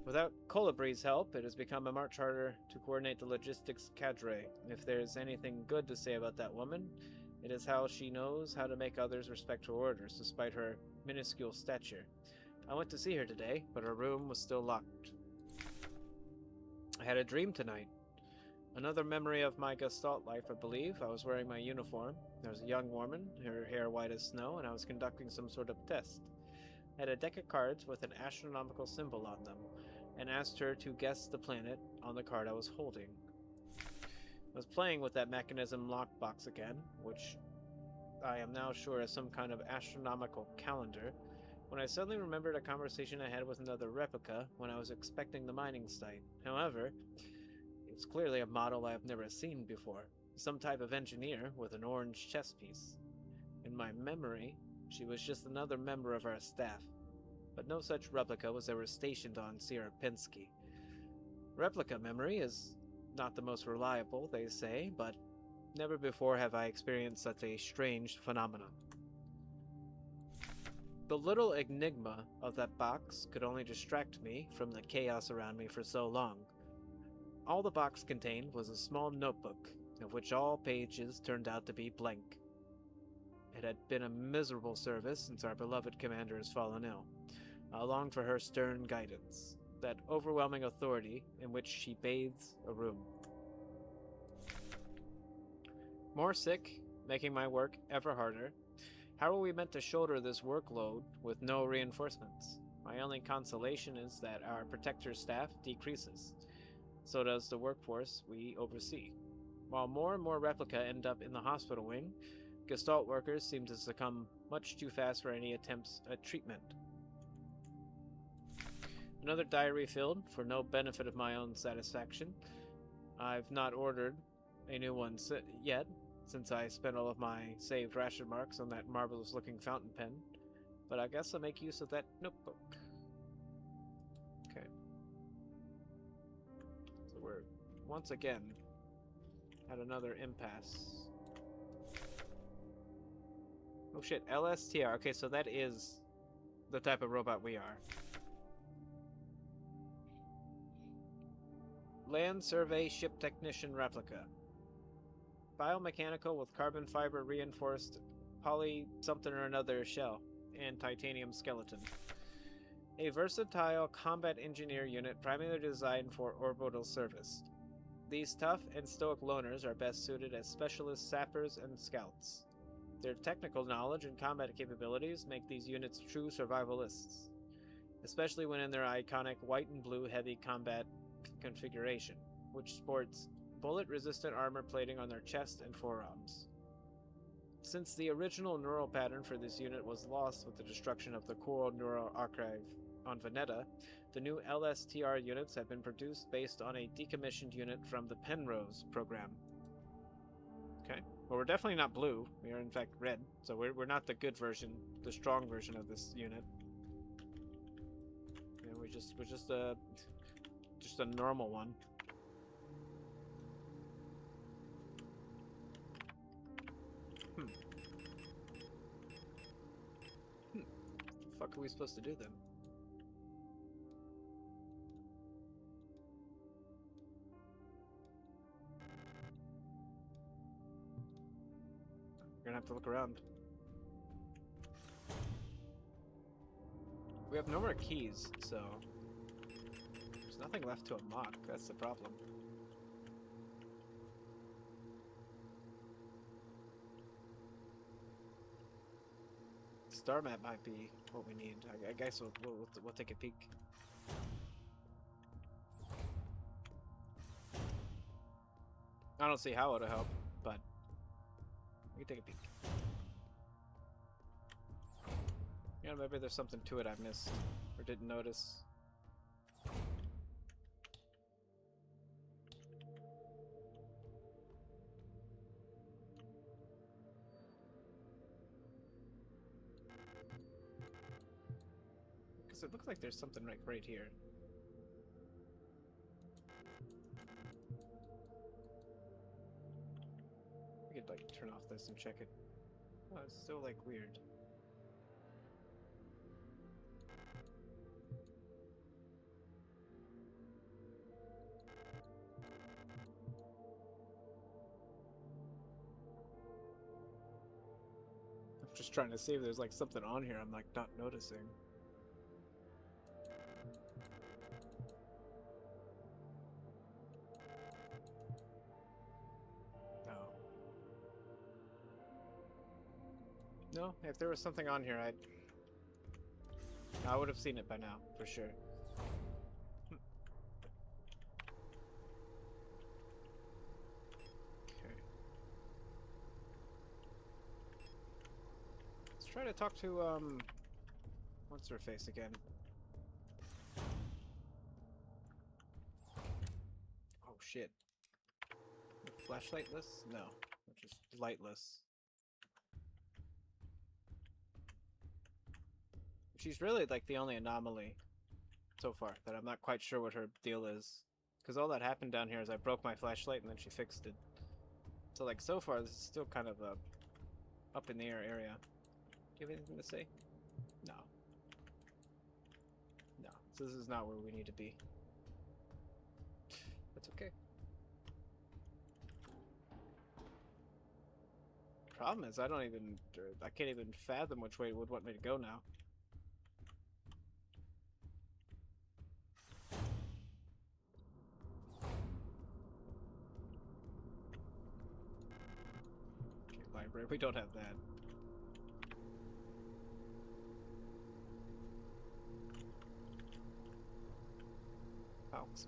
Speaker 1: Without Colabri's help, it has become much harder to coordinate the logistics cadre. If there's anything good to say about that woman, it is how she knows how to make others respect her orders, despite her minuscule stature. I went to see her today, but her room was still locked. I had a dream tonight. Another memory of my Gestalt life, I believe. I was wearing my uniform. There was a young woman, her hair white as snow, and I was conducting some sort of test. I had a deck of cards with an astronomical symbol on them. and asked her to guess the planet on the card I was holding. I was playing with that mechanism lockbox again, which I am now sure is some kind of astronomical calendar, when I suddenly remembered a conversation I had with another replica when I was expecting the mining site. However, it's clearly a model I have never seen before, some type of engineer with an orange chess piece. In my memory, she was just another member of our staff, but no such replica was ever stationed on Sierpinski. Replica memory is not the most reliable, they say, but never before have I experienced such a strange phenomenon. The little enigma of that box could only distract me from the chaos around me for so long. All the box contained was a small notebook, of which all pages turned out to be blank. It had been a miserable service since our beloved commander has fallen ill. I longed for her stern guidance, that overwhelming authority in which she bathes a room. More sick, making my work ever harder. How are we meant to shoulder this workload with no reinforcements? My only consolation is that our protector staff decreases. So does the workforce we oversee. While more and more replica end up in the hospital wing, Gestalt workers seem to succumb much too fast for any attempts at treatment. Another diary filled, for no benefit of my own satisfaction. I've not ordered a new one yet, since I spent all of my saved ration marks on that marvelous-looking fountain pen, but I guess I'll make use of that notebook. Okay. So we're, once again, at another impasse. Oh shit, LSTR. Okay, so that is the type of robot we are. Land Survey Ship Technician Replica. Biomechanical with carbon fiber reinforced poly something or another shell and titanium skeleton. A versatile combat engineer unit primarily designed for orbital service. These tough and stoic loners are best suited as specialist sappers and scouts. Their technical knowledge and combat capabilities make these units true survivalists, especially when in their iconic white and blue heavy combat configuration, which sports bullet-resistant armor plating on their chest and forearms. Since the original neural pattern for this unit was lost with the destruction of the Coral Neural Archive on Veneta, the new LSTR units have been produced based on a decommissioned unit from the Penrose program. Okay. Well, we're definitely not blue. We are, in fact, red. So we're not the good version, the strong version of this unit. Yeah, we're just a normal one. What the fuck are we supposed to do then? We're gonna have to look around. We have no more keys, so there's nothing left to unlock. That's the problem. Star map might be what we need. I guess we'll take a peek. I don't see how it'll help, but we can take a peek. You know, maybe there's something to it I missed or didn't notice. Because it looks like there's something right here. We could like turn off this and check it. Oh, it's still like weird. I'm just trying to see if there's like something on here I'm like not noticing. No, if there was something on here, I would have seen it by now, for sure. try to talk to, what's her face again? Oh shit. Flashlightless? No. Just lightless. She's really like the only anomaly so far that I'm not quite sure what her deal is. Because all that happened down here is I broke my flashlight and then she fixed it. So like so far this is still kind of a up in the air area. Do you have anything to say? No. No. So this is not where we need to be. That's okay. Problem is I can't even fathom which way it would want me to go now. Okay, library, we don't have that.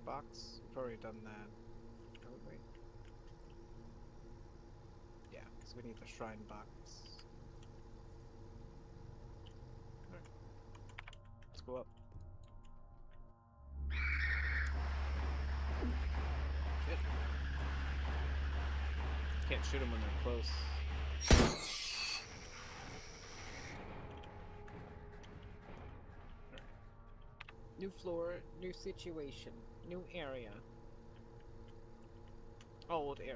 Speaker 1: Box, we've already done that, haven't we? Yeah, so we need the shrine box. Alright. Let's go up. Shit. Can't shoot them when they're close. Alright. New floor, new situation, new area. Old area.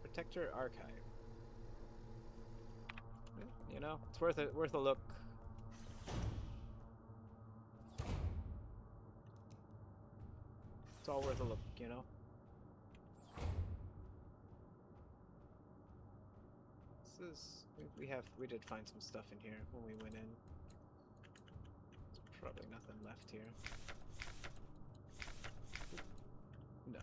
Speaker 1: Protector archive. You know, it's worth a look. It's all worth a look, you know. This is we did find some stuff in here when we went in. There's probably nothing left here. No.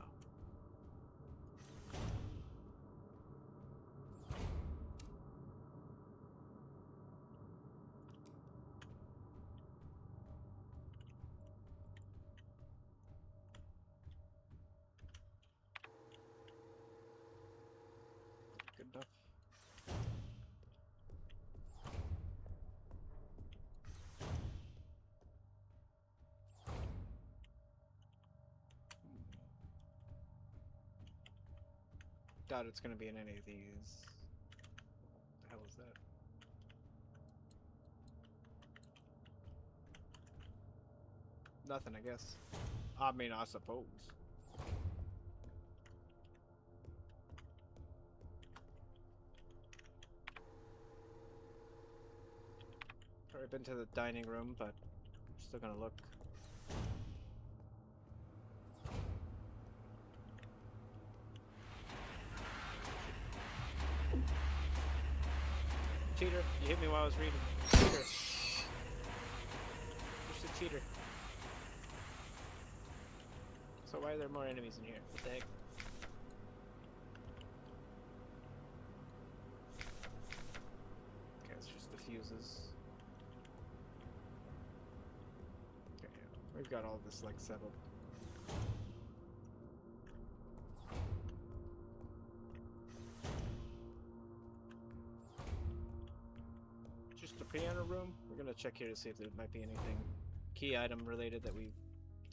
Speaker 1: Good enough. Doubt it's gonna be in any of these. What the hell is that? Nothing, I guess. I mean, I suppose. Already been to the dining room, but I'm still gonna look. Cheater! You hit me while I was reading. Cheater! You're a cheater. So why are there more enemies in here? What the heck? Okay, it's just the fuses. Okay, yeah. We've got all this like settled. Just a piano room. We're gonna check here to see if there might be anything key item related that we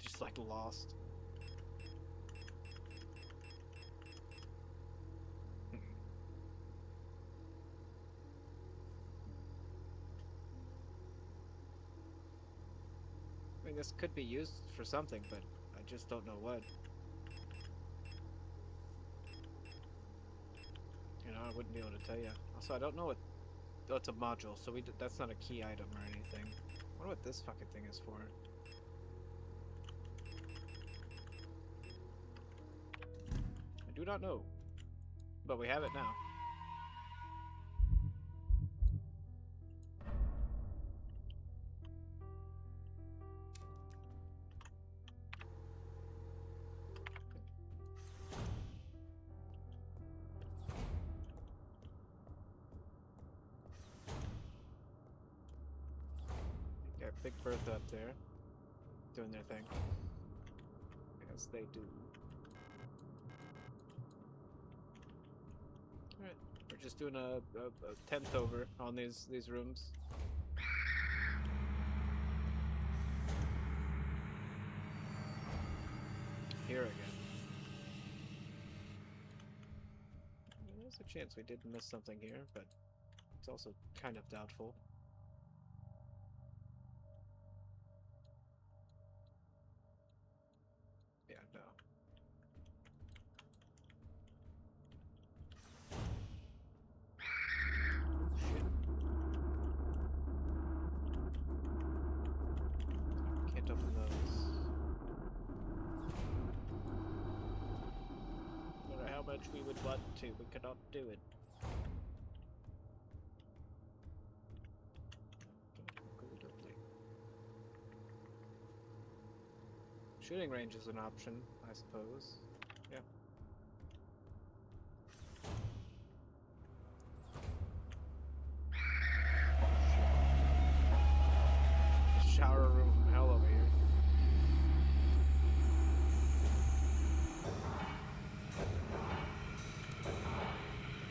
Speaker 1: just like lost. I mean, this could be used for something, but I just don't know what. You know, I wouldn't be able to tell you. Also, I don't know what. Oh, it's a module, so that's not a key item or anything. I wonder what this fucking thing is for. I do not know. But we have it now. Got Big Bertha up there, doing their thing. As they do. Alright, we're just doing a tenth over on these rooms. Here again. There's a chance we did miss something here, but it's also kind of doubtful. Yeah, no. Shit. Can't open those. No matter how much we would want to, we cannot do it. Shooting range is an option, I suppose. Yeah. Shower room from hell over here.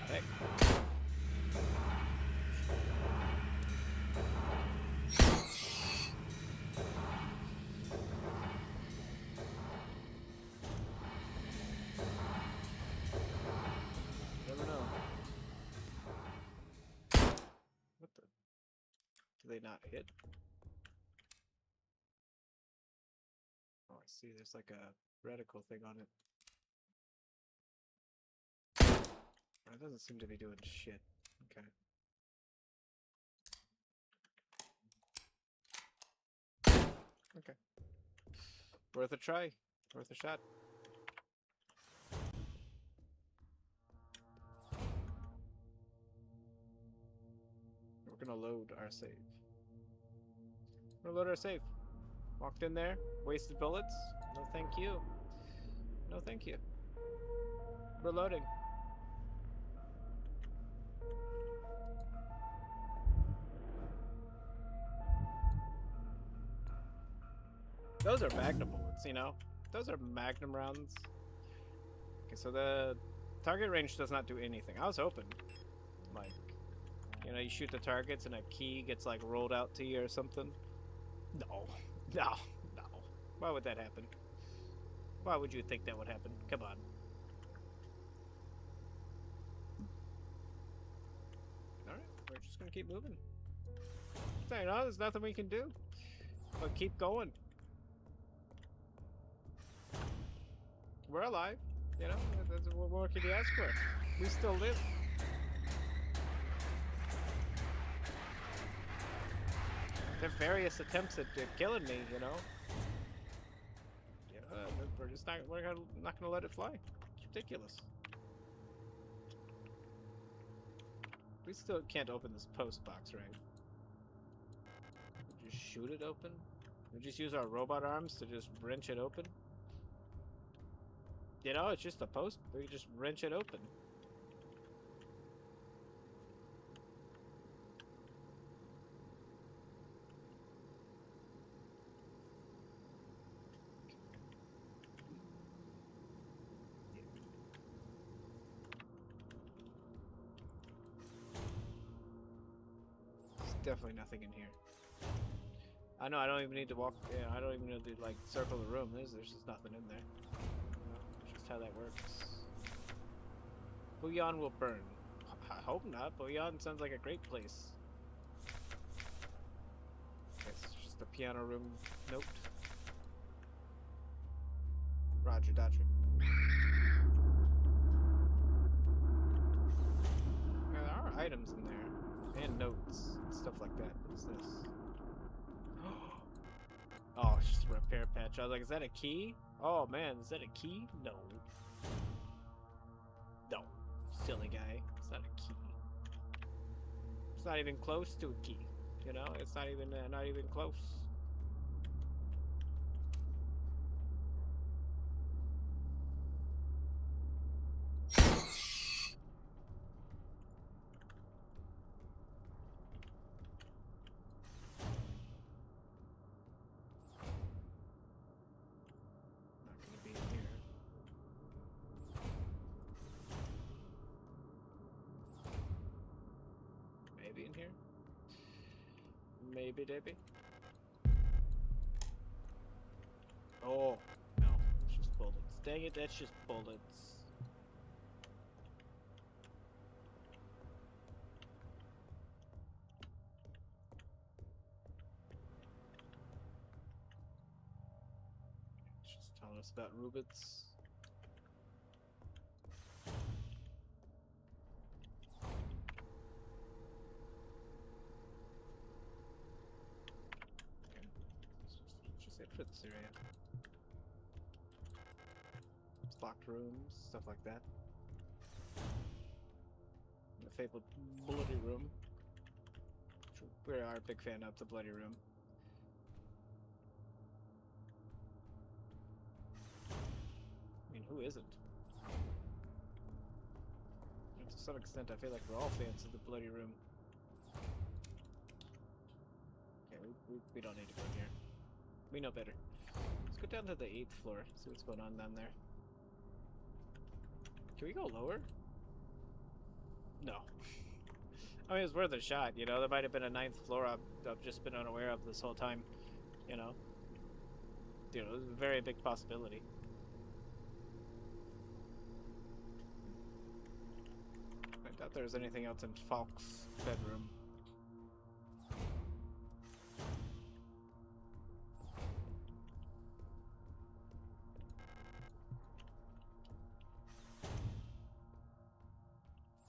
Speaker 1: Hey. Never know. What the? Do they not hit? Oh, I see. There's like a reticle thing on it. That doesn't seem to be doing shit. Okay. Okay. Worth a try. Worth a shot. We're gonna load our save. We're gonna load our save. Walked in there, wasted bullets. No thank you. No thank you. We're loading. Those are Magnum bullets, you know? Those are Magnum rounds. Okay, so the target range does not do anything. I was hoping, like, you know, you shoot the targets and a key gets, like, rolled out to you or something. No. No. No. Why would that happen? Why would you think that would happen? Come on. Alright, we're just gonna keep moving. So, you know, there's nothing we can do. But keep going. We're alive, you know? What more can you ask for? We still live. There are various attempts at killing me, you know? Yeah, we're just not gonna let it fly. It's ridiculous. We still can't open this post box, right? We just shoot it open? We just use our robot arms to just wrench it open? You know, it's just a post. We just wrench it open. There's definitely nothing in here. I know. I don't even need to walk. Yeah, I don't even need to like circle the room. There's just nothing in there. It's just how that works. Bouillon will burn. I hope not. Bouillon sounds like a great place. It's just a piano room note. Roger, Dodger. Yeah, there are items in there. And notes. And stuff like that. What's this? Oh, it's just a repair patch. I was like, is that a key? Oh man, is that a key? No. No. Silly guy. It's not a key. It's not even close to a key. You know? It's not even close. maybe in here. Maybe. Oh, no. It's just bullets. Dang it, that's just bullets. It's just telling us about Rubits. Okay. It's just it for this area. It's locked rooms, stuff like that. The fabled bloody room. We are a big fan of the bloody room. I mean, who isn't? And to some extent, I feel like we're all fans of the bloody room. Okay, we don't need to go here. We know better. Let's go down to the 8th floor, see what's going on down there. Can we go lower? No. I mean, it's worth a shot, you know? There might have been a 9th floor I've just been unaware of this whole time, you know? You know, it's a very big possibility. I doubt there's anything else in Falk's bedroom.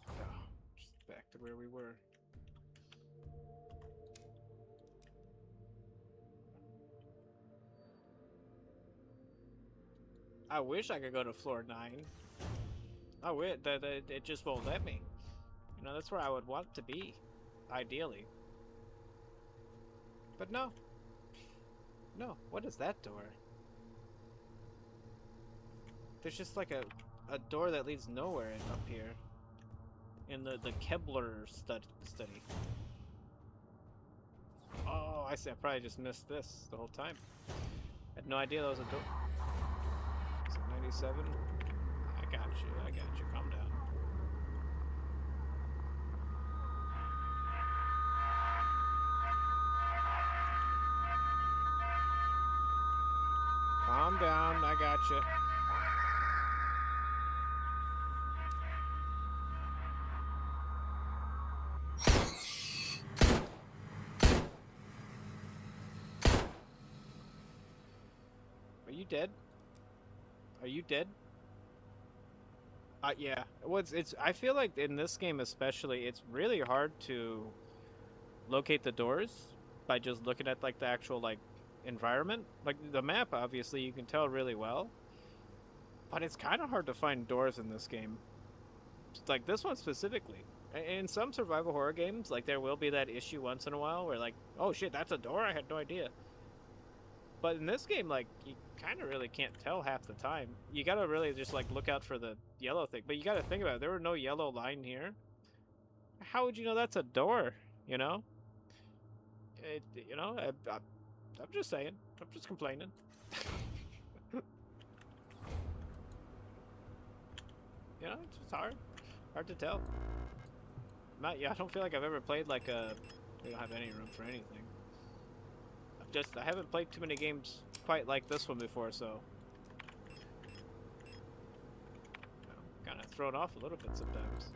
Speaker 1: Oh, just back to where we were. I wish I could go to floor 9. I wish that it just won't let me. You know, that's where I would want to be, ideally. But no. No, what is that door? There's just like a door that leads nowhere up here. In the Kebler study. Oh, I see. I probably just missed this the whole time. I had no idea that was a door. Is it 97? I got you. Calm down. Calm down, I got you. Are you dead? Are you dead? Yeah. It's I feel like in this game especially, it's really hard to locate the doors by just looking at like the actual like environment. Like the map, obviously, you can tell really well. But it's kind of hard to find doors in this game. Like this one specifically. In some survival horror games, like there will be that issue once in a while where like, oh shit, that's a door? I had no idea. But in this game, like, you kind of really can't tell half the time. You gotta really just, like, look out for the yellow thing. But you gotta think about it. There were no yellow line here. How would you know that's a door, you know? You know, I'm just saying. I'm just complaining. You know, it's just hard. Hard to tell. I don't feel like I've ever played, like, we don't have any room for anything. I haven't played too many games quite like this one before, so I'm kind of thrown off a little bit sometimes.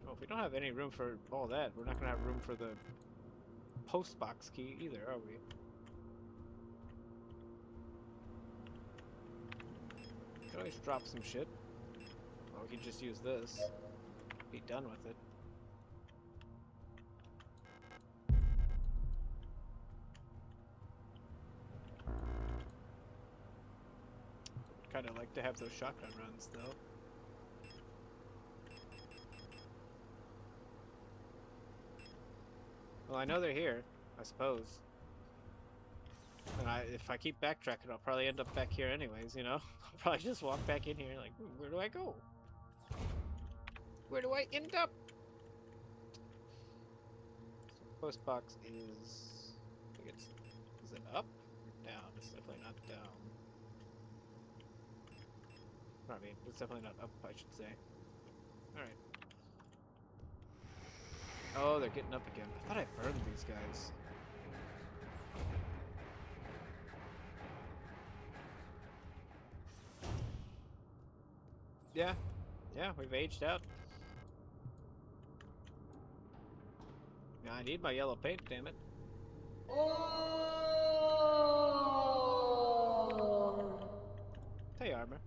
Speaker 1: Well, if we don't have any room for all that, we're not gonna have room for the post box key either, are we? We can always drop some shit. Or we can just use this. Be done with it. Kind of like to have those shotgun runs, though. Well, I know they're here, I suppose. And if I keep backtracking, I'll probably end up back here anyways, you know? I'll probably just walk back in here like, where do I go? Where do I end up? So post box is... I think it's... Is it up or down? It's definitely not down. I mean, it's definitely not up, I should say. Alright. Oh, they're getting up again. I thought I burned these guys. Yeah. Yeah, we've aged out. Yeah, I need my yellow paint, damn it. Hey, armor.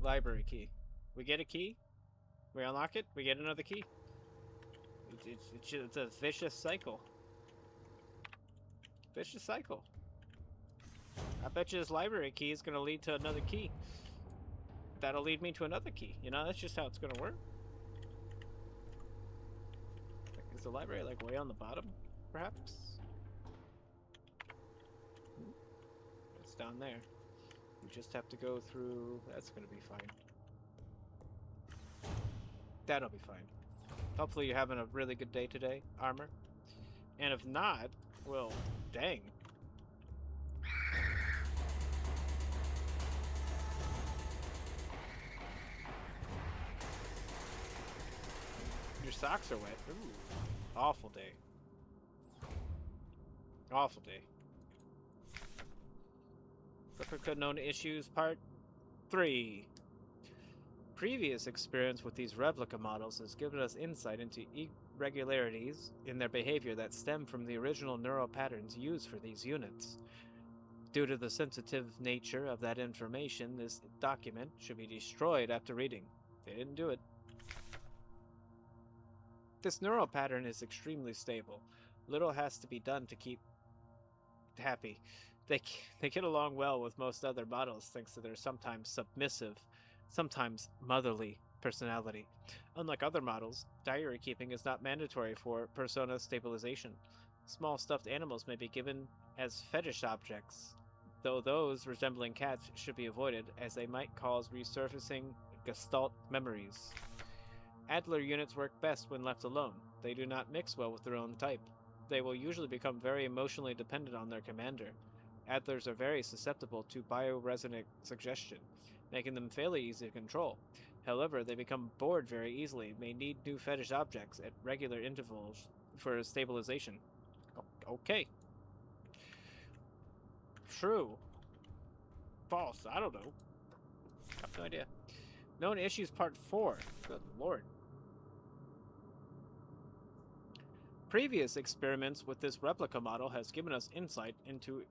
Speaker 1: Library key. We get a key. We unlock it. We get another key. It's a vicious cycle. Vicious cycle. I bet you this library key is going to lead to another key. That'll lead me to another key. You know, that's just how it's going to work. Is the library like way on the bottom, perhaps? It's down there. We just have to go through. That's going to be fine. That'll be fine. Hopefully you're having a really good day today, armor. And if not, well, dang. Your socks are wet. Ooh. Awful day. Awful day. Replica known issues part 3. Previous experience with these replica models has given us insight into irregularities in their behavior that stem from the original neural patterns used for these units. Due to the sensitive nature of that information, this document should be destroyed after reading. They didn't do it. This neural pattern is extremely stable. Little has to be done to keep happy. They get along well with most other models thanks to their sometimes submissive, sometimes motherly personality. Unlike other models, diary keeping is not mandatory for persona stabilization. Small stuffed animals may be given as fetish objects, though those resembling cats should be avoided as they might cause resurfacing gestalt memories. Adler units work best when left alone. They do not mix well with their own type. They will usually become very emotionally dependent on their commander. Adlers are very susceptible to bioresonant suggestion, making them fairly easy to control. However, they become bored very easily, may need new fetish objects at regular intervals for stabilization. Okay. True. False. I don't know. I have no idea. Known issues part 4. Good lord. Previous experiments with this replica model has given us insight into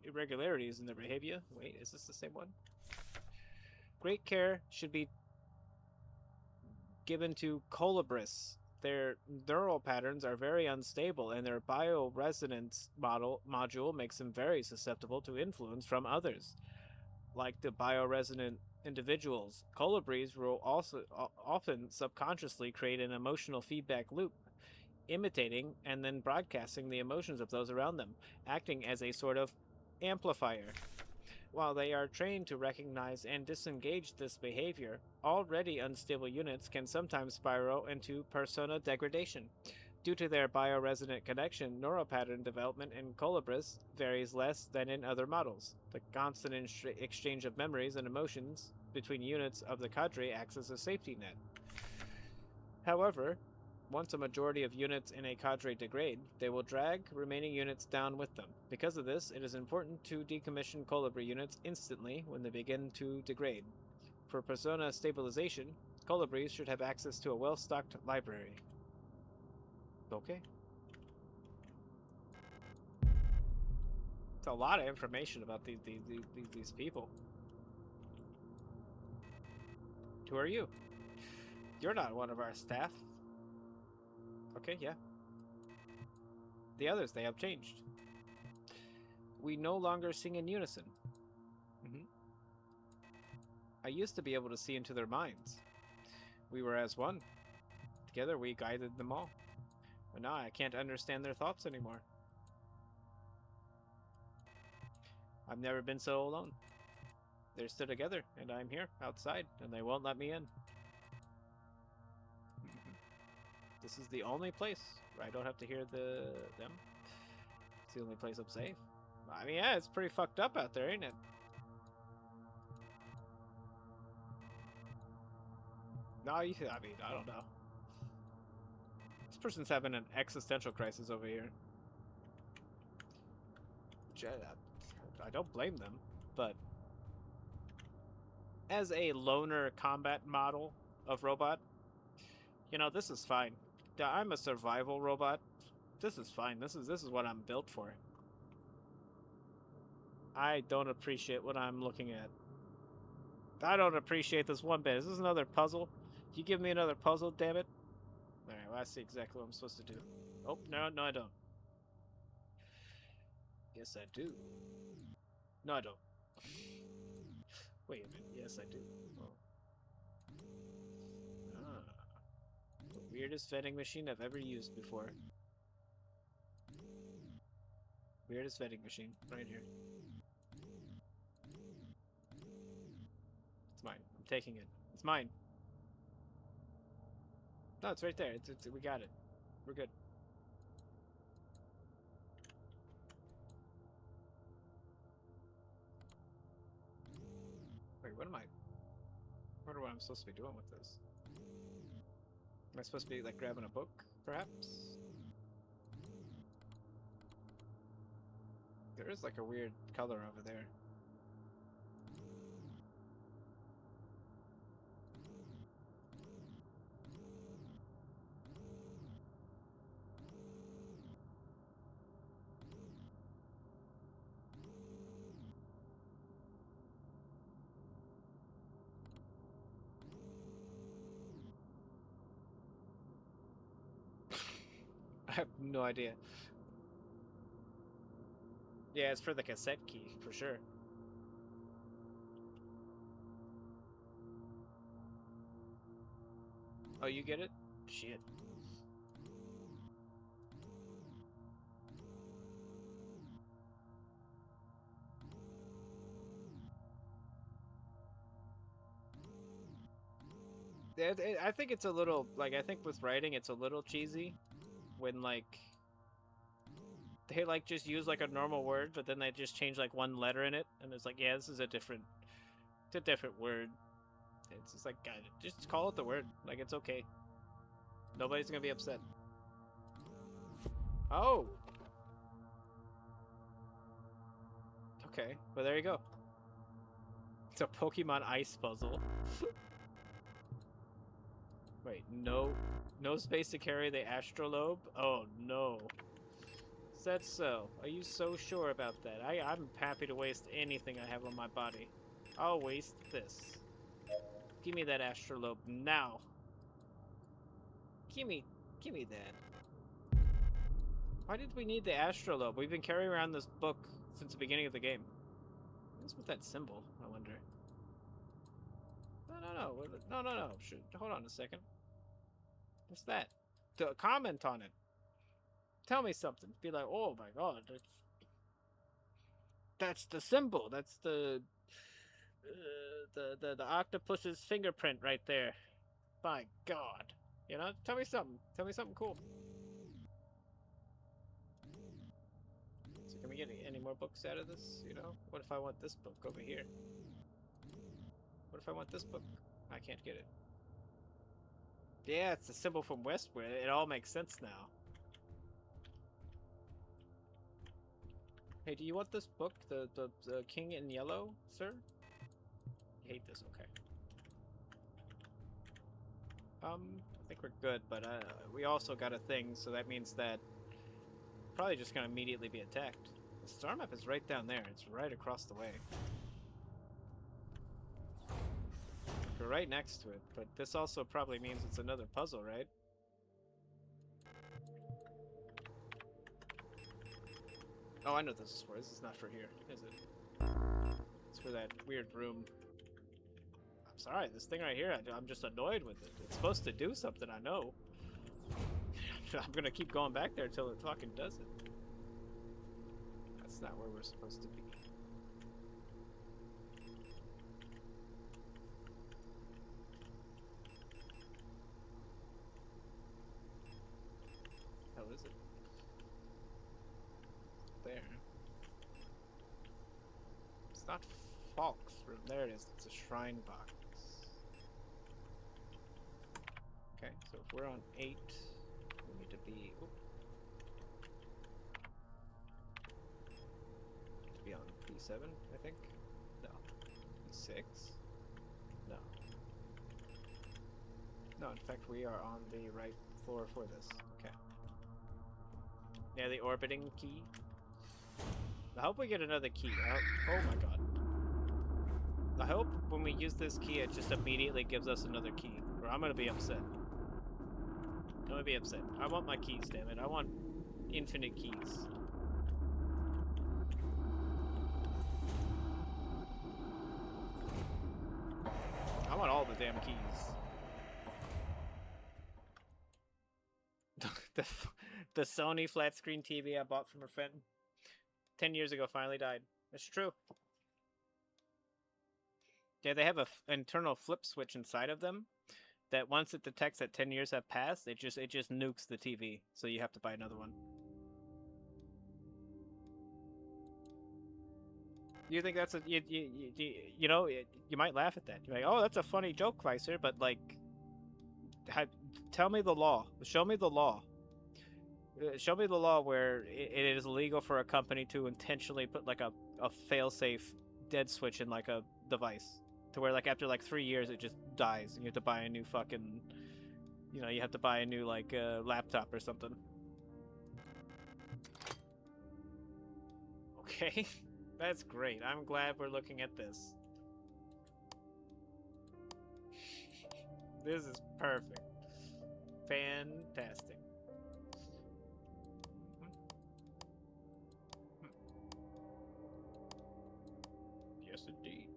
Speaker 1: irregularities in their behavior. Wait, is this the same one? Great care should be given to colibris. Their neural patterns are very unstable, and their bioresonance module makes them very susceptible to influence from others. Like the bioresonant individuals, colibris will also often subconsciously create an emotional feedback loop, imitating and then broadcasting the emotions of those around them, acting as a sort of amplifier. While they are trained to recognize and disengage this behavior, already unstable units can sometimes spiral into persona degradation. Due to their bioresonant connection, neural pattern development in colibris varies less than in other models. The constant exchange of memories and emotions between units of the cadre acts as a safety net. However, once a majority of units in a cadre degrade, they will drag remaining units down with them. Because of this, it is important to decommission colibri units instantly when they begin to degrade. For persona stabilization, colibris should have access to a well-stocked library. Okay. It's a lot of information about these people. Who are you? You're not one of our staff. Okay, yeah. The others, they have changed. We no longer sing in unison. I used to be able to see into their minds. We were as one. Together we guided them all. But now I can't understand their thoughts anymore. I've never been so alone. They're still together, and I'm here, outside, and they won't let me in. This is the only place where I don't have to hear them. It's the only place I'm safe. I mean, yeah, it's pretty fucked up out there, ain't it? No, I mean, I don't know. This person's having an existential crisis over here. I don't blame them, but as a loner combat model of robot, you know, this is fine. I'm a survival robot. This is fine. This is what I'm built for. I don't appreciate what I'm looking at. I don't appreciate this one bit. Is this another puzzle? You give me another puzzle, damn it. Alright, well, I see exactly what I'm supposed to do. Oh, no, I don't. Yes, I do. No, I don't. Wait a minute. Yes, I do. Oh. Ah. The weirdest vending machine I've ever used before. Weirdest vending machine. Right here. It's mine. I'm taking it. It's mine. No, it's right there. We got it. We're good. Wait, what am I? I wonder what I'm supposed to be doing with this. Am I supposed to be, like, grabbing a book, perhaps? There is, like, a weird color over there. I have no idea. Yeah, it's for the cassette key, for sure. Oh, you get it? Shit. I think it's a little, like, I think with writing, it's a little cheesy when, like, they, like, just use, like, a normal word, but then they just change, like, one letter in it, and it's like, yeah, this is it's a different word. It's just like, God, just call it the word. Like, it's okay. Nobody's gonna be upset. Oh! Okay, well, there you go. It's a Pokemon Ice puzzle. Wait, no space to carry the Astrolabe? Oh, no. Is that so? Are you so sure about that? I'm happy to waste anything I have on my body. I'll waste this. Give me that Astrolabe now. Give me that. Why did we need the Astrolabe? We've been carrying around this book since the beginning of the game. What's with that symbol, I wonder? No. Hold on a second. What's that? Comment on it. Tell me something. Be like, oh my god, that's the symbol. That's the octopus's fingerprint right there. My god. You know, tell me something. Tell me something cool. So can we get any more books out of this? You know, what if I want this book over here? What if I want this book? I can't get it. Yeah, it's the symbol from Westward. It all makes sense now. Hey, do you want this book? The King in Yellow, sir? I hate this, okay. I think we're good, but we also got a thing, so that means that probably just gonna immediately be attacked. The star map is right down there. It's right across the way. We're right next to it, but this also probably means it's another puzzle, right? Oh, I know this is for. This is not for here, is it? It's for that weird room. I'm sorry, this thing right here, I'm just annoyed with it. It's supposed to do something, I know. I'm gonna keep going back there until it fucking does it. That's not where we're supposed to be. not Falk's room. There it is. It's a shrine box. Okay, so if we're on 8, we need to be... Oop. To be on B7, I think? No. B6? No. No, in fact, we are on the right floor for this. Okay. Yeah, the orbiting key. I hope we get another key. Oh my god. I hope when we use this key, it just immediately gives us another key, or I'm gonna be upset. I'm gonna be upset. I want my keys, damn it. I want infinite keys. I want all the damn keys. the Sony flat screen TV I bought from a friend 10 years ago finally died. It's true. Yeah, they have a internal flip switch inside of them that once it detects that 10 years have passed, it just nukes the TV. So you have to buy another one. You think that's a you know, you might laugh at that. You're like, oh, that's a funny joke, Weiser, but like, tell me the law. Show me the law. Show me the law where it is illegal for a company to intentionally put like a failsafe dead switch in like a device to where like after like 3 years it just dies and you have to buy a new fucking, you know, you have to buy a new like laptop or something. Okay. That's great. I'm glad we're looking at this. This is perfect. Fantastic. Yes, indeed.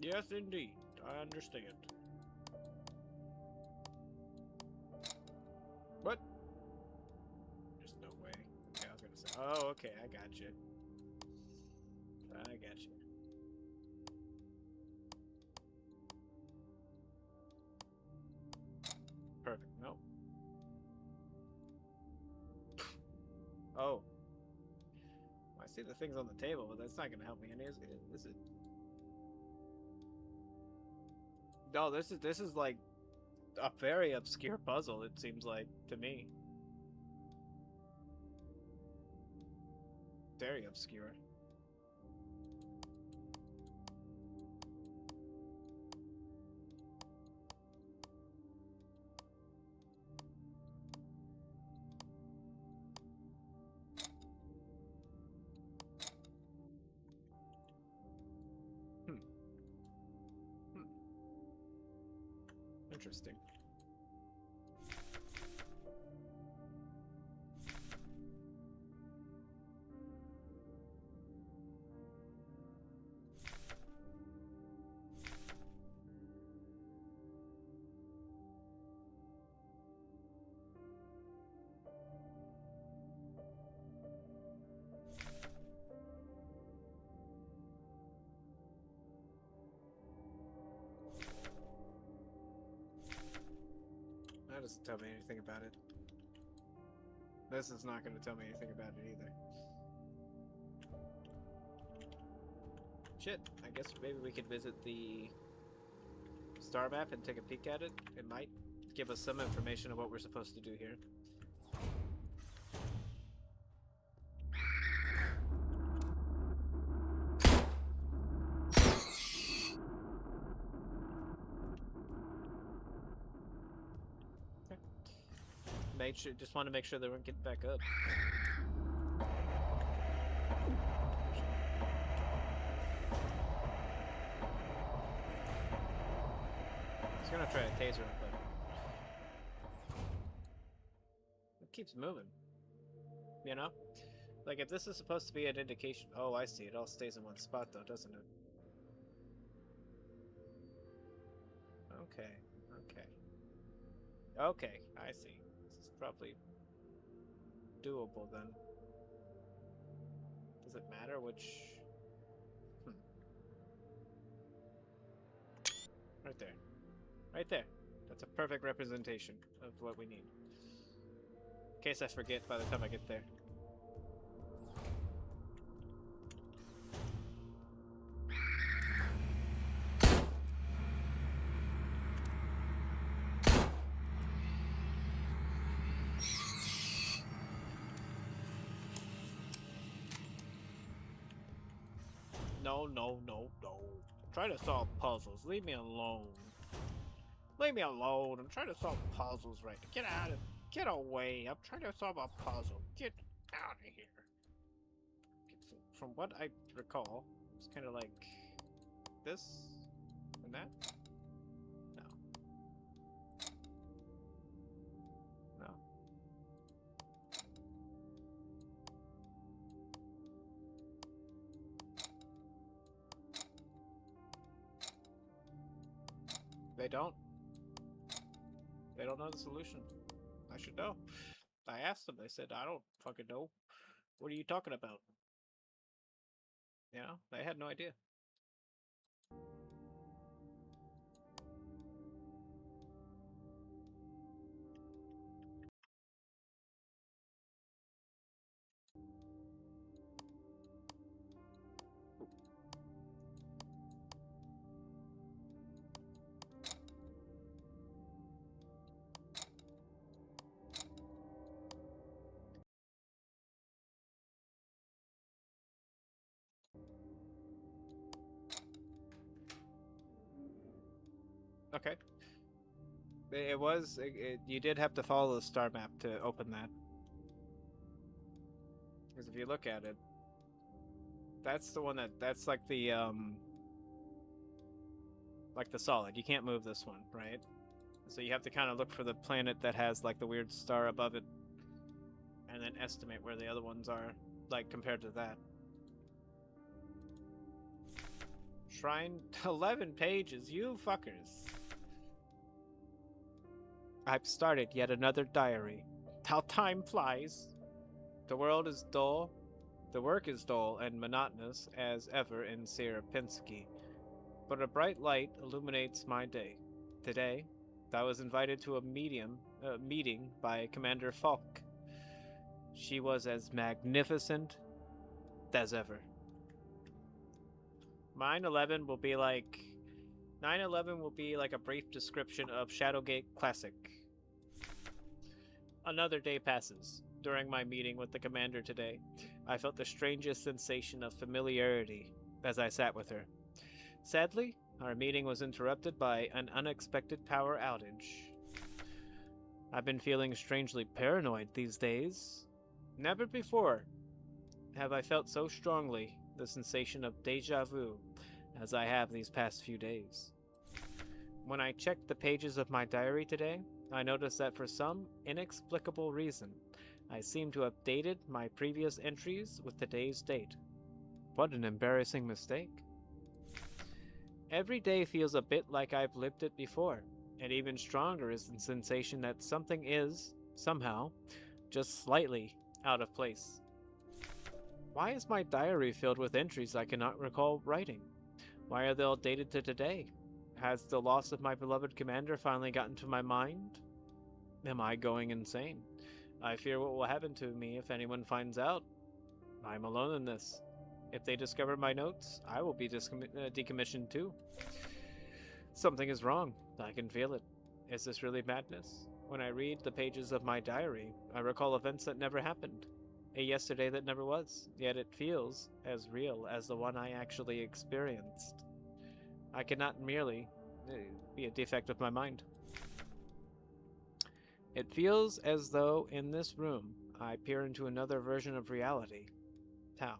Speaker 1: Yes, indeed. I understand. What? There's no way. Okay, I was gonna say. Oh, okay, I got you. I got you. Perfect. No. Oh. I see the things on the table, but that's not gonna help me any. Is it? No, this is like a very obscure puzzle. It seems like to me. Very obscure. Interesting. That doesn't tell me anything about it. This is not going to tell me anything about it either. Shit, I guess maybe we could visit the star map and take a peek at it. It might give us some information of what we're supposed to do here. Just want to make sure they won't get back up. He's gonna try to taser him, but it keeps moving. You know? Like, if this is supposed to be an indication... Oh, I see. It all stays in one spot, though, doesn't it? Okay. Okay, I see. This is probably doable, then. Does it matter which... Right there. Right there. That's a perfect representation of what we need. In case I forget by the time I get there. No, no, no, no. I'm trying to solve puzzles. Leave me alone. Leave me alone. I'm trying to solve puzzles right now. Get out of... Get away. I'm trying to solve a puzzle. Get out of here. From what I recall, it's kind of like this and that. No. No. They don't. They don't know the solution. I should know. I asked them. They said, I don't fucking know. What are you talking about? You know, they had no idea. Okay. It was. You did have to follow the star map to open that. Because if you look at it, that's the one that's like the solid. You can't move this one, right? So you have to kind of look for the planet that has like the weird star above it, and then estimate where the other ones are, like compared to that. Shrine 11 pages, you fuckers. I've started yet another diary. How time flies. The world is dull. The work is dull and monotonous as ever in Sierpinski. But a bright light illuminates my day. Today, I was invited to a meeting by Commander Falk. She was as magnificent as ever. 9/11 will be like 9/11 will be like a brief description of Shadowgate Classic. Another day passes. During my meeting with the commander today, I felt the strangest sensation of familiarity as I sat with her. Sadly, our meeting was interrupted by an unexpected power outage. I've been feeling strangely paranoid these days. Never before have I felt so strongly the sensation of deja vu as I have these past few days. When I checked the pages of my diary today, I noticed that for some inexplicable reason, I seem to have dated my previous entries with today's date. What an embarrassing mistake. Every day feels a bit like I've lived it before, and even stronger is the sensation that something is, somehow, just slightly out of place. Why is my diary filled with entries I cannot recall writing? Why are they all dated to today? Has the loss of my beloved commander finally gotten to my mind? Am I going insane? I fear what will happen to me if anyone finds out. I'm alone in this. If they discover my notes, I will be decommissioned too. Something is wrong. I can feel it. Is this really madness? When I read the pages of my diary, I recall events that never happened. A yesterday that never was, yet it feels as real as the one I actually experienced. I cannot merely be a defect of my mind. It feels as though in this room I peer into another version of reality. How?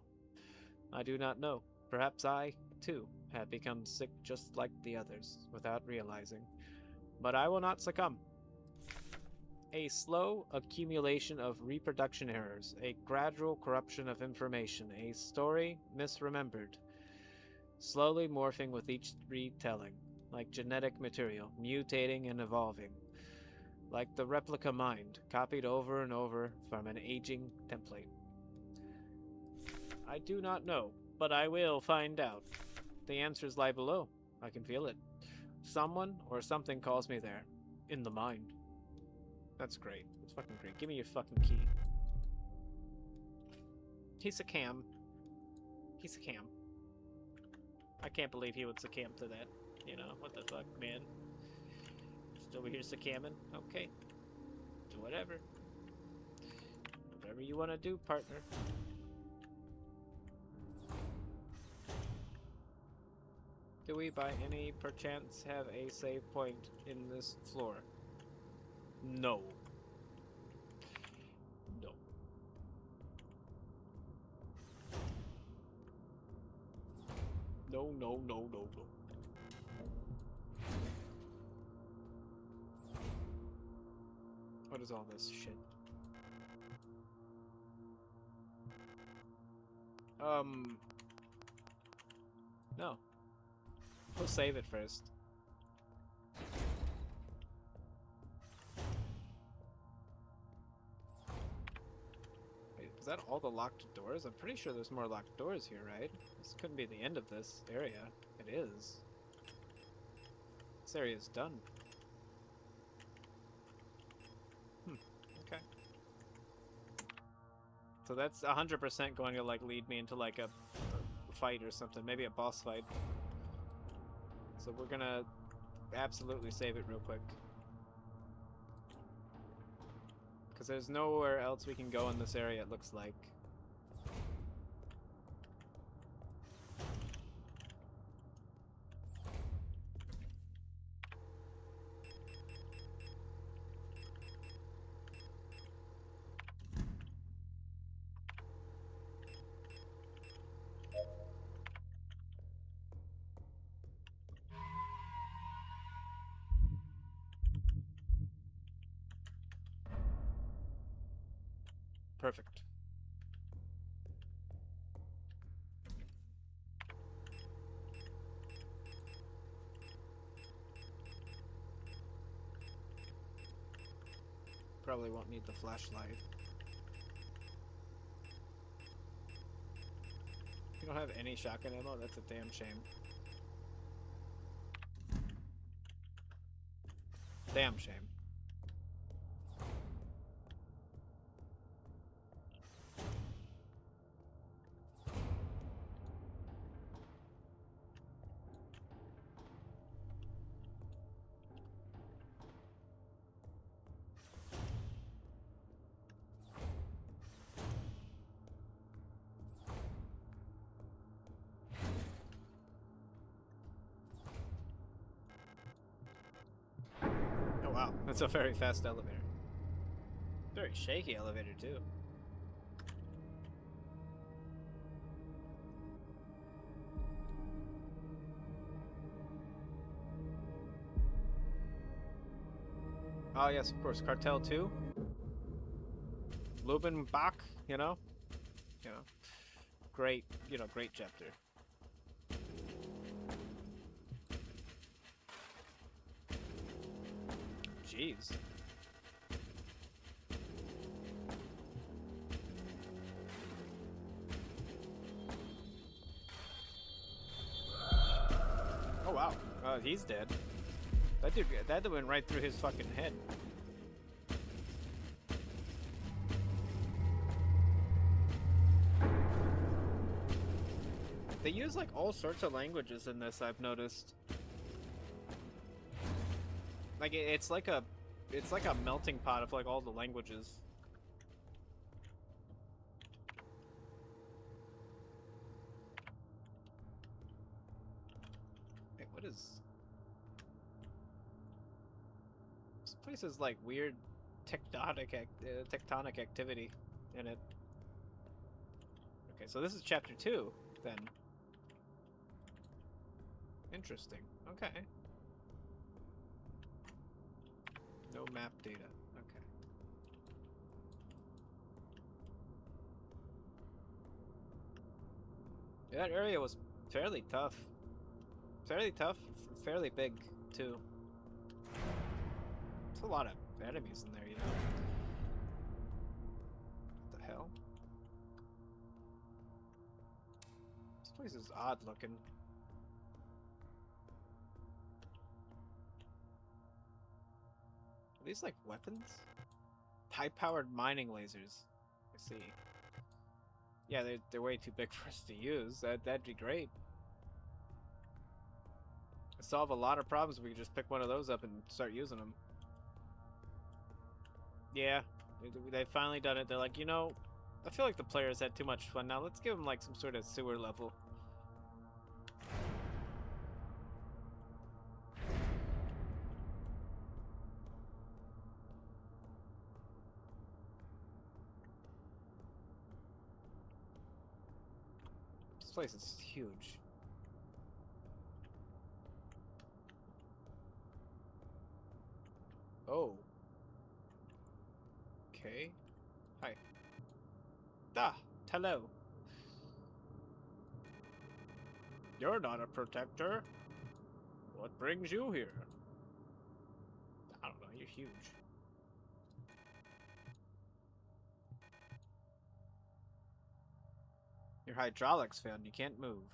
Speaker 1: I do not know. Perhaps I, too, have become sick just like the others, without realizing. But I will not succumb. A slow accumulation of reproduction errors, a gradual corruption of information, a story misremembered, slowly morphing with each retelling, like genetic material, mutating and evolving, like the replica mind, copied over and over from an aging template. I do not know, but I will find out. The answers lie below. I can feel it. Someone or something calls me there, in the mind. That's great. That's fucking great. Give me your fucking key. He's a cam. He's a cam. I can't believe he would succumb to that. You know, what the fuck, man? Just over here succumbing? Okay. Do whatever. Whatever you want to do, partner. Do we by any perchance have a save point in this floor? No. No. No, no, no, no, no. What is all this shit? No. We'll save it first. Wait, is that all the locked doors? I'm pretty sure there's more locked doors here, right? This couldn't be the end of this area. It is. This area is done. Okay. So that's 100% going to, like, lead me into, like, a fight or something. Maybe a boss fight. So we're gonna absolutely save it real quick. Because there's nowhere else we can go in this area, it looks like. Perfect. Probably won't need the flashlight. You don't have any shotgun ammo? That's a damn shame. Damn shame. Oh wow, that's a very fast elevator. Very shaky elevator too. Oh yes, of course, Cartel 2. Lubin Bach, you know? Great, great chapter. Jeez. Oh wow, he's dead. That went right through his fucking head. They use like all sorts of languages in this, I've noticed. Like it's like a melting pot of like all the languages. Wait, what is this place is like weird tectonic activity in it. Okay, so this is chapter 2 then. Interesting. Okay. No map data. Okay. Yeah, that area was fairly tough. Fairly tough, fairly big, too. There's a lot of enemies in there, you know? What the hell? This place is odd looking. Are these like weapons? High-powered mining lasers. I see. Yeah, they're way too big for us to use. That'd be great. It'd solve a lot of problems if we could just pick one of those up and start using them. Yeah, they've finally done it. They're like, I feel like the players had too much fun. Now let's give them like some sort of sewer level. place is huge. Oh. Okay. Hi. Ah, hello. You're not a protector. What brings you here? I don't know, you're huge. Your hydraulics failed and you can't move.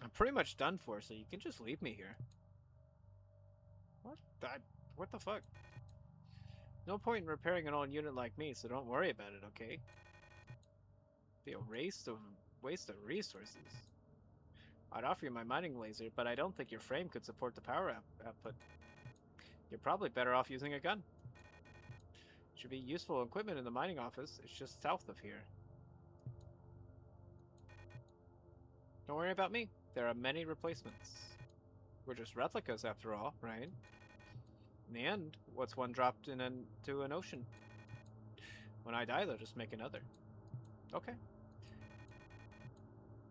Speaker 1: I'm pretty much done for, so you can just leave me here. What? What the fuck? No point in repairing an old unit like me, so don't worry about it, okay? Be a waste of resources. I'd offer you my mining laser, but I don't think your frame could support the power output. You're probably better off using a gun. Should be useful equipment in the mining office. It's just south of here. Don't worry about me. There are many replacements. We're just replicas after all, right? In the end, what's one dropped into an ocean? When I die, they'll just make another. Okay.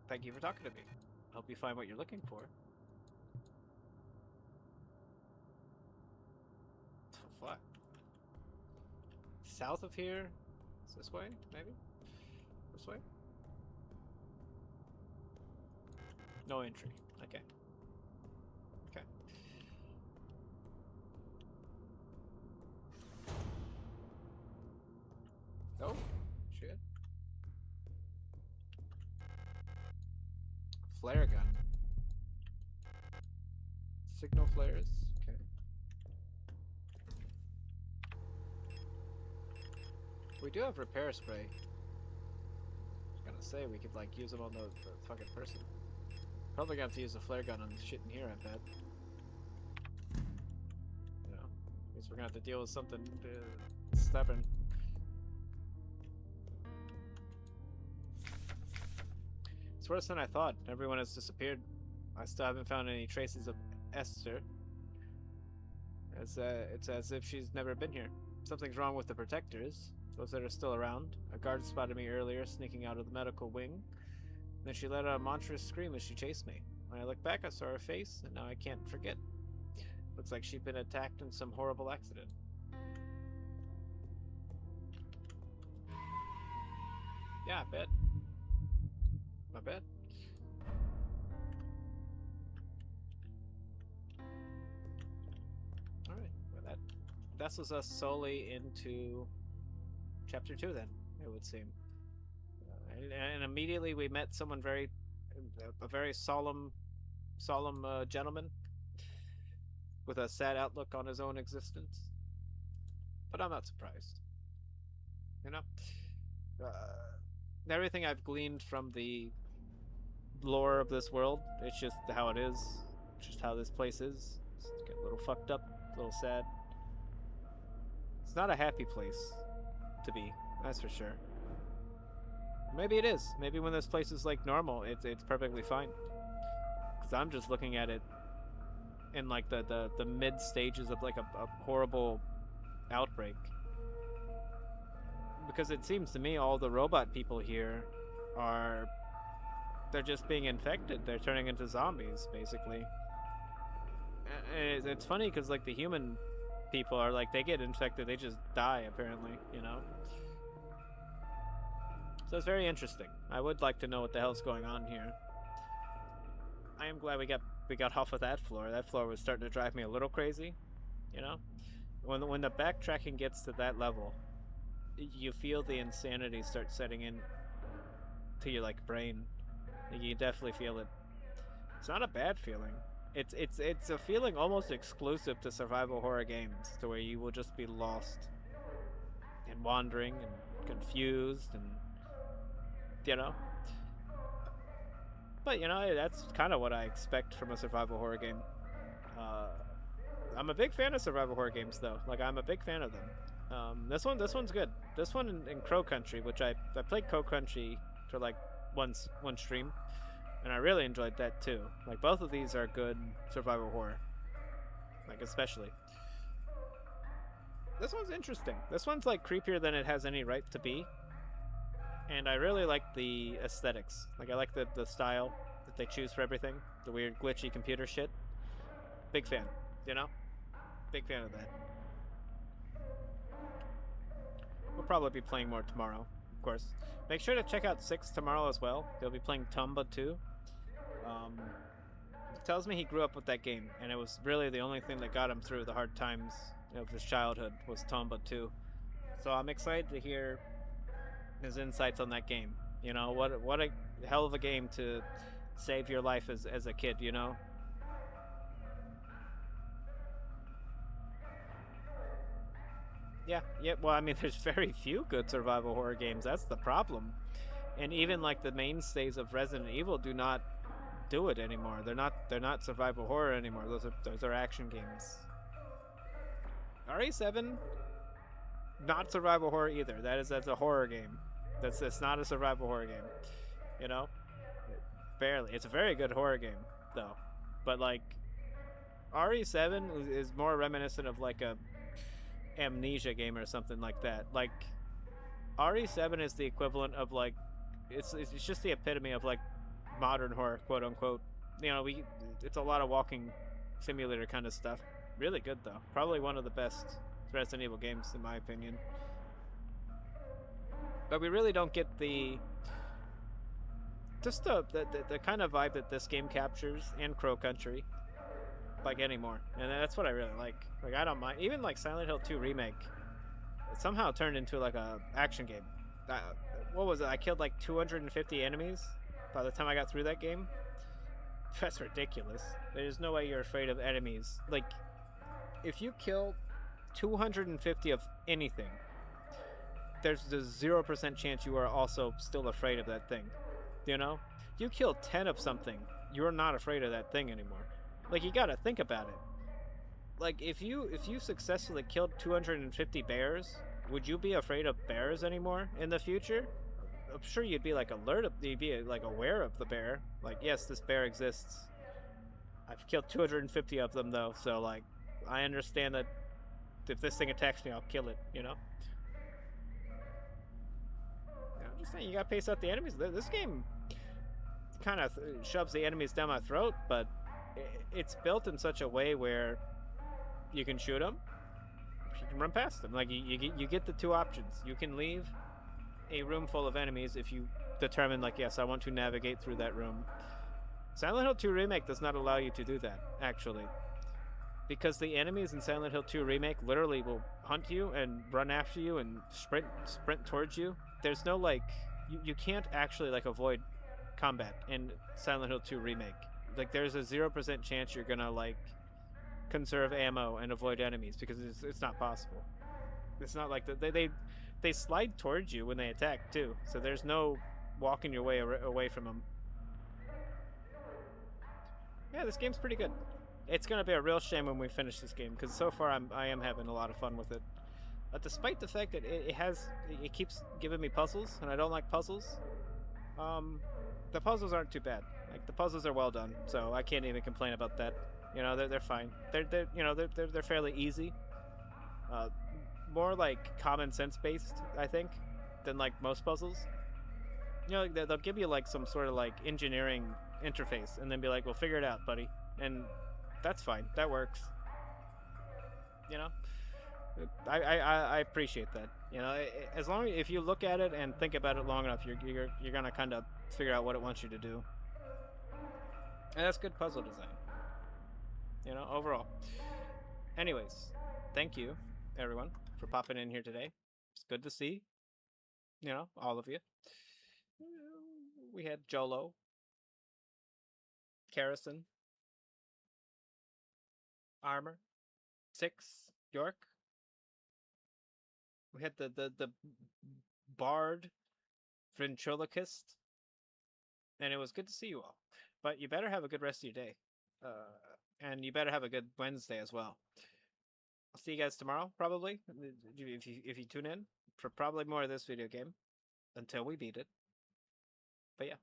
Speaker 1: Thank you for talking to me. Hope you find what you're looking for. Oh, fuck. South of here? Is this way, maybe? This way? No entry. Okay. Okay. Oh, shit. Flare gun. Signal flares. Okay. We do have repair spray. I was gonna say we could like use them on the fucking person. Probably gonna have to use a flare gun on the shit in here, I bet. You know, I guess we're gonna have to deal with something stubborn. It's worse than I thought. Everyone has disappeared. I still haven't found any traces of Esther. It's as if she's never been here. Something's wrong with the protectors. Those that are still around. A guard spotted me earlier, sneaking out of the medical wing. Then she let out a monstrous scream as she chased me. When I looked back, I saw her face, and now I can't forget. Looks like she'd been attacked in some horrible accident. Yeah, I bet. I bet. Alright, well that vessels us solely into chapter 2 then, it would seem. And immediately we met someone a very solemn gentleman with a sad outlook on his own existence. But I'm not surprised. You know? Everything I've gleaned from the lore of this world, it's just how it is. It's just how this place is. It's getting a little fucked up, a little sad. It's not a happy place to be, that's for sure. Maybe it is. Maybe when this place is like normal, it's perfectly fine. Because I'm just looking at it in like the mid stages of like a horrible outbreak. Because it seems to me all the robot people here they're just being infected. They're turning into zombies, basically. It's funny because like the human people are like, they get infected, they just die apparently, you know? So it's very interesting. I would like to know what the hell's going on here. I am glad we got off of that floor. That floor was starting to drive me a little crazy, you know? When the backtracking gets to that level, you feel the insanity start setting in to your like brain. You definitely feel it. It's not a bad feeling. It's a feeling almost exclusive to survival horror games, to where you will just be lost and wandering and confused and you know. But you know, that's kind of what I expect from a survival horror game. I'm a big fan of survival horror games, though. Like I'm a big fan of them. This one's good. This one in Crow Country, which I played Crow Country for like one stream, and I really enjoyed that too. Like both of these are good survival horror. Like especially. This one's interesting. This one's like creepier than it has any right to be. And I really like the aesthetics. Like I like the style that they choose for everything. The weird glitchy computer shit. Big fan. You know? Big fan of that. We'll probably be playing more tomorrow, of course. Make sure to check out Six tomorrow as well. They'll be playing Tomba too. Um, it tells me he grew up with that game, and it was really the only thing that got him through the hard times of his childhood was Tomba 2. So I'm excited to hear his insights on that game. You know, what a hell of a game to save your life as a kid, you know? Yeah, yeah, well, I mean, there's very few good survival horror games. That's the problem. And even like the mainstays of Resident Evil do not do it anymore. They're not survival horror anymore. Those are action games. RE7 not survival horror either. That's a horror game. That's not a survival horror game. You know, barely. It's a very good horror game though, but like RE7 is more reminiscent of like a amnesia game or something like that. Like RE7 is the equivalent of like it's just the epitome of like modern horror, quote unquote. You know, it's a lot of walking simulator kind of stuff. Really good though. Probably one of the best Resident Evil games in my opinion. But we really don't get the just the kind of vibe that this game captures and Crow Country like anymore. And that's what I really like. Like I don't mind even like Silent Hill 2 remake. It somehow turned into like a action game. Uh, what was it? I killed like 250 enemies by the time I got through that game. That's ridiculous. There's no way you're afraid of enemies. Like if you kill 250 of anything, there's a 0% chance you are also still afraid of that thing. You know? You kill 10 of something, you're not afraid of that thing anymore. Like you gotta think about it. Like if you successfully killed 250 bears, would you be afraid of bears anymore in the future? I'm sure you'd be like you'd be like aware of the bear. Like yes, this bear exists. I've killed 250 of them though, so like I understand that if this thing attacks me, I'll kill it. You know. I'm just saying you gotta pace out the enemies. This game kind of shoves the enemies down my throat, but it's built in such a way where you can shoot them, you can run past them. Like you get the two options. You can leave a room full of enemies if you determine like yes, I want to navigate through that room. Silent Hill 2 Remake does not allow you to do that actually, because the enemies in Silent Hill 2 Remake literally will hunt you and run after you and sprint towards you. There's no like you can't actually like avoid combat in Silent Hill 2 Remake. Like there's a 0% chance you're gonna like conserve ammo and avoid enemies because it's not possible. It's not like they slide towards you when they attack too, so there's no walking your way away from them. Yeah, this game's pretty good. It's gonna be a real shame when we finish this game because so far I am having a lot of fun with it. Despite the fact that it keeps giving me puzzles and I don't like puzzles. The puzzles aren't too bad. Like the puzzles are well done, so I can't even complain about that. You know, they're fine. They're fairly easy. Uh, More like common sense based, I think, than like most puzzles. You know, like they'll give you like some sort of like engineering interface, and then be like, "Well, figure it out, buddy," and that's fine. That works. You know, I appreciate that. You know, as long if you look at it and think about it long enough, you're gonna kind of figure out what it wants you to do, and that's good puzzle design. You know, overall. Anyways, thank you everyone for popping in here today. It's good to see all of you. We had Jolo, Carrison, Armor, Six, York. We had the Bard ventriloquist, and it was good to see you all. But you better have a good rest of your day, and you better have a good Wednesday as well. I'll see you guys tomorrow, probably, if you tune in for probably more of this video game until we beat it. But yeah,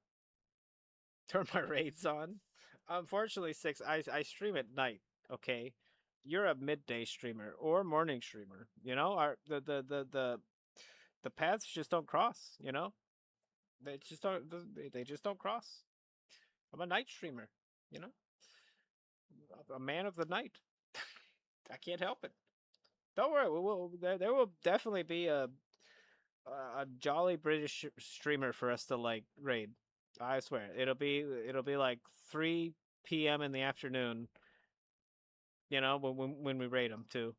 Speaker 1: turn my raids on. Unfortunately, Six, I stream at night. Okay, you're a midday streamer or morning streamer. You know, the paths just don't cross. You know, They just don't. They just don't cross. I'm a night streamer, you know, a man of the night. I can't help it. Don't worry. There will definitely be a jolly British streamer for us to like raid. I swear it'll be like 3 p.m. in the afternoon. You know, when we raid them too.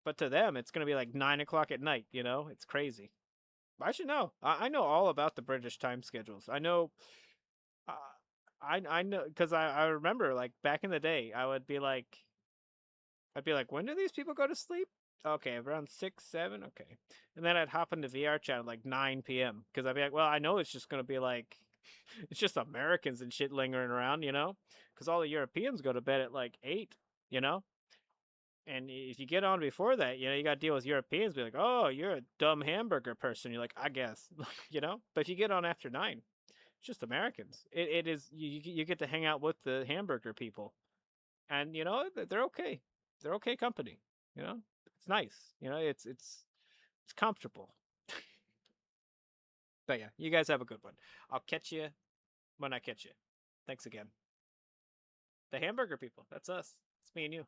Speaker 1: But to them, it's gonna be like 9 o'clock at night. You know, it's crazy. I should know. I know all about the British time schedules. I know. Uh, I know because I remember like back in the day, I'd be like, when do these people go to sleep? Okay, around 6, 7. Okay, and then I'd hop into VR chat at like 9 p.m. because I'd be like, well, I know it's just gonna be like, it's just Americans and shit lingering around, you know, because all the Europeans go to bed at like 8, you know. And if you get on before that, you know, you got to deal with Europeans. Be like, oh, you're a dumb hamburger person. You're like, I guess, you know. But if you get on after 9, it's just Americans. It is you get to hang out with the hamburger people, and you know they're okay. They're okay company. You know, it's nice. You know, it's comfortable. But yeah, you guys have a good one. I'll catch you when I catch you. Thanks again. The hamburger people. That's us. It's me and you.